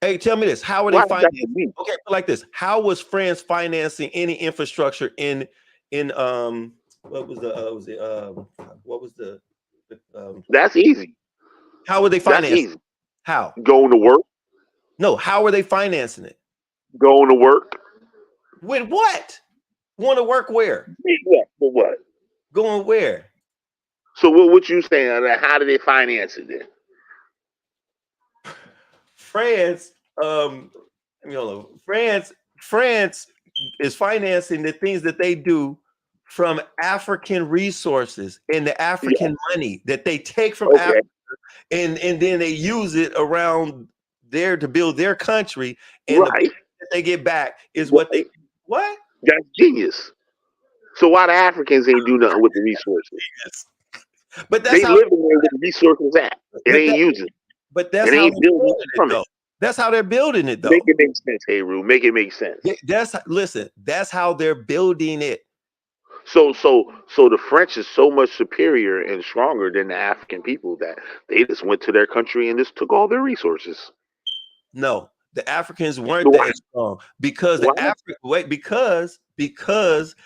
Hey, tell me this. How are Why they is that financing? the least? Okay, like this. How was France financing any infrastructure in what was the That's easy. how were they That's financing? easy. How? Going to work. No, how were they financing it? Going to work. With what? Want to work where? Yeah, for what? Going where? So what you saying? How do they finance it then? France, France is financing the things that they do from African resources and the African money that they take from Africa, and then they use it around there to build their country, and the Right. that they get back is what they what? That's genius. So why the Africans ain't do nothing with the resources? But that's They how. live in where the resources at. It ain't using. But that's It how ain't they're building building it, from though. it. That's how they're building it, though. Make it make sense, hey Rue. Make it make sense. That's how they're building it. So the French is so much superior and stronger than the African people that they just went to their country and just took all their resources. No, the Africans weren't that strong because because because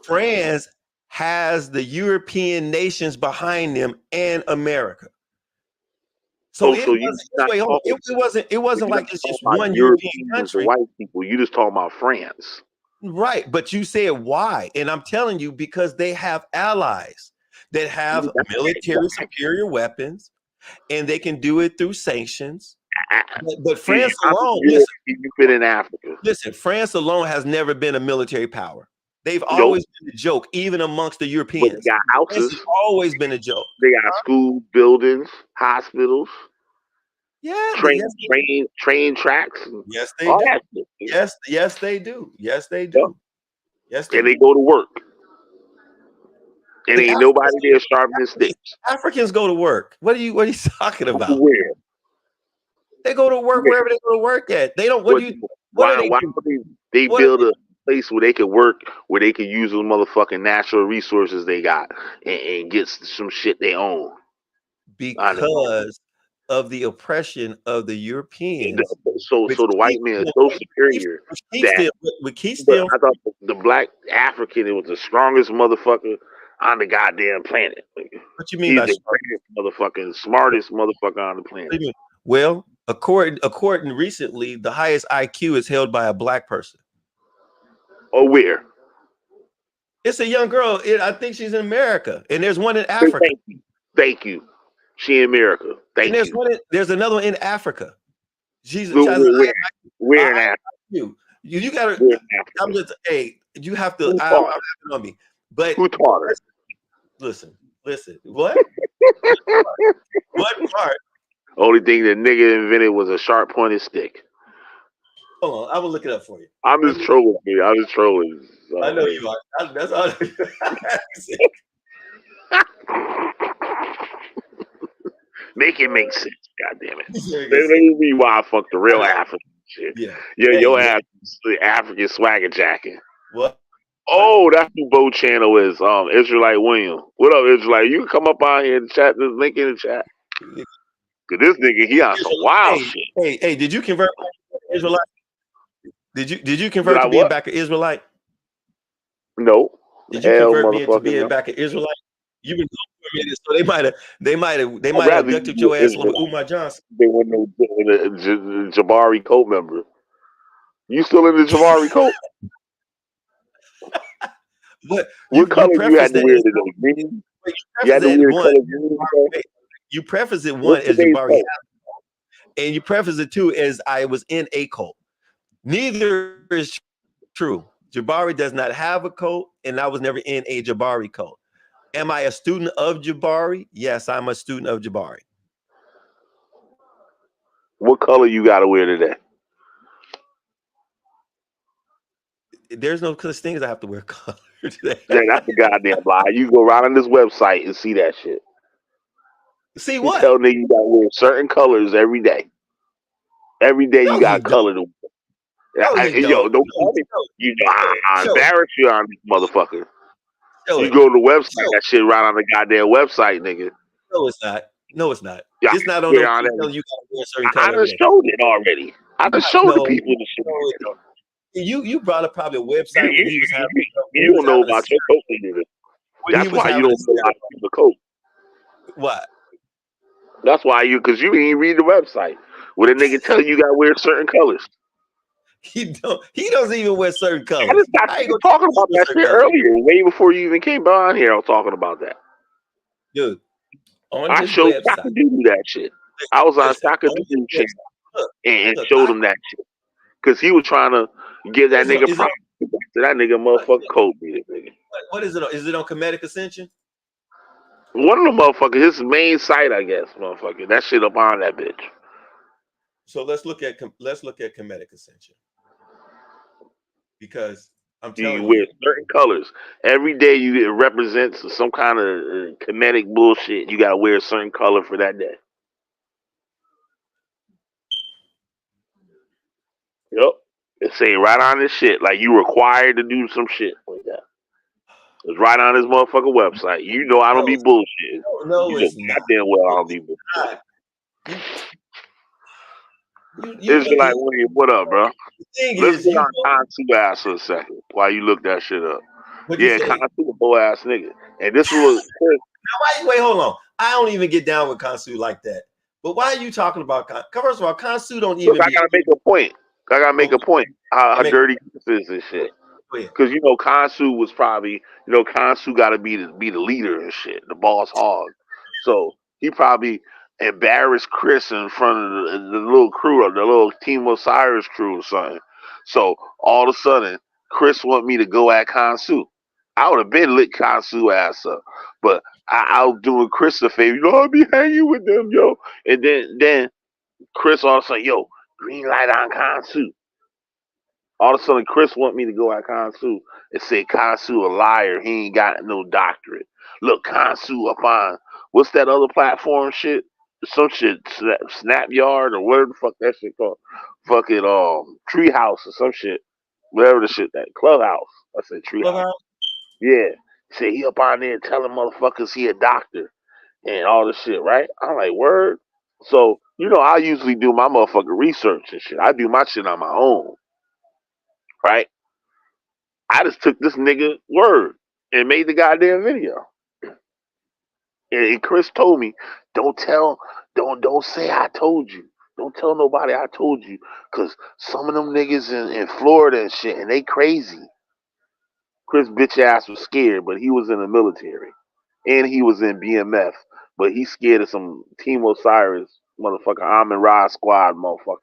France has the European nations behind them and America. So it wasn't like it's just one European country. The white people, you just talking about France. Right, but you said why, and I'm telling you because they have allies that have military superior weapons, and they can do it through sanctions. But France alone, you've been in Africa. Listen, France alone has never been a military power. They've always been a joke, even amongst the Europeans. But they got houses. It's always been a joke. They got schools, buildings, hospitals. Yeah, train tracks. Yes, they do. Yes, they do. Yes, they do. Yes, and they go to work. And ain't nobody there sharpening sticks. Africans go to work. What are you talking about? Where? They go to work wherever they go to work at. They don't. They build a place where they can work, where they can use those motherfucking natural resources they got and get some shit they own. Because of the oppression of the Europeans. So the white man is so superior that I thought the black African, it was the strongest motherfucker on the goddamn planet. What you mean by smartest motherfucker on the planet? Well, according recently, the highest IQ is held by a black person. Oh, where? It's a young girl. I think she's in America, and there's one in Africa. Thank you. She in America. There's another one in Africa. Where in Africa? You gotta. I'm just. Hey, you have to. I'm on me. But who taught her? Listen. What? What part? Only thing that nigga invented was a sharp pointed stick. Hold on, I will look it up for you. I'm just trolling. I know you are. That's all. Make it make sense, goddamn it. Let me be why I fucked the real African shit. Yeah, your ass is the African swagger jacket. What? Oh, that's who Bo channel is. Israelite William. What up, Israelite? You can come up out here and chat. This link in the chat. Cause this nigga, he on some wild shit. Hey, did you convert to Israelite? Did you convert to being back an Israelite? No. Did you convert me to being back an Israelite? You've been for a minute, so they might have abducted your ass like Umar Johnson. They were no Jabari cult member. You still in the Jabari cult? What color you had to wear today? Green? You had to wear color green. You preface it one as Jabari, and you preface it two as I was in a cult. Neither is true. Jabari does not have a cult, and I was never in a Jabari cult. Am I a student of Jabari? Yes, I'm a student of Jabari. What color you got to wear today? There's no such thing as I have to wear color today. Yeah, that's a goddamn lie. You go right on this website and see that shit. See what? You tell nigga you got to wear certain colors every day. Every day you got a color to wear. Don't call me. You know, I embarrass you on this motherfucker. You go to the website, that shit right on the goddamn website, nigga. No, it's not. No, it's not. Yeah, it's not on the website. You gotta wear a certain color. I just showed it already. I just showed the people the shit. You brought up probably a website when he was having. You don't know about your coat either. That's why you don't know about the coat. What? That's why because you didn't read the website. Where the nigga tell you gotta wear certain colors. He doesn't even wear certain colors. I was talking about that shit earlier, way before you even came on here. I was talking about that. Dude, I showed Shaka Doodoo that shit. I was on Shaka Doodoo channel and showed him that shit. Because he was trying to give that nigga props. That nigga motherfucker cold me, nigga. What is it on? Is it on Comedic Ascension? One of the motherfuckers, his main site, I guess, motherfucker. That shit up on that bitch. So let's look at Comedic Ascension. Because I'm telling you, wear certain colors every day. It represents some kind of comedic bullshit. You gotta wear a certain color for that day. Yep, it's saying right on this shit like you required to do some shit like that. It's right on this motherfucker website. You know I don't be bullshit. No, it's not. Goddamn well I don't be bullshit. Israelite William, what up, bro? Let's get on Con 2 ass for a second while you look that shit up. What'd you Yeah, say? Consu a whole ass nigga. And this was Chris. Wait, hold on. I don't even get down with Kansu like that. But why are you talking about First of all, Kansu don't Look, even I be. gotta make a point. I gotta make Okay, a point. How make dirty Chris is and go shit. ahead. Go ahead. Because Kansu was probably Kansu got to be the leader and shit, the boss hog. So he probably embarrassed Chris in front of the little crew, or the little Team Osiris crew or something. So all of a sudden, Chris want me to go at Kansu. I would have been lit Kansu ass up, but I was doing Chris a favor. I'll be hanging with them, yo. And then Chris all of a sudden, yo, green light on Kansu. All of a sudden, Chris want me to go at Kansu and say Kansu a liar. He ain't got no doctorate. Look, Kansu up on what's that other platform shit? Some shit, Snap Yard or whatever the fuck that shit called. Fucking Treehouse or some shit. Whatever the shit that Clubhouse. I said Treehouse. Clubhouse? Yeah. Say he up on there telling motherfuckers he a doctor and all this shit, right? I'm like, word. So, I usually do my motherfucking research and shit. I do my shit on my own, right? I just took this nigga word and made the goddamn video. And Chris told me, don't say I told you. Don't tell nobody I told you, cause some of them niggas in Florida and shit, and they crazy. Chris bitch ass was scared, but he was in the military, and he was in BMF, but he's scared of some Team Osiris motherfucker, Amin Ra squad motherfucker,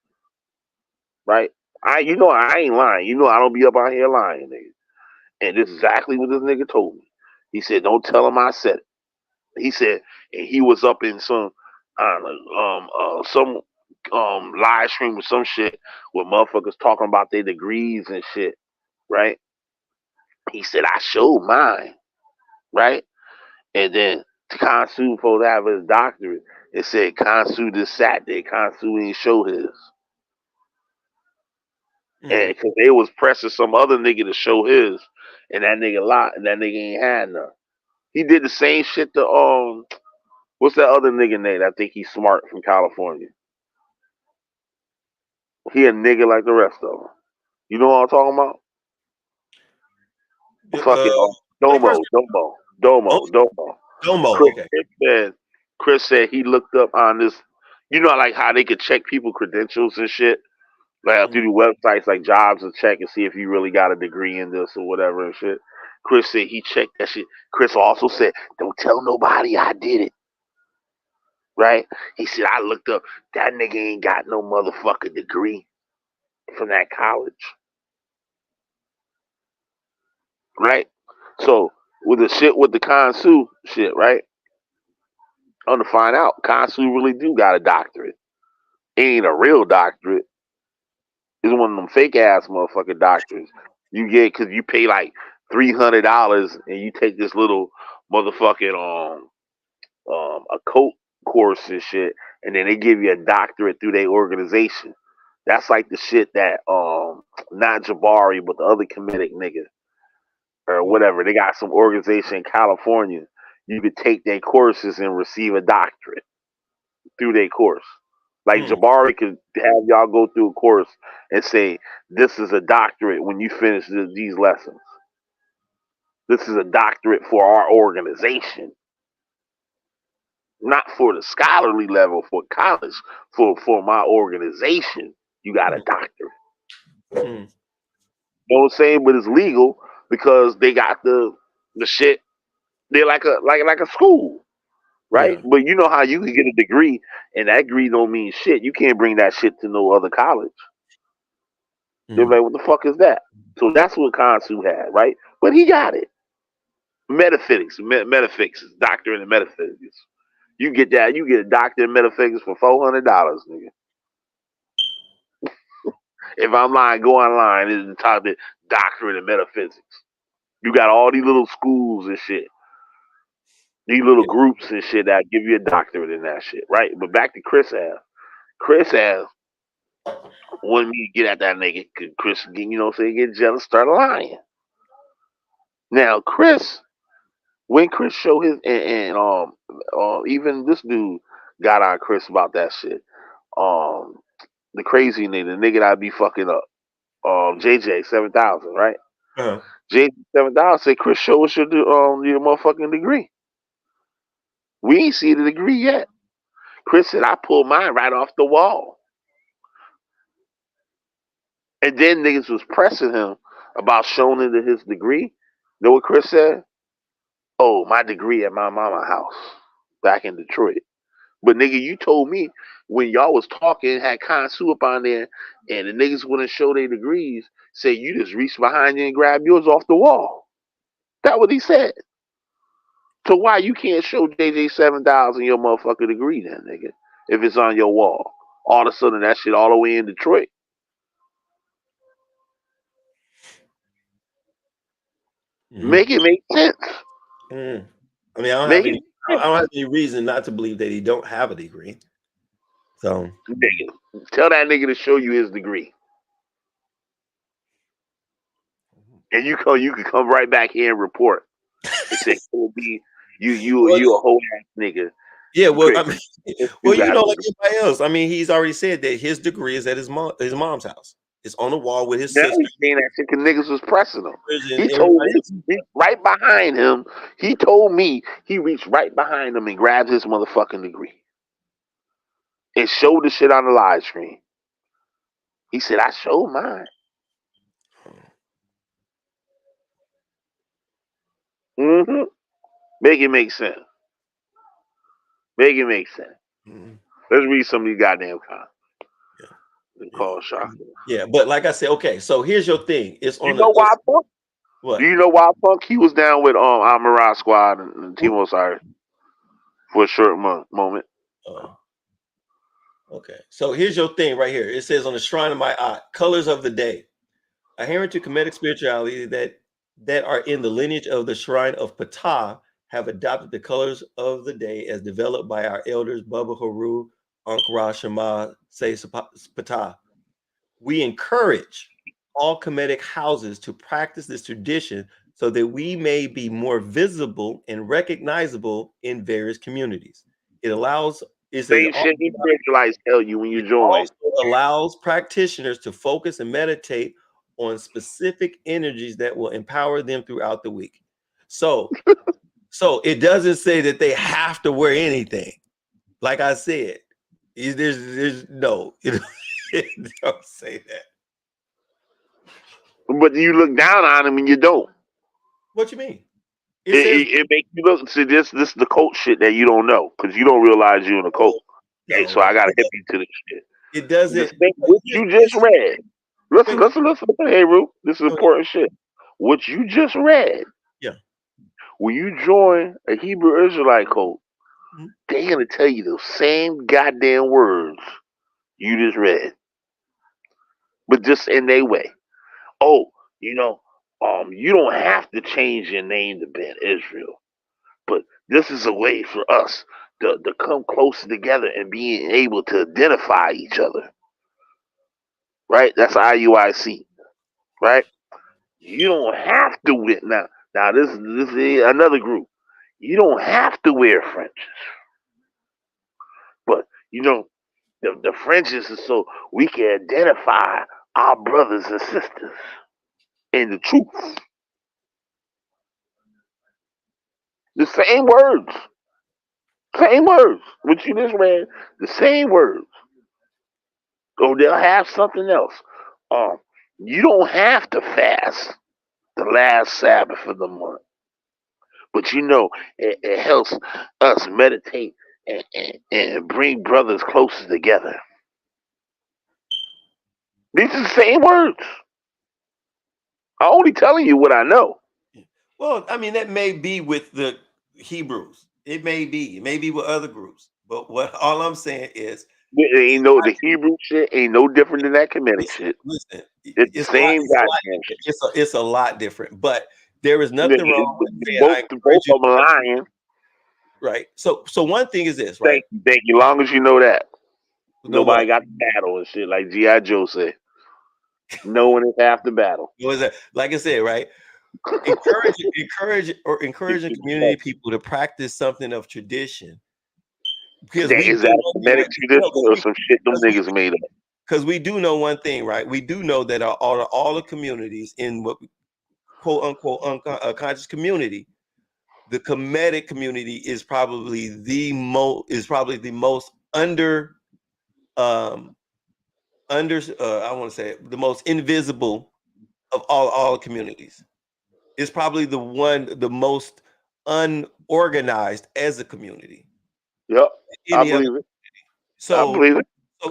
right? I ain't lying. I don't be up out here lying, nigga. And this is exactly what this nigga told me. He said, "Don't tell him I said it." He said, and he was up in some, I don't know, some live stream or some shit where motherfuckers talking about their degrees and shit, right? He said, "I showed mine," right? And then Kansu supposed to have his doctorate. It said Kansu just sat there. Kansu ain't show his. And because they was pressing some other nigga to show his, and that nigga lied, and that nigga ain't had none. He did the same shit to what's that other nigga name? I think he's smart from California. He a nigga like the rest of them. You know what I'm talking about? Fucking White person? Oh, Domo. Domo. Chris Okay. said, Chris said he looked up on this. Like how they could check people credentials and shit. Like through the websites like Jobs and check and see if you really got a degree in this or whatever and shit. Chris said he checked that shit. Chris also said, "Don't tell nobody I did it." Right? He said, "I looked up. That nigga ain't got no motherfucking degree from that college." Right? So with the shit with the Kansu shit, right? I'm gonna find out Kansu really do got a doctorate. It ain't a real doctorate. It's one of them fake ass motherfucking doctors you get because you pay like $300 and you take this little motherfucking a coat course and shit, and then they give you a doctorate through their organization. That's like the shit that not Jabari but the other comedic nigga or whatever. They got some organization in California. You could take their courses and receive a doctorate through their course. Like Jabari could have y'all go through a course and say, "This is a doctorate when you finish these lessons. This is a doctorate for our organization, not for the scholarly level for college. For my organization, you got a doctorate." You know what I'm saying? But it's legal because they got the shit. They're like a school. Right? Yeah. But you know how you can get a degree and that degree don't mean shit. You can't bring that shit to no other college. They're like, what the fuck is that? So that's what Kansu had, right? But he got it. Metaphysics, doctorate in metaphysics. You get that, you get a doctor in metaphysics for $400, nigga. If I'm lying, go online. It's the top of doctorate in metaphysics. You got all these little schools and shit. These little Yeah. groups and shit that give you a doctorate in that shit, right? But back to Chris ass. Chris ass wanted me to get at that nigga. Chris, get jealous, start lying. Now, when Chris showed his, even this dude got on Chris about that shit. The crazy nigga, the nigga that I be fucking up, JJ 7000, right? JJ 7,000 said, Chris, show us your motherfucking degree. We ain't see the degree yet. Chris said, I pulled mine right off the wall. And then niggas was pressing him about showing him his degree. Know what Chris said? Oh, my degree at my mama house back in Detroit. But nigga, you told me when y'all was talking, had Consu up on there, and the niggas wouldn't show their degrees, say you just reached behind you and grabbed yours off the wall. That what he said. So why you can't show JJ 7,000 your motherfucking degree then, nigga? If it's on your wall. All of a sudden that shit all the way in Detroit. Make it make sense. I mean, I don't have any reason not to believe that he don't have a degree. So nigga, tell that nigga to show you his degree. And you can come right back here and report. And say, you a whole ass nigga. Yeah, well, I mean, like everybody else. I mean, he's already said that his degree is at his mom's house. It's on the wall with his sister. He's saying that shit because niggas was pressing him. He told me he reached right behind him. He told me he reached right behind him and grabbed his motherfucking degree. And showed the shit on the live screen. He said, I showed mine. Mm-hmm. Make it make sense. Make it make sense. Mm-hmm. Let's read some of these goddamn comments. Call shocking. Yeah, but like I said, okay, so here's your thing. It's on why Punk? What? Do you know why Punk? He was down with Amara Squad and Team Osiris for a short moment. Okay, so here's your thing right here. It says on the Shrine of My Eye, colors of the day. Adherent to Kemetic spirituality that are in the lineage of the Shrine of Ptah have adopted the colors of the day as developed by our elders Baba Haru, Ankh Ra Shema, Say Ptah. We encourage all Kemetic houses to practice this tradition so that we may be more visible and recognizable in various communities. It allows same shit Israelites tell you when you join. Also allows practitioners to focus and meditate on specific energies that will empower them throughout the week. So it doesn't say that they have to wear anything. Like I said, there's no, don't say that. But you look down on them and you don't. What you mean? It makes you look. See, this is the cult shit that you don't know because you don't realize you're in a cult. No, okay, so I gotta hit you to this shit. It doesn't. What you just read. Listen. Hey, Ru, this is important shit. What you just read. Yeah. When you join a Hebrew Israelite cult, they're gonna tell you the same goddamn words you just read, but just in their way. Oh, you don't have to change your name to Ben Israel, but this is a way for us to come closer together and being able to identify each other. Right? That's IUIC. Right? You don't have to wear now this is another group. You don't have to wear fringes. But the fringes is so we can identify our brothers and sisters in the truth. The same words. Same words. What you just read, the same words. Or they'll have something else. You don't have to fast the last Sabbath of the month. But it helps us meditate and bring brothers closer together. These are the same words. I'm only telling you what I know. Well, I mean, that may be with the Hebrews. It may be with other groups. But all I'm saying is, the Hebrew shit ain't no different than that Kemetic shit. Listen, it's the same goddamn shit. It's a lot different. But there is nothing wrong with both of them lying. Right. So one thing is this, right? Thank you. Long as you know that. Nobody got the battle and shit like G.I. Joe said. No one is half the battle. Like I said, right? Encouraging community people to practice something of tradition. Because is that a Kemetic tradition or some shit them niggas made up? Because we do know one thing, right? We do know that all the communities in quote unquote conscious community, the Kemetic community is probably the most under I want to say the most invisible of all communities. It's probably the most unorganized as a community. Yep, I Any other believe it. I so believe it.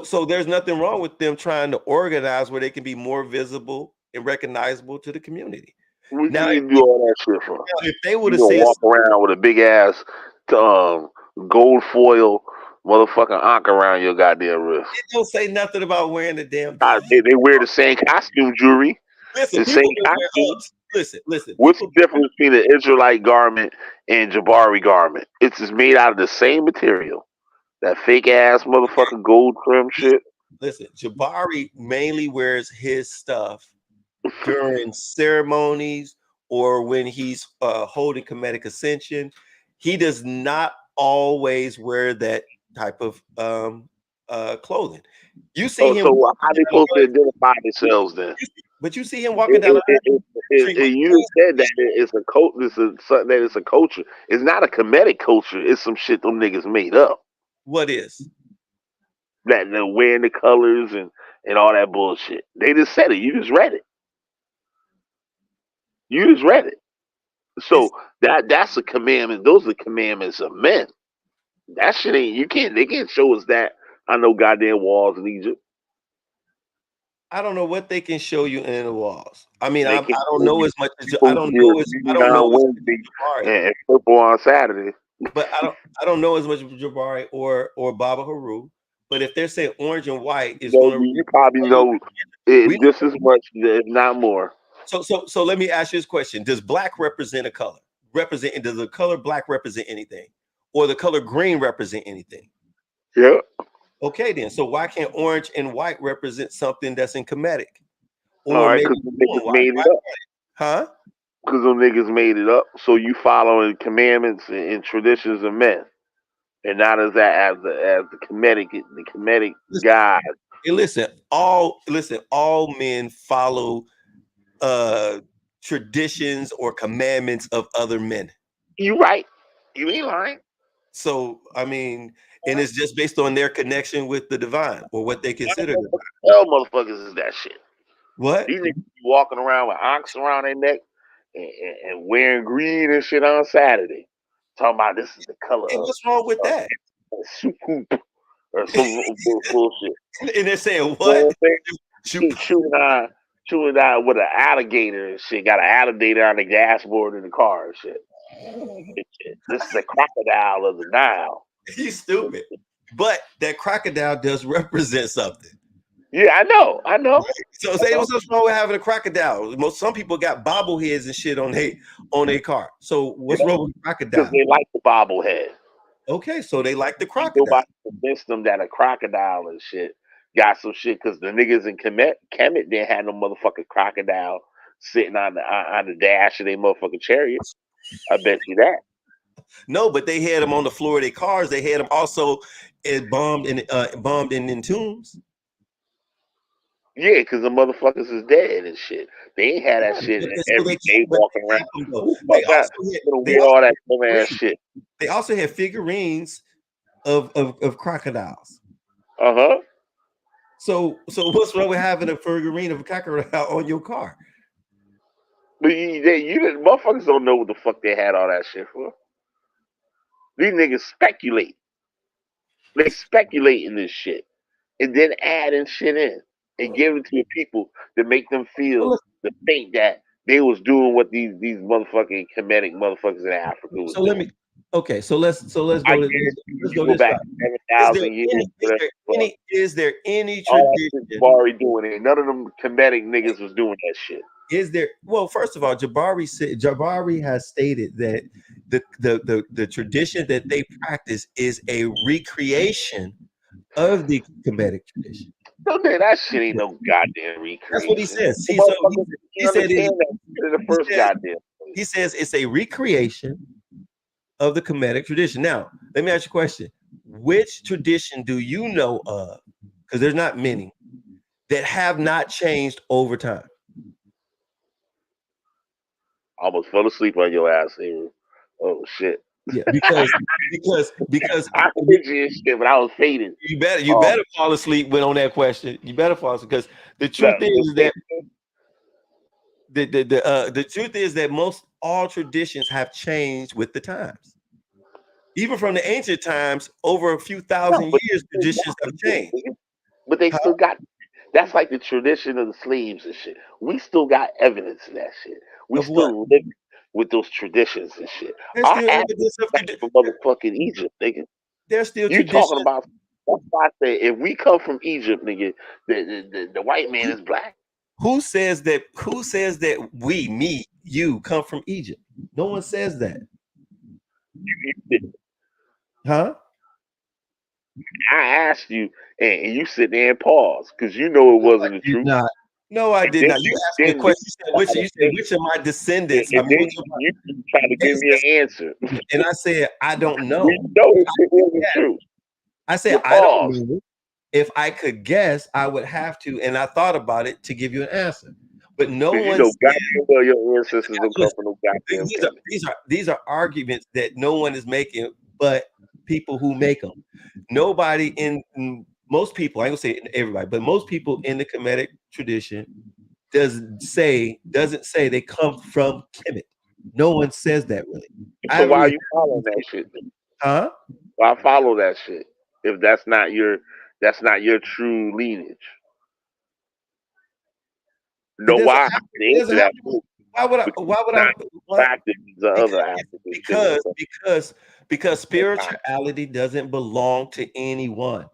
so there's nothing wrong with them trying to organize where they can be more visible and recognizable to the community. What you Now, need to do all that shit for? if they would You have gonna said walk around with a big ass gold foil motherfucking ankh around your goddamn wrist. they don't say nothing about wearing the damn They wear the same costume jewelry, listen, the people same been wearing costume. listen, What's the people difference between an Israelite garment and Jabari garment? It's just made out of the same material. That fake ass motherfucking gold trim shit. listen, Jabari mainly wears his stuff during ceremonies or when he's holding Kemetic ascension. He does not always wear that type of clothing. You see Oh, him so how walking they down supposed to identify themselves then? but you see him walking down the street with You just said that it's a cult. This is something that it's a culture. It's not a Kemetic culture. It's some shit them niggas made up. what is? That they're wearing the colors and all that bullshit. They just said it. You just read it. You just read it. It's So that's a commandment. Those are commandments of men. That shit ain't. You can't. They can't show us that. I know goddamn walls in Egypt. I don't know what they can show you in the walls. I mean, They I can't don't show know you as much as I supposed to don't be know a as I green don't know on as much Wednesday as Jabari, and purple on Saturday. but I don't know as much as Jabari or Baba Haru. But if they're saying orange and white is So going to you probably know it we just as much, if not more. so let me ask you this question: does black represent a color? Does the color black represent anything, or the color green represent anything? Yeah. Okay, then. So why can't orange and white represent something that's in Kemetic, All or right, maybe because the blue and niggas white? made it up. Huh? Because them niggas made it up. So you following commandments and traditions of men, and not as that as the Kemetic God. Hey, listen, all men follow uh traditions or commandments of other men. You right. You ain't lying. So I mean, and it's just based on their connection with the divine or what they consider divine. Hell, motherfuckers is that shit. What? These niggas be walking around with ox around their neck and wearing green and shit on Saturday. Talking about this is the color And what's wrong with of that? soup or some bullshit. And they're saying You know what? what I'm saying? Shoot. Chewing out with an alligator and shit. Got an alligator on the dashboard in the car and shit. This is the crocodile of the Nile. He's stupid. But that crocodile does represent something. Yeah, I know. So say what's wrong with having a crocodile? Some people got bobbleheads and shit on their car. So what's wrong with Because crocodile? they like the bobblehead. Okay, so they like the crocodile. Nobody convinced them that a crocodile and shit got some shit because the niggas in Kemet didn't have no motherfucking crocodile sitting on the dash of their motherfucking chariot. I bet you that. No, but they had them on the floor of their cars. They had them also bombed in tombs. Yeah, because the motherfuckers is dead and shit. They ain't had that shit every day walking around. Who the They fuck got gonna wear all that dumb ass shit? They also had figurines of crocodiles. Uh-huh. So what's wrong with having a figurine of a crocodile on your car? But motherfuckers don't know what the fuck they had all that shit for. These niggas speculate. They speculate in this shit. And then adding shit in and giving it to the people to make them feel to think that they was doing what these motherfucking Kemetic motherfuckers in Africa was So let doing. me okay, so let's I go to guarantee you go go this back route. 7,000 years. Is there any All that tradition? shit Jabari doing it. None of them Kemetic niggas was doing that shit. Is there first of all, Jabari has stated that the tradition that they practice is a recreation of the Kemetic tradition. No, man, that shit ain't no goddamn recreation. That's what he says. He said that in the first goddamn place. He says it's a recreation of the Kemetic tradition. Now, let me ask you a question. Which tradition do you know of? Because there's not many that have not changed over time. almost fell asleep on your ass, Avery. Oh shit. Yeah, because I heard you and shit, but I was fading. you better fall asleep with on that question. You better fall asleep because the truth is that the truth is that most all traditions have changed with the times. Even from the ancient times, over a few thousand years, traditions have changed. But they Huh? still got. That's like the tradition of the slaves and shit. We still got evidence of that shit. We Of what? still live with those traditions and shit. There's Our still ass evidence of back from motherfucking Egypt, nigga. there's still You talking tradition. about? That's why I say if we come from Egypt, nigga, the white man is black. Who says that? Who says that we, me, you come from Egypt? No one says that. Huh? I asked you, and you sit there and pause because you know it No, I wasn't the did truth. not. No, I And did then not. You you asked me a then question. You said which of my descendants? I and mean, then which of my you try to give me an answer. and I said I don't We know. know it wasn't true. I said You I don't pause. know. If I could guess, I would have to, and I thought about it to give you an answer. But no Because you one know said. goddamn well your ancestors don't come Listen, from no goddamn these are country. these are arguments that no one is making, but people who make them. Nobody most people. I ain't gonna say everybody, but most people in the Kemetic tradition doesn't say they come from Kemet. No one says that really. I So haven't why really you following that shit? huh? Why follow that shit? If that's not your true lineage. It Know doesn't why? have to, The it answer doesn't to have that to. too. Why would I Because why would it's I not what? fact that the other Because African shit is because because because sometimes. spirituality doesn't belong to anyone.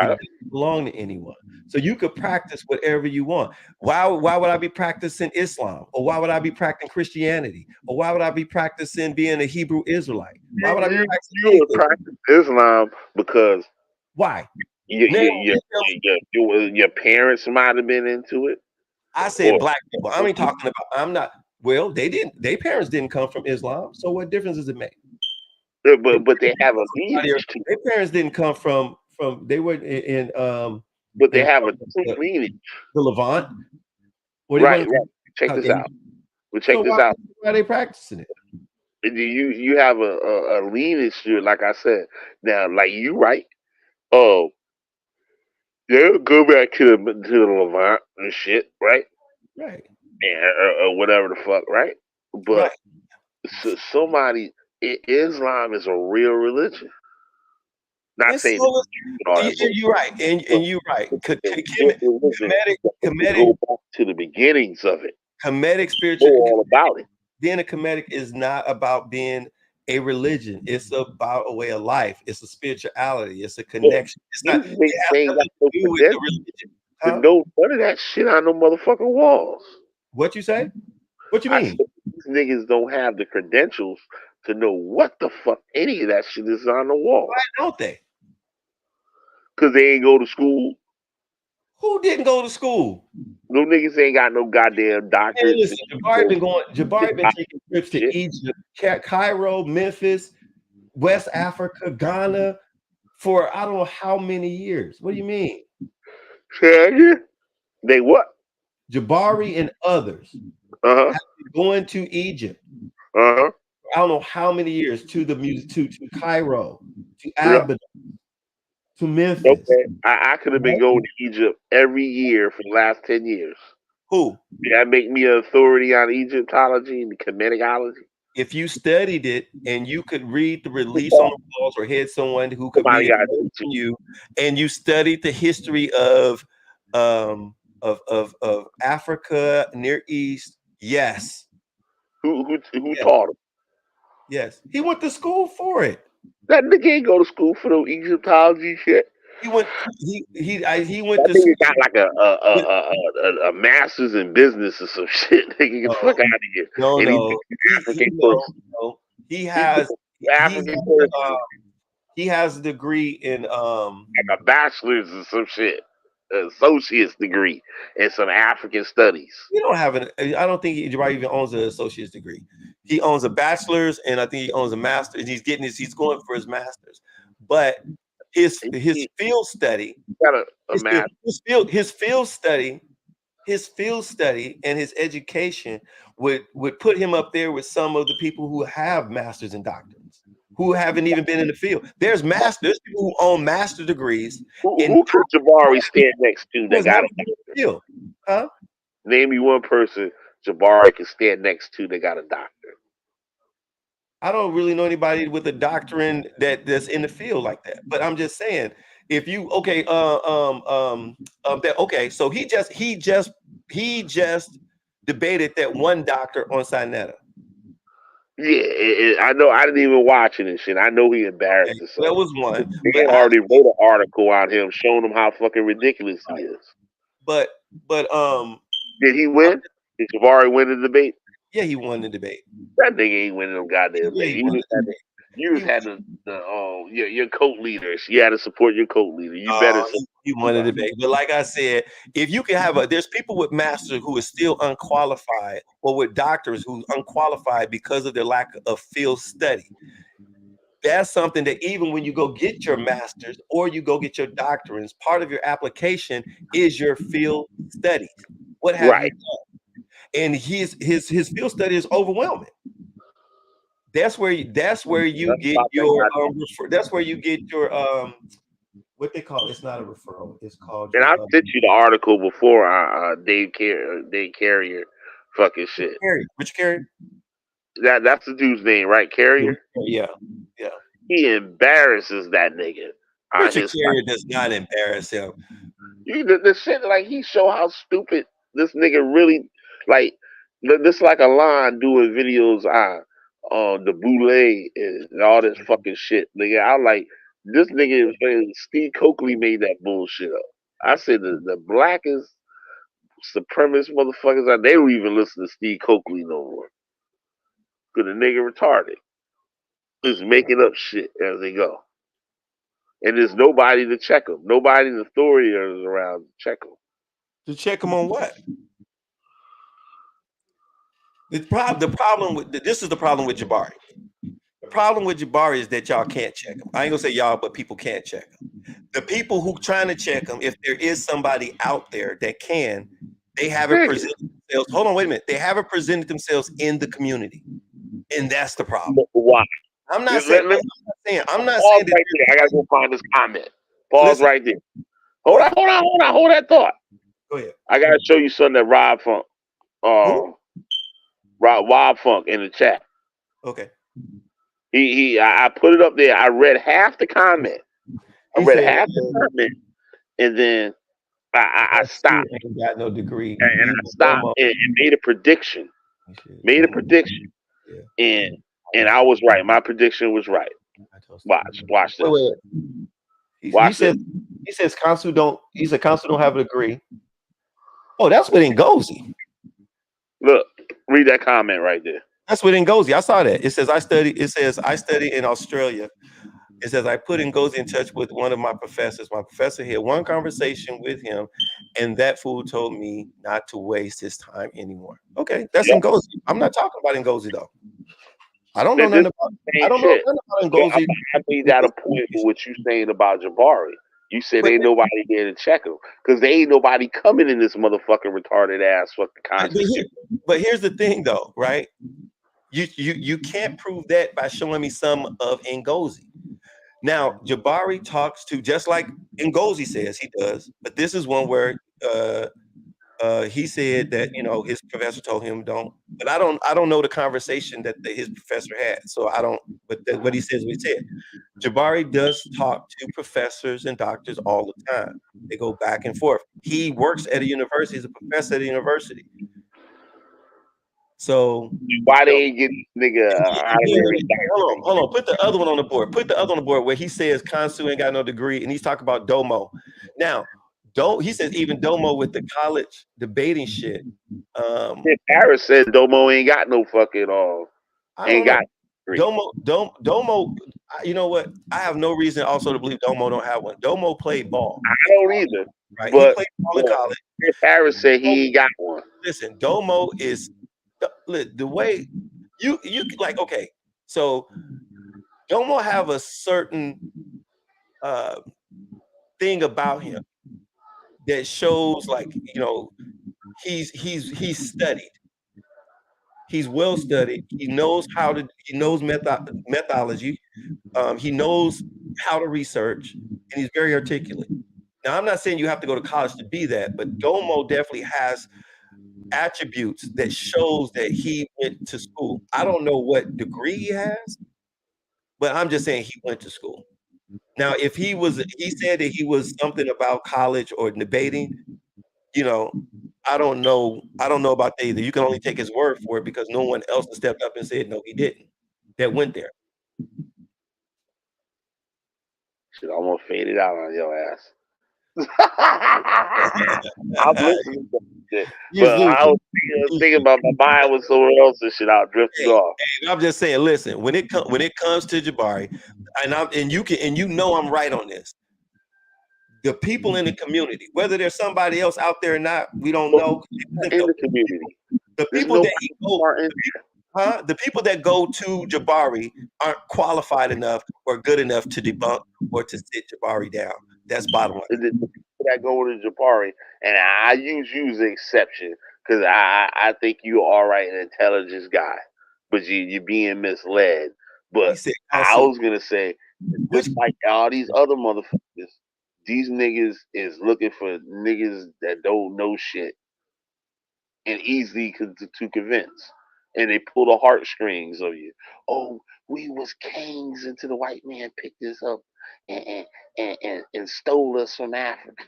It Right. doesn't belong to anyone. So you could practice whatever you want. Why would I be practicing Islam? Or why would I be practicing Christianity? Or why would I be practicing being a Hebrew Israelite? Why would I be practicing You would anything? practice Islam because Why? your Name, your your your parents might have been into it, I said or black people. I ain't talking about. I'm not. Well, they didn't. Their parents didn't come from Islam. So what difference does it make? Their but they parents didn't have come a from Saudi lineage Arabia. to it. Their parents didn't come from. They were But they in have a true the, lineage. the Levant. What do you Right, want? right. Check this And out. But so check this out. why are they practicing it? You have a lineage to it, like I said. Now, like you right. Oh, yeah, go back to the Levant and shit, right? Right. And, or whatever the fuck, right? But Right. somebody, Islam is a real religion. Not It's saying that so and all that, but you're right, and you're right. it's a real religion. Comedic, Go back to the beginnings of it. comedic Know spiritual. all about it. Being a comedic is not about being a religion. It's about a way of life. It's a spirituality. It's a But connection. It's these not. niggas It has ain't got nothing no to do with the credentials religion. to Huh? know none of that shit on no motherfucking walls. What you say? What you I mean? said these niggas don't have the credentials to know what the fuck any of that shit is on the Why wall. don't they? Cause they ain't go to school. Who didn't go to school? No niggas ain't got no goddamn Man, doctorates. listen, Jabari been taking trips to Shit. Egypt, Cairo, Memphis, West Africa, Ghana for I don't know how many years. What do you mean? Yeah. They what? Jabari and others Uh huh. have been going to Egypt. Uh huh. I don't know how many years to the music to Cairo, to Yeah. Abydos, to Memphis. Okay. I could have been Right? going to Egypt every year for the last 10 years. Who? Did that make me an authority on Egyptology and Kemeticology? If you studied it and you could read the release on the walls or had someone who could read Somebody it got to you, and you studied the history of Africa, Near East, yes, who yes, taught him? yes. He went to school for it. That nigga ain't go to school for no Egyptology shit. He went he went That to nigga school. got like a master's in business or some shit. Nigga, get the fuck out of here. No, And he no. took He African no, courses. no. He He took has African courses, he has a degree in like a bachelor's or some shit, an associate's degree in some African studies. he don't have an I don't think he even owns an associate's degree. He owns a bachelor's and I think he owns a master's. He's going for his master's. But his He field study, got a master. his field study, his field study and his education would put him up there with some of the people who have masters and doctorates, who haven't even been in the field. There's people who own master degrees in Who could Jabari stand next to that has got never a been in doctor? the field. Huh? Name me one person Jabari can stand next to that got a doctor. I don't really know anybody with a doctrine that's in the field like that. But I'm just saying, if you so he just debated that one doctor on Sinetta. Yeah, I know. I didn't even watch it and shit. I know he embarrassed Okay, so himself. that was one. They had already wrote an article on him showing him how fucking ridiculous he is. But Did he win? Did Jabari win the debate? yeah, he won the debate. That nigga ain't winning them goddamn Yeah, thing. he won the debate. You just had your coat leaders. You had to support your coat leader. You better. He won the debate. But like I said, if you can there's people with masters who are still unqualified, or with doctors who unqualified because of their lack of field study. That's something that even when you go get your master's or you go get your doctorates, part of your application is your field studies. What have you done? And his field study is overwhelming. That's where you get your what they call it's not a referral. It's called And your I sent you the article before Dave Carrier fucking shit. Rich Carrier? That's the dude's name, right? Carrier? Yeah. He embarrasses that nigga. Richard Carrier does not embarrass him. The shit, like, he show how stupid this nigga really, like, this like Allon doing videos on the boule and all this fucking shit, nigga. I like, this nigga, Steve Coakley made that bullshit up. I said the blackest supremacist motherfuckers, they don't even listen to Steve Coakley no more. Cause the nigga retarded. Just making up shit as they go. And there's nobody to check them. Nobody in the authority is around to check them. To check them on what? The problem with this is the problem with Jabari. The problem with Jabari is that y'all can't check him. I ain't gonna say y'all, but people can't check him. The people who trying to check him, if there is somebody out there that can, they haven't presented themselves. Hold on, wait a minute. They haven't presented themselves in the community, and that's the problem. Why? I'm not saying that. Right there. I gotta go find this comment. Pause right there. Hold that thought. Go ahead. I gotta show you something that Rob Funk, Rob Funk in the chat. Okay. I put it up there. I read half the comment. And then I stopped. Ain't got no degree. And I stopped and made a prediction. And I was right. My prediction was right. Watch this. He says Kansu don't. He said Kansu don't have a degree. Oh, that's with Ngozi. Look, read that comment right there. That's with Ngozi. I saw that. It says I study in Australia. It says I put Ngozi in touch with one of my professors. My professor had one conversation with him, and that fool told me not to waste his time anymore. Okay, that's Ngozi. I'm not talking about Ngozi though. I don't know nothing about. I don't know nothing about Ngozi. I made that a point for what you saying about Jabari. You said ain't nobody there to check him because there ain't nobody coming in this motherfucking retarded ass fucking constitution. But here's the thing, though, right? You can't prove that by showing me some of Ngozi. Now, Jabari talks to, just like Ngozi says he does, but this is one where he said that his professor told him don't. But I don't know the conversation that his professor had, so I don't. But what he says, what he said. Jabari does talk to professors and doctors all the time. They go back and forth. He works at a university. He's a professor at a university. So why they ain't get nigga? Hold on. Put the other one on the board. Put the other on the board where he says Kansu ain't got no degree, and he's talking about Domo. Now, he says even Domo with the college debating shit. Harris said Domo ain't got no fucking Domo. You know what? I have no reason also to believe Domo don't have one. Domo played ball. I don't either. Right? But he played ball in college. Harris said he ain't got one. Listen, Domo is the way you like. Okay, so Domo have a certain thing about him that shows, like, he's studied. He's well studied. He knows methodology. He knows how to research, and he's very articulate. Now, I'm not saying you have to go to college to be that, but Domo definitely has attributes that shows that he went to school. I don't know what degree he has, but I'm just saying he went to school. Now, if he said that he was something about college or debating, you know, I don't know. I don't know about that either. You can only take his word for it because no one else has stepped up and said no, he didn't. That went there. Shit almost faded out on your ass. I'm listening to shit, but I was thinking about my mind was somewhere else and shit. I drifted off. Hey, I'm just saying. Listen, when it comes to Jabari, and you know I'm right on this. The people in the community, whether there's somebody else out there or not, we don't know. In the community, the people the people that go to Jabari aren't qualified enough or good enough to debunk or to sit Jabari down. That's bottom line. The people that go to Jabari, and I use you as an exception because I think you are all right, an intelligent guy, but you're being misled. But I was gonna say, just like all these other motherfuckers, these niggas is looking for niggas that don't know shit and easy to convince. And they pull the heartstrings of you. Oh, we was kings until the white man picked us up and stole us from Africa.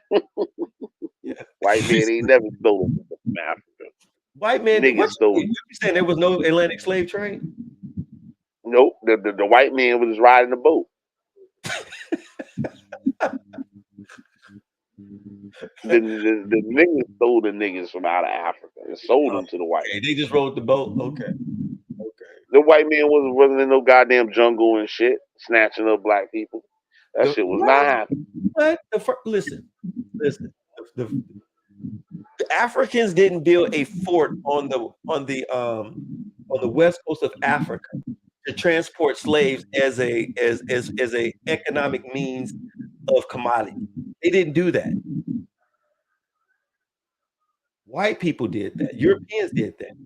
White man ain't never stolen from Africa. White man, niggas stole. You saying there was no Atlantic slave trade? Nope, the white man was riding the boat. the niggas stole the niggas from out of Africa and sold them to the white. They just rode the boat. Okay. The white man wasn't in no goddamn jungle and shit, snatching up black people. That shit was not happening. But listen. The Africans didn't build a fort on the west coast of Africa to transport slaves as a economic means of commodity. They didn't do that. White people did that. Europeans did that.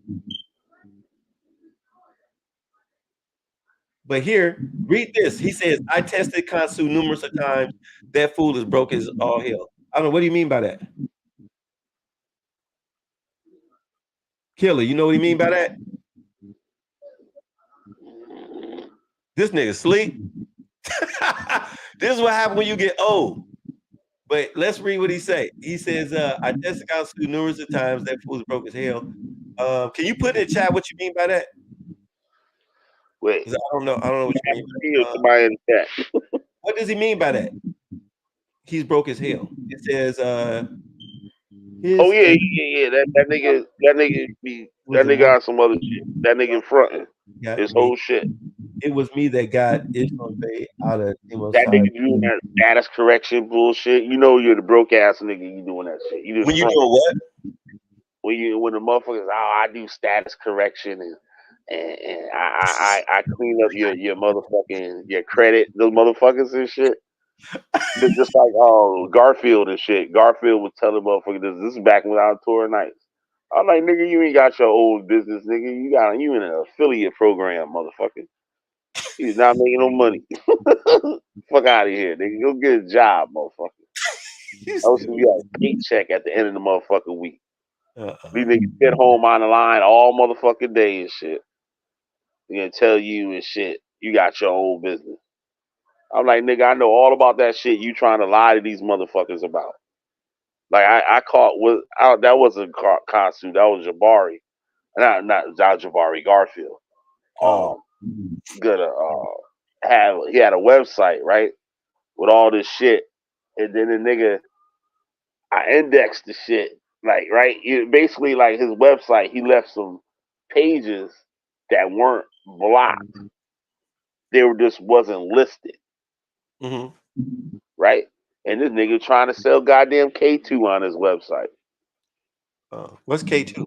But here, read this. He says, I tested Kansu numerous of times. That fool is broke as all hell. I don't know. What do you mean by that? Killer, you know what you mean by that? This nigga sleep. This is what happens when you get old. But let's read what he say. He says, I tested Kansu numerous of times. That fool is broke as hell. Can you put in the chat what you mean by that? Wait, I don't know what you mean. Somebody in the chat. What does he mean by that? He's broke as hell. It says, oh yeah. That nigga got some other shit. That nigga fronting his whole shit. It was me that got Ishmael Bay out of that nigga doing that status correction bullshit. You know you're the broke ass nigga. You doing that shit. You when you doing what? When the motherfuckers, I do status correction and I clean up your motherfucking your credit, those motherfuckers and shit. Just like Garfield and shit. Garfield was telling motherfuckers this is back when I was touring nights. I'm like, nigga, you ain't got your own business, nigga. You in an affiliate program, motherfucker. He's not making no money. Fuck out of here, nigga. Go get a job, motherfucker. I was gonna get a paycheck at the end of the motherfucking week. These niggas get home on the line all motherfucking day and shit. They're gonna tell you and shit, you got your own business. I'm like, nigga, I know all about that shit you trying to lie to these motherfuckers about. Like I caught that wasn't Kansu, that was Jabari. Not Jabari, Garfield. He had a website, right? With all this shit. And then the nigga I indexed the shit. Like, right? Basically like his website, he left some pages that weren't blocked. They were just wasn't listed. Mm-hmm. Right? And this nigga trying to sell goddamn K2 on his website. What's K2?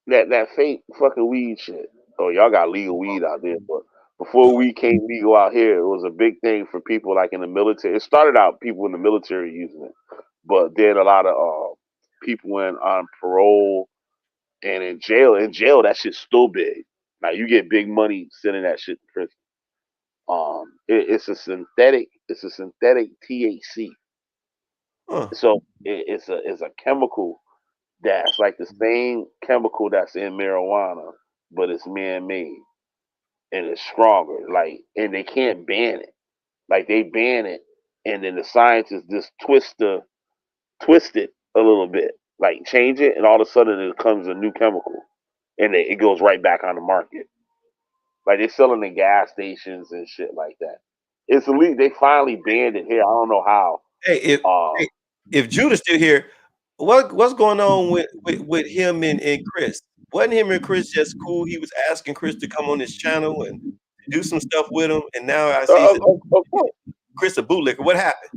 That fake fucking weed shit. Oh, y'all got legal weed out there, but before weed came legal out here, it was a big thing for people like in the military. It started out people in the military using it, but then a lot of people on parole and in jail. In jail, that shit's still big. Now you get big money sending that shit to prison. It's a synthetic. It's a synthetic THC. Huh. So it's a chemical that's like the same chemical that's in marijuana, but it's man made and it's stronger. Like, and they can't ban it. Like they ban it, and then the scientists just twist it a little bit, like change it, and all of a sudden it becomes a new chemical, and it goes right back on the market. Like they sell it in gas stations and shit like that. It's illegal. They finally banned it here. I don't know how. Hey, Uh, if Judah's still here, what's going on with him and Chris? Wasn't him and Chris just cool? He was asking Chris to come on his channel and do some stuff with him, and now I see that of course, Chris a bootlicker. What happened?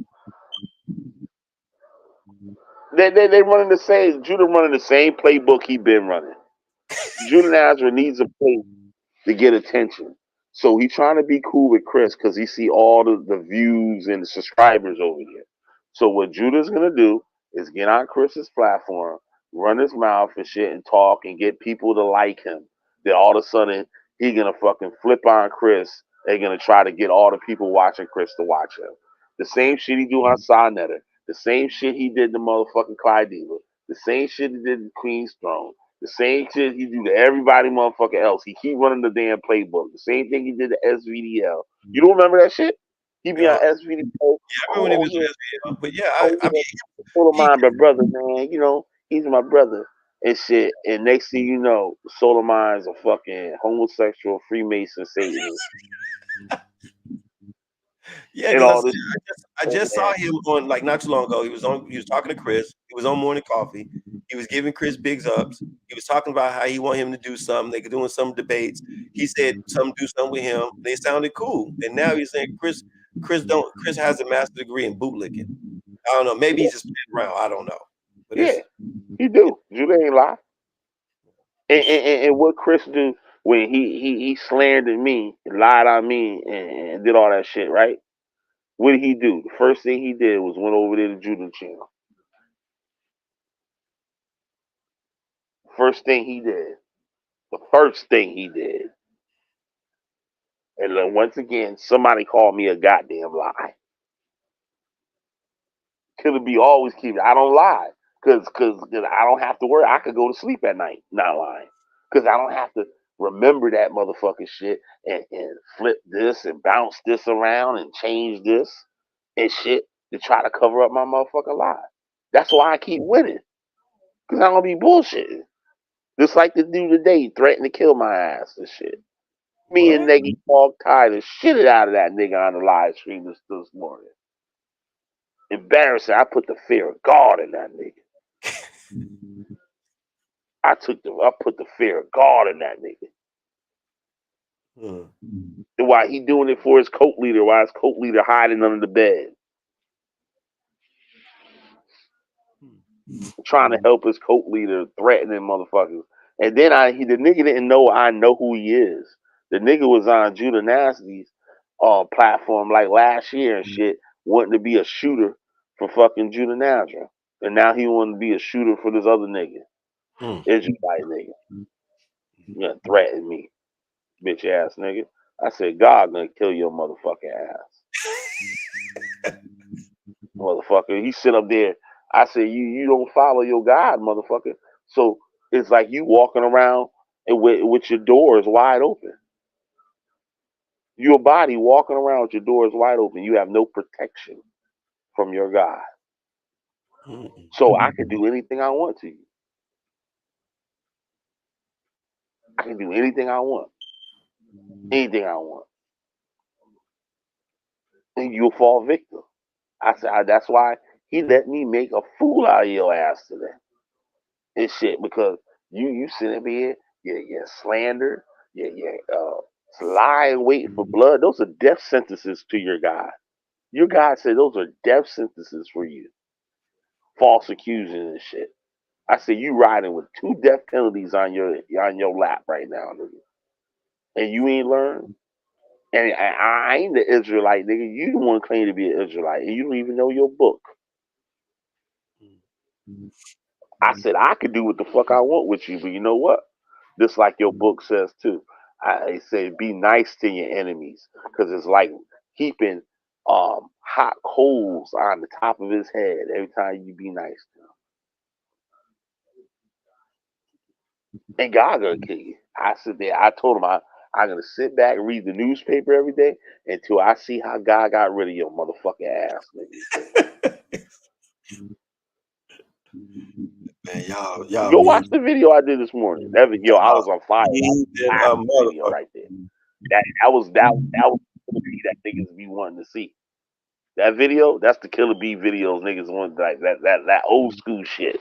they running the same. Judah running the same playbook he been running. Judah Nazareth needs a place to get attention. So he trying to be cool with Chris because he see all the views and the subscribers over here. So what Judah's gonna do is get on Chris's platform, run his mouth and shit, and talk and get people to like him. Then all of a sudden he gonna fucking flip on Chris. They're gonna try to get all the people watching Chris to watch him. The same shit he do on Sonetter. The same shit he did to motherfucking Clyde Diva. The same shit he did to Queen's Throne. The same shit he do to everybody motherfucker else. He keep running the damn playbook. The same thing he did to SVDL. You don't remember that shit? He be Uh, on SVDL. yeah, I remember when he Oh was yeah, with SBL, but yeah, oh I yeah. mean, Full of he, mine, my brother, man. You know, he's my brother and shit. And next thing you know, Soul of Mine's a fucking homosexual Freemason Satanist yeah, and because all this. I And, just saw him on like not too long ago. He was talking to Chris. He was on Morning Coffee. He was giving Chris bigs ups. He was talking about how he want him to do something. They could doing some debates. He said some do something with him. They sounded cool. And now he's saying Chris has a master's degree in bootlicking. I don't know. Maybe he's just playing around. I don't know. But yeah, it's he do. Judah ain't lie. And what Chris do when he slandered me, lied on me, and did all that shit, right? What did he do? The first thing he did was went over there to Judah channel. First thing he did. The first thing he did. And then once again, somebody called me a goddamn lie. Could it be always keep it? I don't lie. Cause I don't have to worry. I could go to sleep at night not lying. Cause I don't have to remember that motherfucking shit and flip this and bounce this around and change this and shit to try to cover up my motherfucking lie. That's why I keep winning. Cause I don't be bullshitting. Just like the dude today threatened to kill my ass and shit. Me and what? Neggy Dog tied the shit out of that nigga on the live stream this morning. Embarrassing. I put the fear of God in that nigga. I put the fear of God in that nigga. Hmm. And why he doing it for his cult leader? Why his cult leader hiding under the bed, trying to help his cult leader, threatening motherfuckers. And then the nigga didn't know I know who he is. The nigga was on Judah Nasty's platform like last year and shit, wanting to be a shooter for fucking Judah Nazareth. And now he want to be a shooter for this other nigga, Hmm. Israelite nigga. You gonna threaten me, bitch ass nigga. I said, God gonna kill your motherfucking ass. Motherfucker. He sit up there. I said, you don't follow your God, motherfucker. So it's like you walking around and with your doors wide open. Your body walking around with your doors wide open. You have no protection from your God. Hmm. So I can do anything I want to you. I can do anything I want. Anything I want. And you'll fall victim. I said, that's why he let me make a fool out of your ass today. And shit, because you sit up here, you slander, you lie and wait for blood. Those are death sentences to your God. Your God said those are death sentences for you. False accusing and shit. I said you riding with two death penalties on your lap right now, nigga. And you ain't learned. And I ain't the Israelite, nigga. You the one claim to be an Israelite, and you don't even know your book. I said I could do what the fuck I want with you, but you know what? Just like your book says too. I say be nice to your enemies because it's like heaping hot coals on the top of his head every time you be nice to him. And God gonna kill you. I sit there. I told him I'm gonna sit back and read the newspaper every day until I see how God got rid of your motherfucking ass, nigga. Man, y'all Go mean watch the video I did this morning. That video, I was on fire. mean than That a was the video motherfucker. right there. That was the video that niggas be wanting to see. That video, that's the Killer Bee videos niggas want, like that old school shit.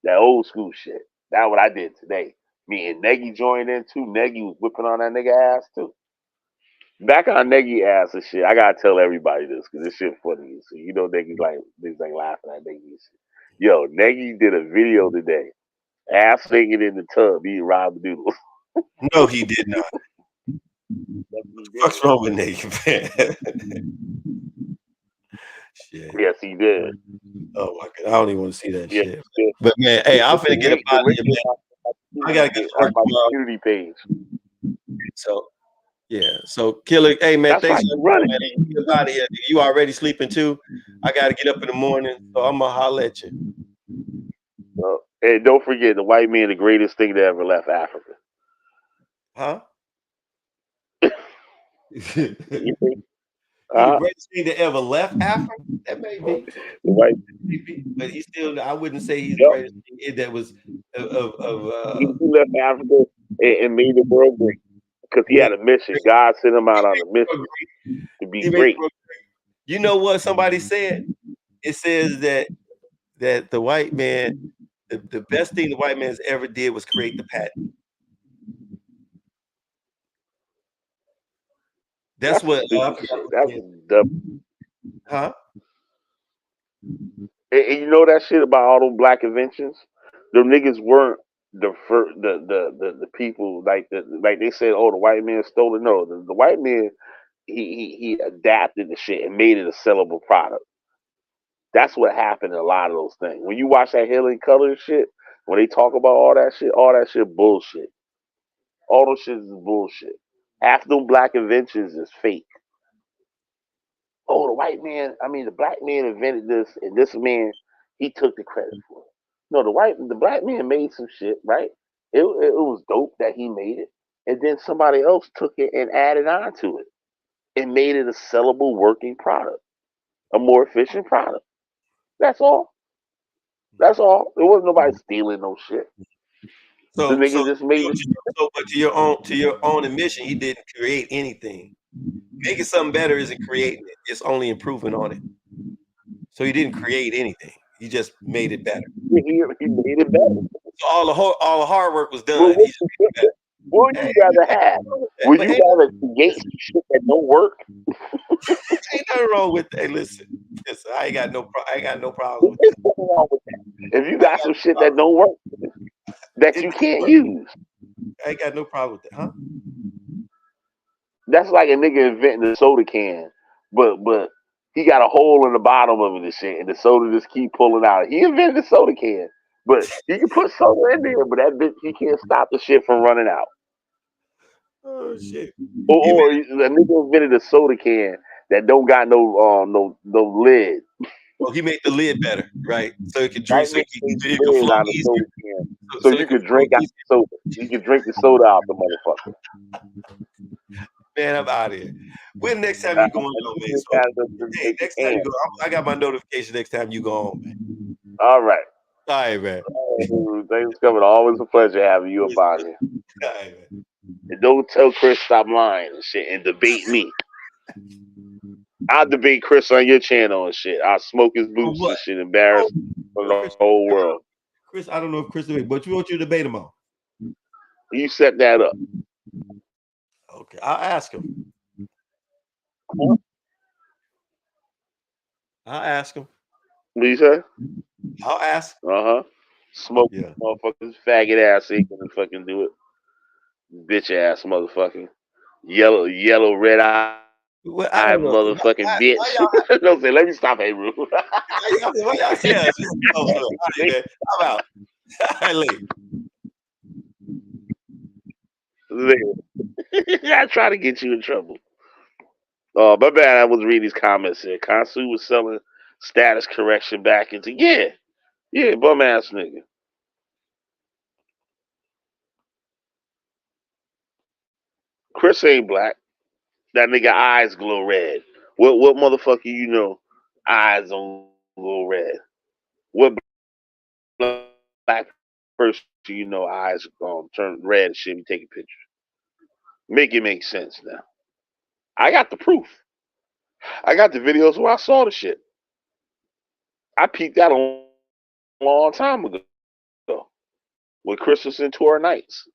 That old school shit. That's what I did today. Me and Neggy joined in too. Neggy was whipping on that nigga ass too. Back on Neggy ass and shit. I gotta tell everybody this because this shit funny. So you know niggas ain't laughing at Neggy and shit. Yo, Neggy did a video today. Ass naked in the tub eating ramen noodles. No, he did not. Yes, he did. What's wrong with Nigga, man? Shit. Yes, he did. Oh my god, I don't even want to see that Yes, shit. he did. But man, hey, I'm finna get up The out of link here, is man. I gotta get to on work my tomorrow. community page. So yeah, so Killer, hey man, That's why thanks you for running. man. Get up out of here. You already sleeping too? I gotta get up in the morning, so I'm gonna holler at you. And don't forget, the white man, the greatest thing that ever left Africa. Huh? You think? He the greatest thing that ever left Africa? That may be. The white. But he still, I wouldn't say he's the Yep. greatest thing that was He left Africa and made the world great because he made, had a mission. God sent him out on a mission to be he made great. you know what somebody said? It says that the white man, the best thing the white man's ever did was create the patent. That's That's what stupid shit. That's dumb. huh? And you know that shit about all those black inventions? Them niggas weren't the first, the people like they said. Oh, the white man stole it. No, the white man he adapted the shit and made it a sellable product. That's what happened in a lot of those things. When you watch that Hidden Color shit, when they talk about all that shit bullshit. All those shit is bullshit. Half them black inventions is fake. Oh, the black man invented this, and this man, he took the credit for it. No, the black man made some shit, right? It was dope that he made it, and then somebody else took it and added on to it and made it a sellable working product, a more efficient product. That's all. That's all. There wasn't nobody stealing no shit. The So nigga just made it. but to your own admission, he didn't create anything. Making something better isn't creating it; it's only improving on it. So he didn't create anything; he just made it better. He made it better. So all the hard work was Well, done. He just made it better. what would Hey, you rather have? Would but you rather create some shit that don't work? ain't nothing wrong with that. Hey, listen, I ain't got no problem with There's that. nothing wrong with that. If you I ain't got got some no shit that problem. don't work, that It you didn't can't work. use, I ain't got no problem with that, huh? that's like a nigga inventing a soda can, but he got a hole in the bottom of it and shit, and the soda just keep pulling out. He invented a soda can, but he can put soda in there, but that bitch he can't stop the shit from running out. Oh shit! You Or a nigga invented a soda can that don't got no lid. he made the lid better, right? So it could drink, Right so next to it the could lid flow on the easier, soda can, so so you it could could flow drink out easier. the soda. You could drink the soda out the motherfucker. Man, I'm out of here. When next time you going on, man? So, hey, Take the next time you can. go, I got my notification next time you go on, man. All right. All right, man. Thanks for coming. Always a pleasure having you up on here. All right, man. And don't tell Chris stop lying and shit and debate me. I'll debate Chris on your channel and shit. I'll smoke his For boots what? and shit, embarrass him for the Chris, whole world. Chris, I don't know if Chris debate, but you want you to debate him on. You set that up. Okay, I'll ask him. I'll ask him. What you say? I'll ask. Smoke Yeah. motherfuckers, faggot ass ain't gonna fucking do it. Bitch ass motherfucking. Yellow, red eyes, Well, I I don't know. motherfucking Why bitch. y'all? No, say, let me stop, hey, Rue. Why y'all yeah, just all right, man. I'm out. All right, I try to get you in trouble. Oh, my bad. I was reading these comments here. Kansu was selling status correction back into yeah, bum ass nigga. Chris ain't black. That nigga eyes glow red. What motherfucker you know eyes don't glow red? What black person you know eyes turn red and shit be taking pictures? Make it make sense now. I got the proof. I got the videos where I saw the shit. I peeped that a long time ago with Christmas and Tour Nights.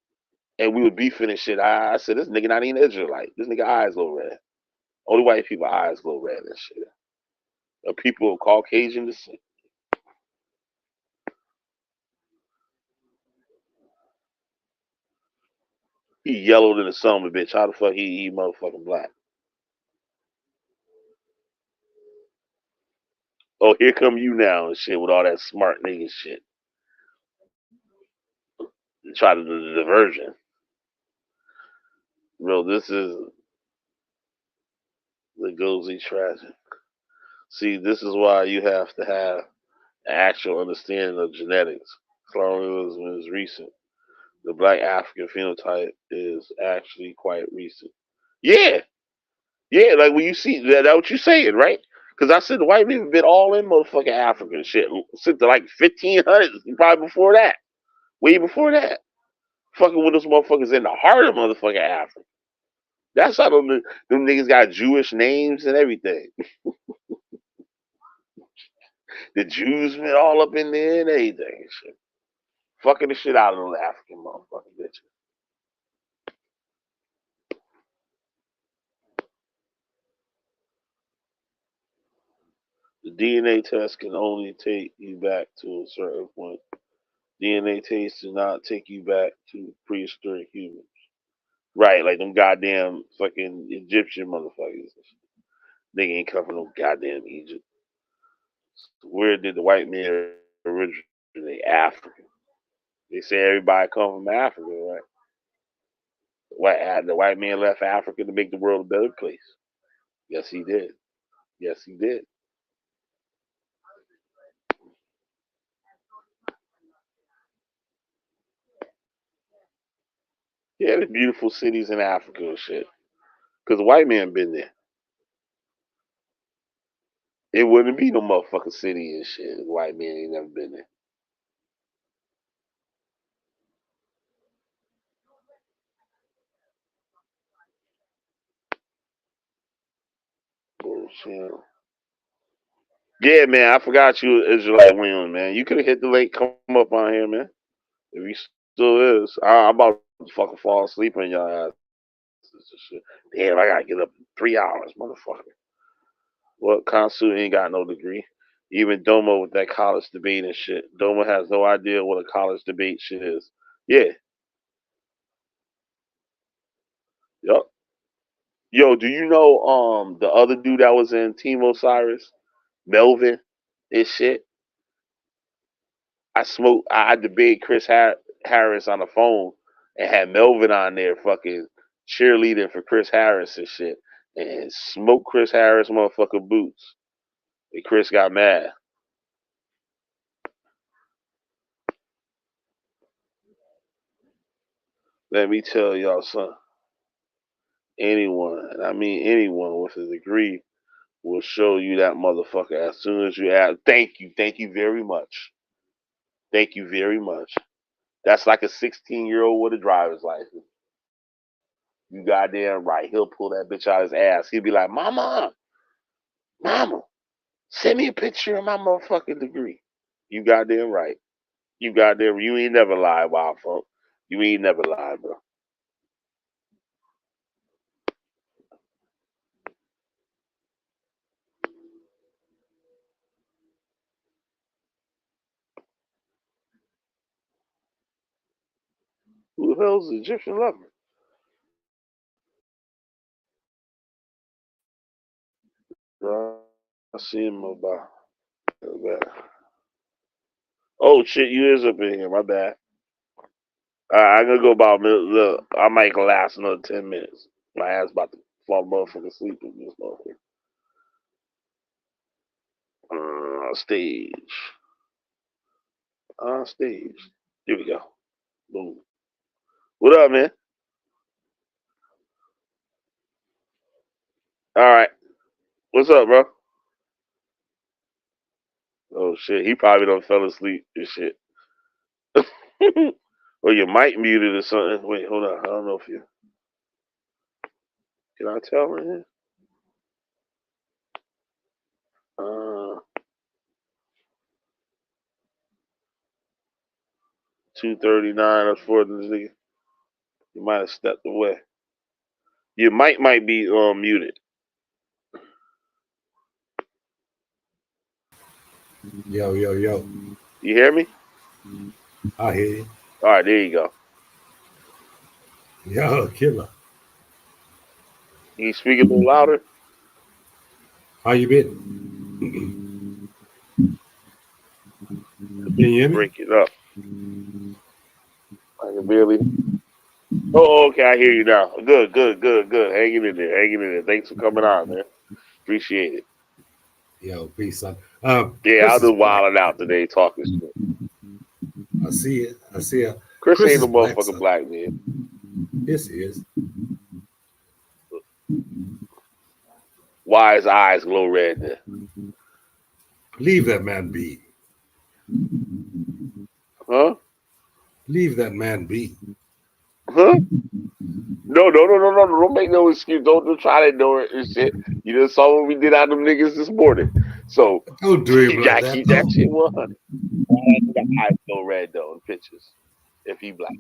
And we would beefing and shit. I said, this nigga not even Israelite. This nigga eyes glow red. Only white people eyes glow red and shit. People of Caucasian descent. He yellowed in the sun, bitch. How the fuck he motherfucking black? Oh, here come you now and shit with all that smart nigga shit. Try to do the diversion. Bro, this is the Gozi tragic. See, this is why you have to have an actual understanding of genetics. Colonialism is recent. The black African phenotype is actually quite recent. Yeah, yeah, like when you see that what you saying, right? Because I said the white people been all in motherfucking African shit since the like 1500s, probably before that, way before that. Fucking with those motherfuckers in the heart of motherfucking Africa. That's how them niggas got Jewish names and everything. The Jews been all up in there and everything. Shit. Fucking the shit out of those African motherfucking bitches. The DNA test can only take you back to a certain point. DNA tests do not take you back to prehistoric humans. Right, like them goddamn fucking Egyptian motherfuckers. Nigga ain't come from no goddamn Egypt. So where did the white man originate? Africa. They say everybody come from Africa, right? The white man left Africa to make the world a better place. Yes, he did. Yes, he did. Yeah, the beautiful cities in Africa and shit. Because the white man been there. It wouldn't be no motherfucking city and shit. The white man ain't never been there. Bullshit. Yeah, man, I forgot you Israelite Williams, man. You could have hit the link, come up on here, man. If he still is. I'm about to fucking fall asleep on your ass. Damn, I gotta get up in 3 hours, motherfucker. Well, Consul ain't got no degree. Even Domo with that college debate and shit. Domo has no idea what a college debate shit is. Yeah, yup. Yo, do you know the other dude that was in Team Osiris? Melvin and shit? I debated Harris on the phone and had Melvin on there fucking cheerleading for Chris Harris and shit. And smoked Chris Harris motherfucking boots. And Chris got mad. Let me tell y'all something. Anyone, and I mean anyone with a degree, will show you that motherfucker as soon as you ask. Thank you very much. Thank you very much. That's like a 16-year-old with a driver's license. You goddamn right. He'll pull that bitch out his ass. He'll be like, Mama, send me a picture of my motherfucking degree. You goddamn right. You goddamn, you ain't never lied, wild folk. You ain't never lied, bro. Who the hell's the Egyptian lover? I see him about. Oh shit, you is up in here. My bad. I'm gonna go about. Look, I might last another 10 minutes. My ass about to fall motherfucking sleep in this motherfucker. Stage. Stage. Here we go. Boom. What up, man? All right. What's up, bro? Oh shit, he probably done fell asleep and shit. Or your mic muted or something. Wait, hold on. I don't know if you can I tell right here? 239 or for this nigga. You might have stepped away. Your mic might be muted. Yo. You hear me? I hear you. All right, there you go. Yo, killer. Can you speak a little louder? How you been? Can you hear me? Break it up. I can barely. Oh, okay. I hear you now. Good. Hanging in there. Thanks for coming on, man. Appreciate it. Yo, peace, son. Yeah, Chris I'll is just black. wilding out today talking shit. I see it. Chris Chris ain't is no black, motherfucking son. black man. Yes, he is. Why his eyes glow red there? Leave that man be. Huh? Leave that man be. Huh? No. Don't make no excuse. Don't try to ignore it and shit. You just saw what we did out of them niggas this morning. So Don't do him you like gotta that, keep though. that shit 100. Why that nigga eyes glow red though in pictures? If he black.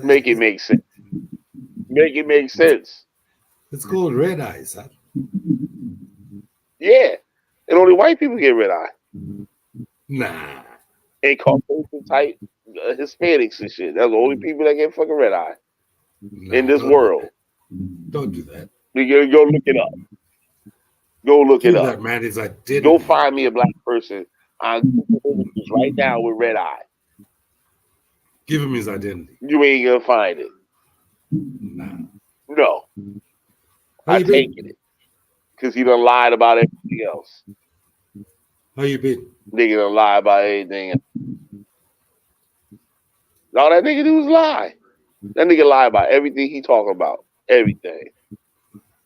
Make it make sense. Make it make sense. It's called red eye, son. Yeah. And only white people get red eye. Nah. And Caucasian type Hispanics and shit. That's the only people that get fucking red eye in Nah, this don't do world. that. Don't do that. You go look it up. Go look it Give up. that man his identity. Go find me a black person on Google Images right now with red eye. Give him his identity. You ain't gonna find it. Nah. No. How I you taken been? it. Because he done lied about everything else. How you been? Nigga done lie about everything else. All that nigga do is lie. That nigga lie about everything he talking about. Everything.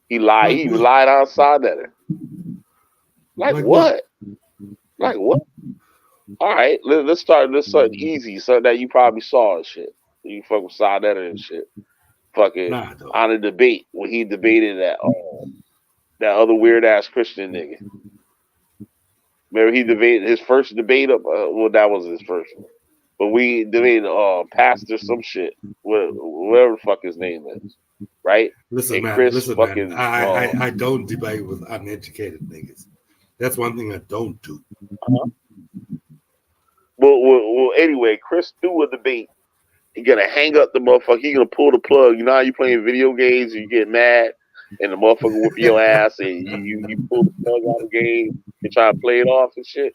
He lied. Like He even what? lied outside that. Like Like what? what? Like what? All right, let's start this something easy, something that you probably saw and shit. You fuck with Sardetta and shit. Fucking Nah, though. on a debate when he debated that other weird ass Christian nigga. Remember he debated his first debate up. Well, that was his first one, but we debated pastor some shit, whatever the fuck his name is, right? Listen, And man. Chris Listen, man. fucking I don't debate with uneducated niggas. That's one thing I don't do. well, anyway, Chris threw a debate. He gonna hang up the motherfucker. He gonna pull the plug. You know how you playing video games and you get mad and the motherfucker whoop your ass and you pull the plug out of the game and try to play it off and shit.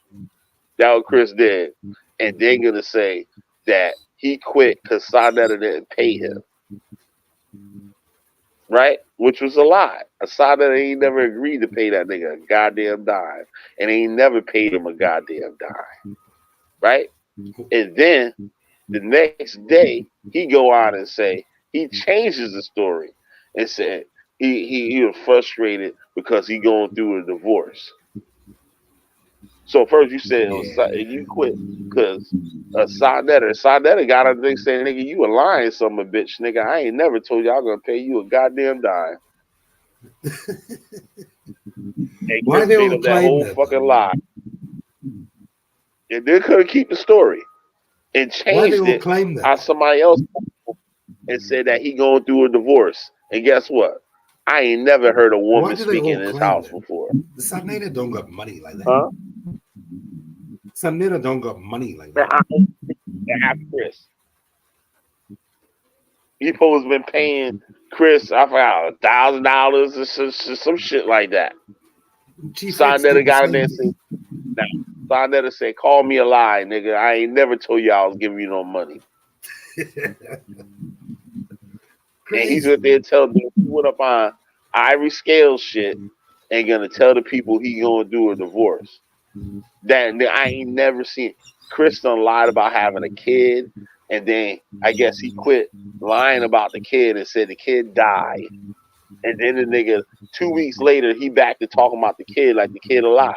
That what Chris did. And then gonna say that he quit because Sonetta didn't pay him. Right? Which was a lie. Sonetta ain't never agreed to pay that nigga a goddamn dime. And ain't never paid him a goddamn dime. Right? And then the next day, he go on and say he changes the story and said he was frustrated because he going through a divorce. So first you said Yeah. you quit because Sonetta got on the thing saying, nigga, you a lying son of a bitch, nigga. I ain't never told you I'm gonna pay you a goddamn dime. And Why Chris they made don't up that claim whole that, fucking though? lie. And they couldn't keep the story and Why they changed don't it claim that, on though? somebody else and said that he going through a divorce. And guess what? I ain't never heard a Why woman do they speaking all in his claim house that? before. The Saneda don't got money like that. Huh? Saneda don't got money like Man, that. I asked Chris. He supposed been paying Chris, I forgot $1,000 or some shit like that. Chief Ed Sonetta did the got in same there and thing. said, Sonetta said, "Call me a lie, nigga. I ain't never told you I was giving you no money." And he's Crazy, right there man. telling them he went up on Ivory Scales shit and gonna tell the people he gonna do a divorce. That I ain't never seen. Chris done lied about having a kid, and then I guess he quit lying about the kid and said the kid died. And then the nigga 2 weeks later he back to talking about the kid like the kid alive.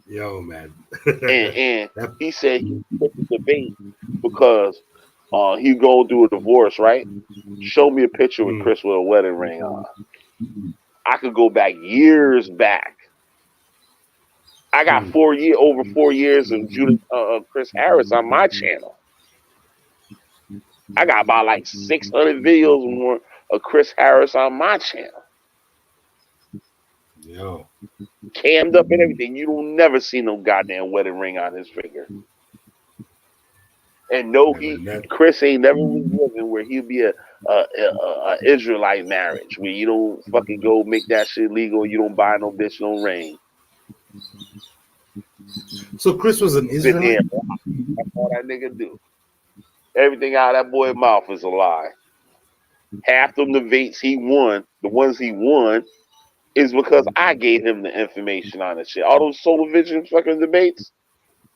Yo, man. And That- he said he quit the debate because he gonna do a divorce, right? Show me a picture with mm, Chris with a wedding ring on. I could go back years back. I got mm. over 4 years of Chris Harris on my channel. I got about like 600 videos more of Chris Harris on my channel. Yo. Cammed up and everything. You don't never see no goddamn wedding ring on his finger. And no, Yeah, man, that, Chris ain't never was living where he'd be a Israelite marriage where you don't fucking go make that shit legal. You don't buy no bitch no ring. so Chris was an Sit there. Israelite? That's all that nigga do. Everything out of that boy's mouth is a lie. Half them debates he won, the ones he won, is because I gave him the information on the shit. All those Solar Vision fucking debates,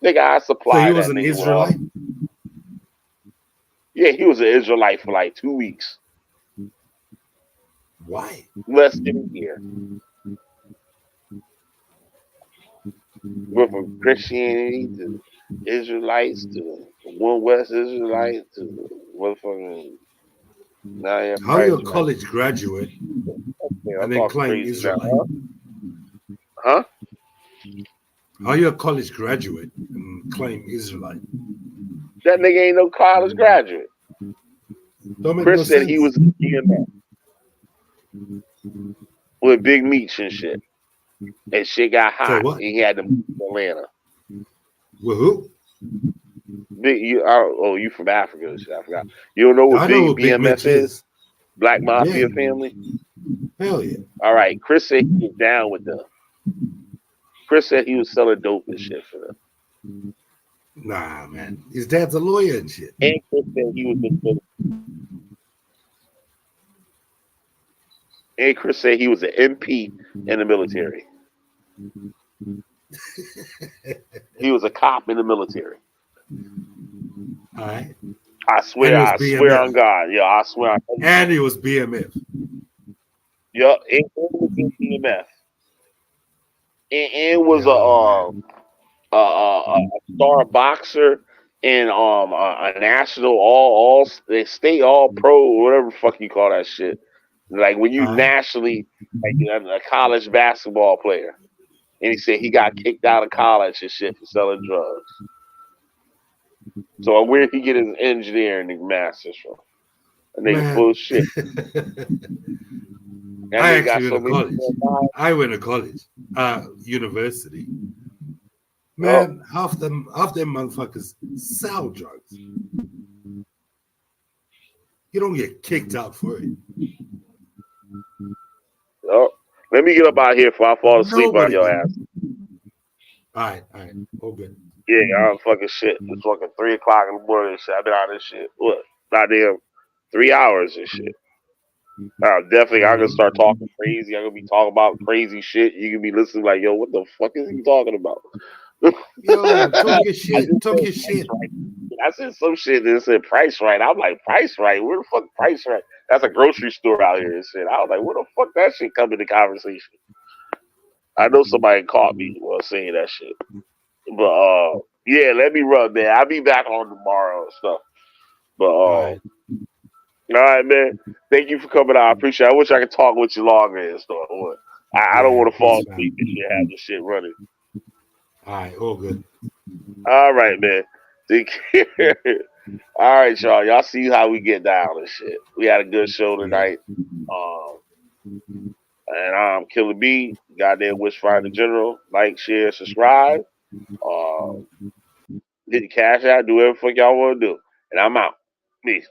nigga, I So he supplied was that an nigga with all. Israelite? Yeah, he was an Israelite for like 2 weeks. Why? Less than a year. Went from Christianity to Israelites to one West Israelite to motherfucking now you're How you price a right. college graduate Man, I'm and then talking claim crazy now. Israelite? Huh? How you a college graduate and claim Israelite? That nigga ain't no college graduate. Don't make no Chris said he sense. was EMS with Big Meats and shit. And shit got Say hot. what? And he had to move to Atlanta. With who? You from Africa? Shit, I forgot. You don't know what I know what Big BMS Mitch is? is. Black Yeah. Mafia family. Hell yeah. All right. Chris said he was down with them. Chris said he was selling dope and shit for them. Nah, man. His dad's a lawyer and shit. And Chris said he was and Chris said he was an MP in the military. He was a cop in the military. All right. I swear on God. Yeah, I swear. And he was BMF. Yeah, and was in BMF. And was Yo, a star boxer and a national all state all pro whatever the fuck you call that shit. Like when you nationally like a college basketball player. And he said he got kicked out of college and shit for selling drugs. So where he get his engineering masters from? That nigga man. full of shit. That I nigga got actually so went to many. college. I went to college, university. Man, half them motherfuckers sell drugs. You don't get kicked out for it. Oh, let me get up out here before I fall asleep on Nobody your did. ass. All right, all good. Yeah, I'm fucking shit. It's fucking 3 o'clock in the morning and shit. I've been on this shit. What? Goddamn 3 hours and shit. Definitely, I'm gonna start talking crazy. I'm gonna be talking about crazy shit. You can be listening like, yo, what the fuck is he talking about? Yo, talk your shit. Talk your shit. I said some shit that said Price Right. I'm like, Price Right? Where the fuck Price Right? That's a grocery store out here and shit. I was like, where the fuck that shit come into conversation? I know somebody caught me while saying that shit. But yeah, let me run, man. I'll be back on tomorrow and stuff. But all right, man. Thank you for coming out. I appreciate it. I wish I could talk with you longer and stuff. I don't want to fall asleep and shit, have this shit running. All right, all good. All right, man. Take care. All right, y'all. Y'all see how we get down and shit. We had a good show tonight. And I'm Killer B. Goddamn Wish Finder General. Like, share, subscribe. Hit the cash out. Do whatever the fuck y'all want to do. And I'm out. Peace.